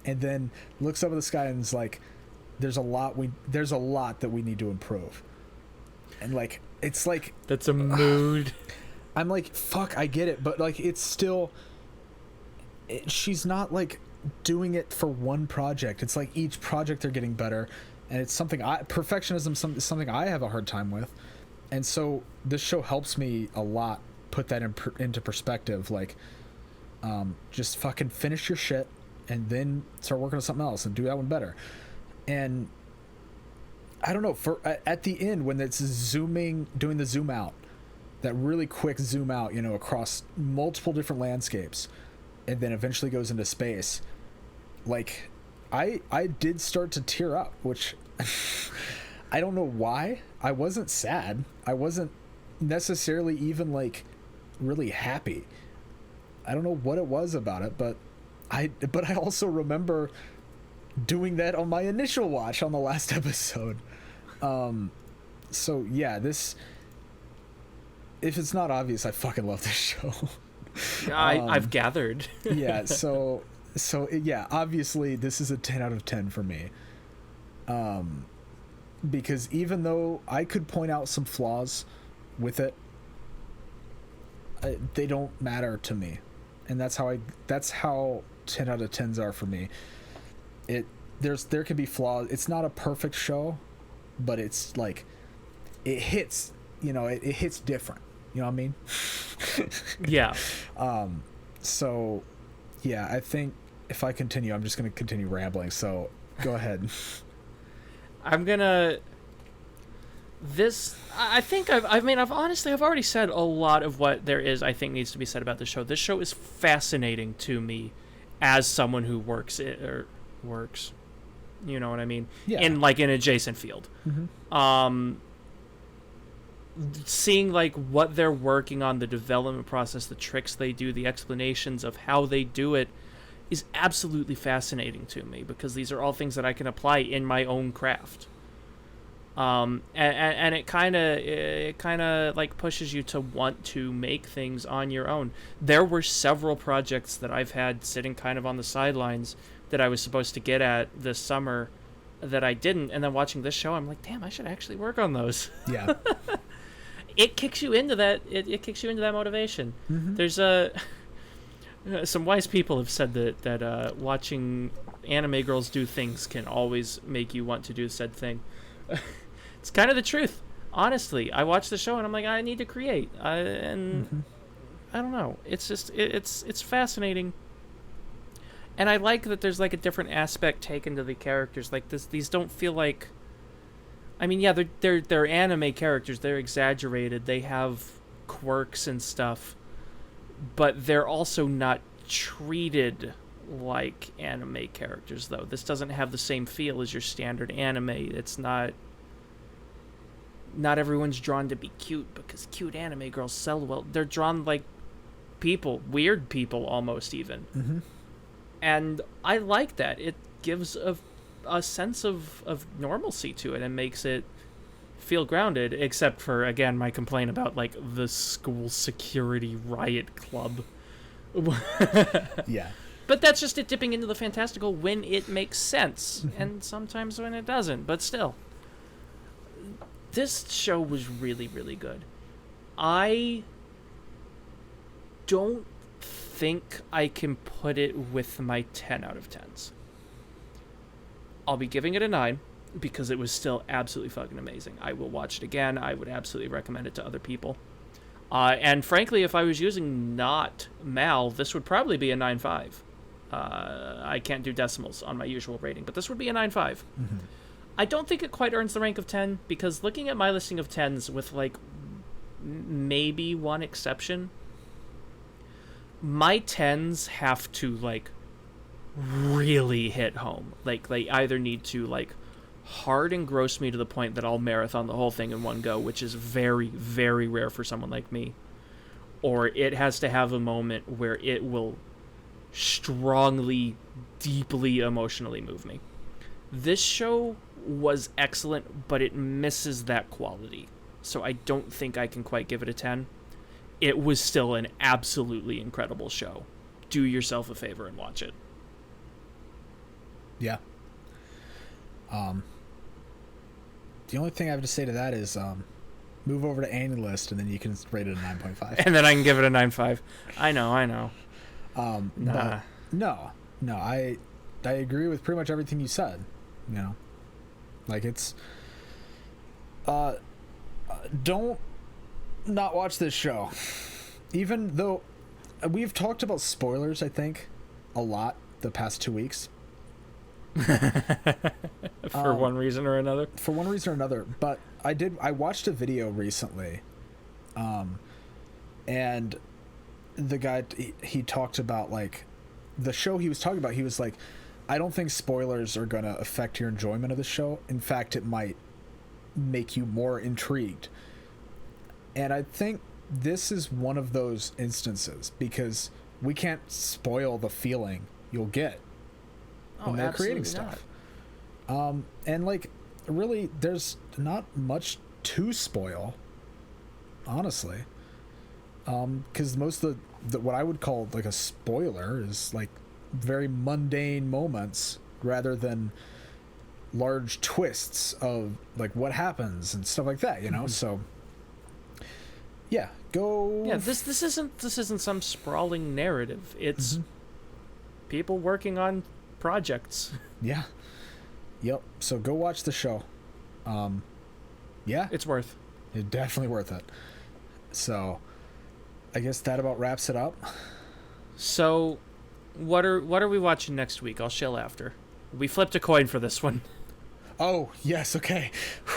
then looks up at the sky and is like, there's a lot that we need to improve. And like it's like, that's a mood. I'm like, fuck, I get it, but like it's still, she's not like doing it for one project. It's like each project they're getting better, and it's something perfectionism is something I have a hard time with, and so this show helps me a lot put that into perspective. Like, just fucking finish your shit and then start working on something else and do that one better. And I don't know, for at the end when it's doing the zoom out, that really quick zoom out, you know, across multiple different landscapes, and then eventually goes into space, like I did start to tear up, which I don't know why. I wasn't sad. I wasn't necessarily even like really happy. I don't know what it was about it, but I also remember doing that on my initial watch on the last episode. So yeah, this, if it's not obvious, I fucking love this show. I've gathered. Yeah, so yeah, obviously this is a 10 out of 10 for me. Because even though I could point out some flaws with it, they don't matter to me. And that's how 10 out of 10s are for me. There can be flaws. It's not a perfect show, but it's like, it hits, you know, it hits different. You know what I mean? Yeah. So yeah, I think if I continue, I'm just going to continue rambling. So go ahead. I think I've already said a lot of what there is I think needs to be said about this show. This show is fascinating to me as someone who works, you know what I mean? Yeah. In like an adjacent field. Mm-hmm. seeing like what they're working on, the development process, the tricks they do, the explanations of how they do it is absolutely fascinating to me, because these are all things that I can apply in my own craft. And it kind of like pushes you to want to make things on your own. There were several projects that I've had sitting kind of on the sidelines that I was supposed to get at this summer that I didn't, and then watching this show, I'm like, damn, I should actually work on those. Yeah. It kicks you into that. It kicks you into that motivation. Mm-hmm. There's some wise people have said that watching anime girls do things can always make you want to do said thing. It's kind of the truth, honestly. I watch the show and I'm like, I need to create, and I don't know. It's just it's fascinating, and I like that there's like a different aspect taken to the characters. Like these don't feel like. I mean, yeah, they're anime characters. They're exaggerated. They have quirks and stuff, but they're also not treated like anime characters, though. This doesn't have the same feel as your standard anime. It's not everyone's drawn to be cute because cute anime girls sell well. They're drawn like people, weird people almost even. Mm-hmm. And I like that. It gives a sense of normalcy to it and makes it feel grounded, except for, again, my complaint about like the school security riot club. Yeah. But that's just it dipping into the fantastical when it makes sense, and sometimes when it doesn't, but still. This show was really, really good. I don't think I can put it with my 10 out of 10s. I'll be giving it a 9 because it was still absolutely fucking amazing. I will watch it again. I would absolutely recommend it to other people. And frankly, if I was using not Mal, this would probably be a 9.5. I can't do decimals on my usual rating, but this would be a 9.5. Mm-hmm. I don't think it quite earns the rank of 10, because looking at my listing of 10s with like maybe one exception, my 10s have to like really hit home. Like they either need to like hard engross me to the point that I'll marathon the whole thing in one go, which is very, very rare for someone like me, or it has to have a moment where it will strongly, deeply emotionally move me. This show was excellent, but it misses that quality, so I don't think I can quite give it a 10. It was still an absolutely incredible show. Do yourself a favor and watch it. Yeah. The only thing I have to say to that is move over to AniList, and then you can rate it a 9.5. And then I can give it a 9.5. I know. Nah. But no, I agree with pretty much everything you said. You know, like it's don't not watch this show, even though we've talked about spoilers, I think, a lot the past 2 weeks. For one reason or another. But I watched a video recently, and the guy, he talked about like the show he was talking about. He was like, I don't think spoilers are going to affect your enjoyment of the show. In fact, it might make you more intrigued. And I think this is one of those instances, because we can't spoil the feeling you'll get when they're creating stuff. And like, really, there's not much to spoil, honestly. Because most of the what I would call like a spoiler is like very mundane moments rather than large twists of like what happens and stuff like that, you know. So yeah, go. Yeah, this isn't some sprawling narrative. It's people working on projects. Yeah. Yep. So go watch the show. Yeah, it's definitely worth it. So I guess that about wraps it up. So what are we watching next week? I'll shill after. We flipped a coin for this one. Oh, yes, okay.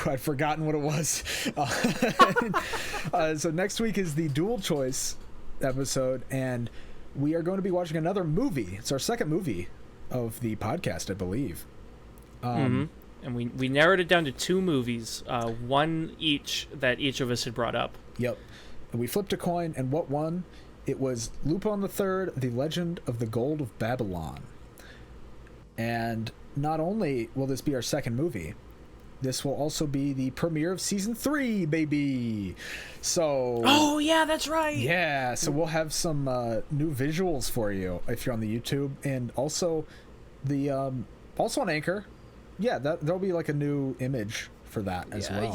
I'd forgotten what it was. So next week is the dual choice episode, and we are going to be watching another movie. It's our second movie of the podcast, I believe. and we narrowed it down to 2 movies, one each that each of us had brought up. Yep. And we flipped a coin, and what won? It was Lupin the Third: The Legend of the Gold of Babylon. And not only will this be our second movie, this will also be the premiere of season 3, baby. So. Oh yeah, that's right. Yeah, so we'll have some new visuals for you if you're on the YouTube, and also the also on Anchor. Yeah, there'll be like a new image for that as well.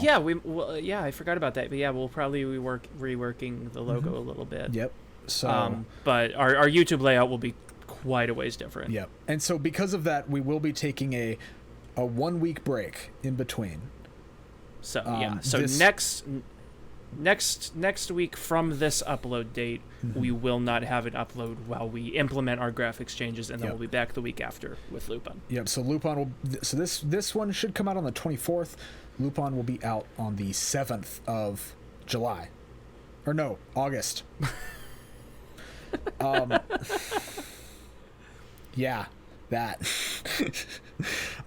Yeah, I forgot about that. But yeah, we'll probably be reworking the logo a little bit. Yep. So, but our YouTube layout will be quite a ways different. Yep. And so because of that, we will be taking a 1 week break in between. So so next week from this upload date, we will not have an upload while we implement our graphics changes, and then we'll be back the week after with Lupin. Yep. So Lupin will. So this one should come out on the 24th. Lupin will be out on the 7th of July, or no, August. Yeah, that.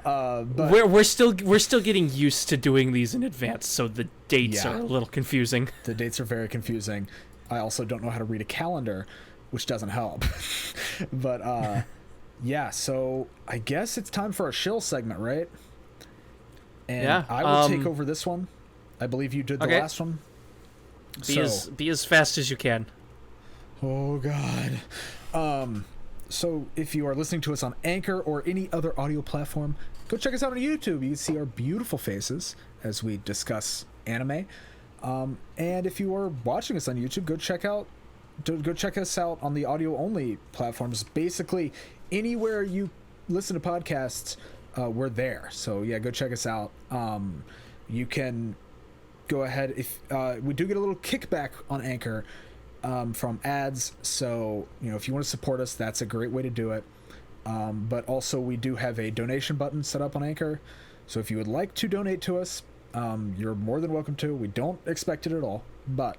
But we're still getting used to doing these in advance, so the dates are a little confusing. The dates are very confusing. I also don't know how to read a calendar, which doesn't help. But yeah, so I guess it's time for a shill segment, right? And I will take over this one. I believe you did the last one. Be as fast as you can. Oh God. So if you are listening to us on Anchor or any other audio platform, go check us out on YouTube. You can see our beautiful faces as we discuss anime. And if you are watching us on YouTube, go check us out on the audio only platforms. Basically, anywhere you listen to podcasts, we're there. So yeah, go check us out. You can go ahead if we do get a little kickback on Anchor. From ads, so if you want to support us, that's a great way to do it. But also we do have a donation button set up on Anchor, so if you would like to donate to us, you're more than welcome to. We don't expect it at all, but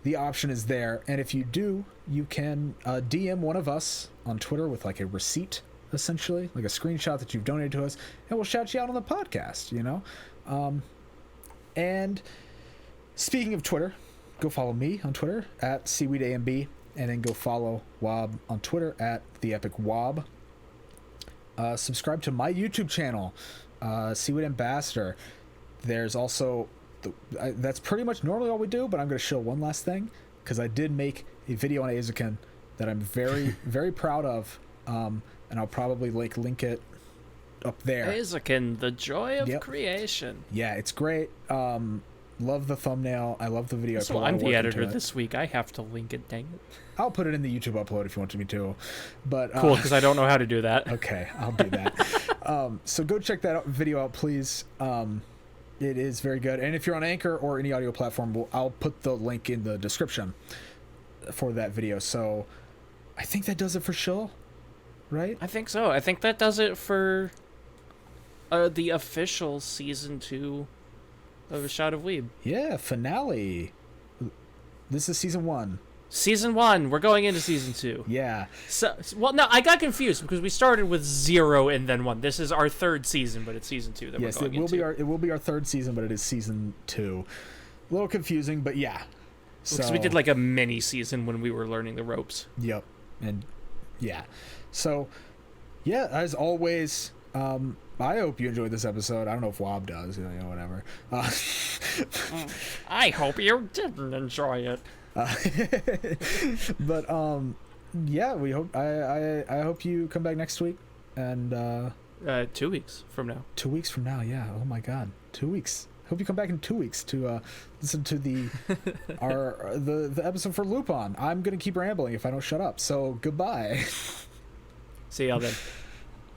the option is there. And if you do, you can DM one of us on Twitter with like a receipt, essentially like a screenshot that you've donated to us, and we'll shout you out on the podcast. And speaking of Twitter, go follow me on Twitter at SeaweedAMB, and then go follow Wob on Twitter at TheEpicWob. Subscribe to my YouTube channel, Seaweed Ambassador. There's also that's pretty much normally all we do, but I'm going to show one last thing because I did make a video on Eizouken that I'm very very proud of, and I'll probably link it up there. Eizouken, the joy of creation. Yeah, it's great. Love the thumbnail. I love the video. So I'm the editor this week. I have to link it. Dang it. I'll put it in the YouTube upload if you want me to. But cool, because I don't know how to do that. Okay, I'll do that. So go check that video out, please. It is very good. And if you're on Anchor or any audio platform, I'll put the link in the description for that video. So I think that does it for Shill, right? I think so. I think that does it for the official season 2 of A Shot of Weeb. Yeah, finale. This is season 1. Season 1. We're going into season 2. Yeah. So, well, no, I got confused because we started with 0 and then 1. This is our 3rd season, but it's season 2 that we're going into. It will be our 3rd season, but it is season 2. A little confusing, but yeah. Because we did like a mini season when we were learning the ropes. Yep. And yeah. So, yeah, as always, I hope you enjoyed this episode. I don't know if Wob does, whatever. I hope you didn't enjoy it. But yeah, we hope I hope you come back next week, and 2 weeks from now. 2 weeks from now, yeah. Oh my God, 2 weeks. Hope you come back in 2 weeks to listen to the episode for Lupin. I'm gonna keep rambling if I don't shut up. So goodbye. See y'all then.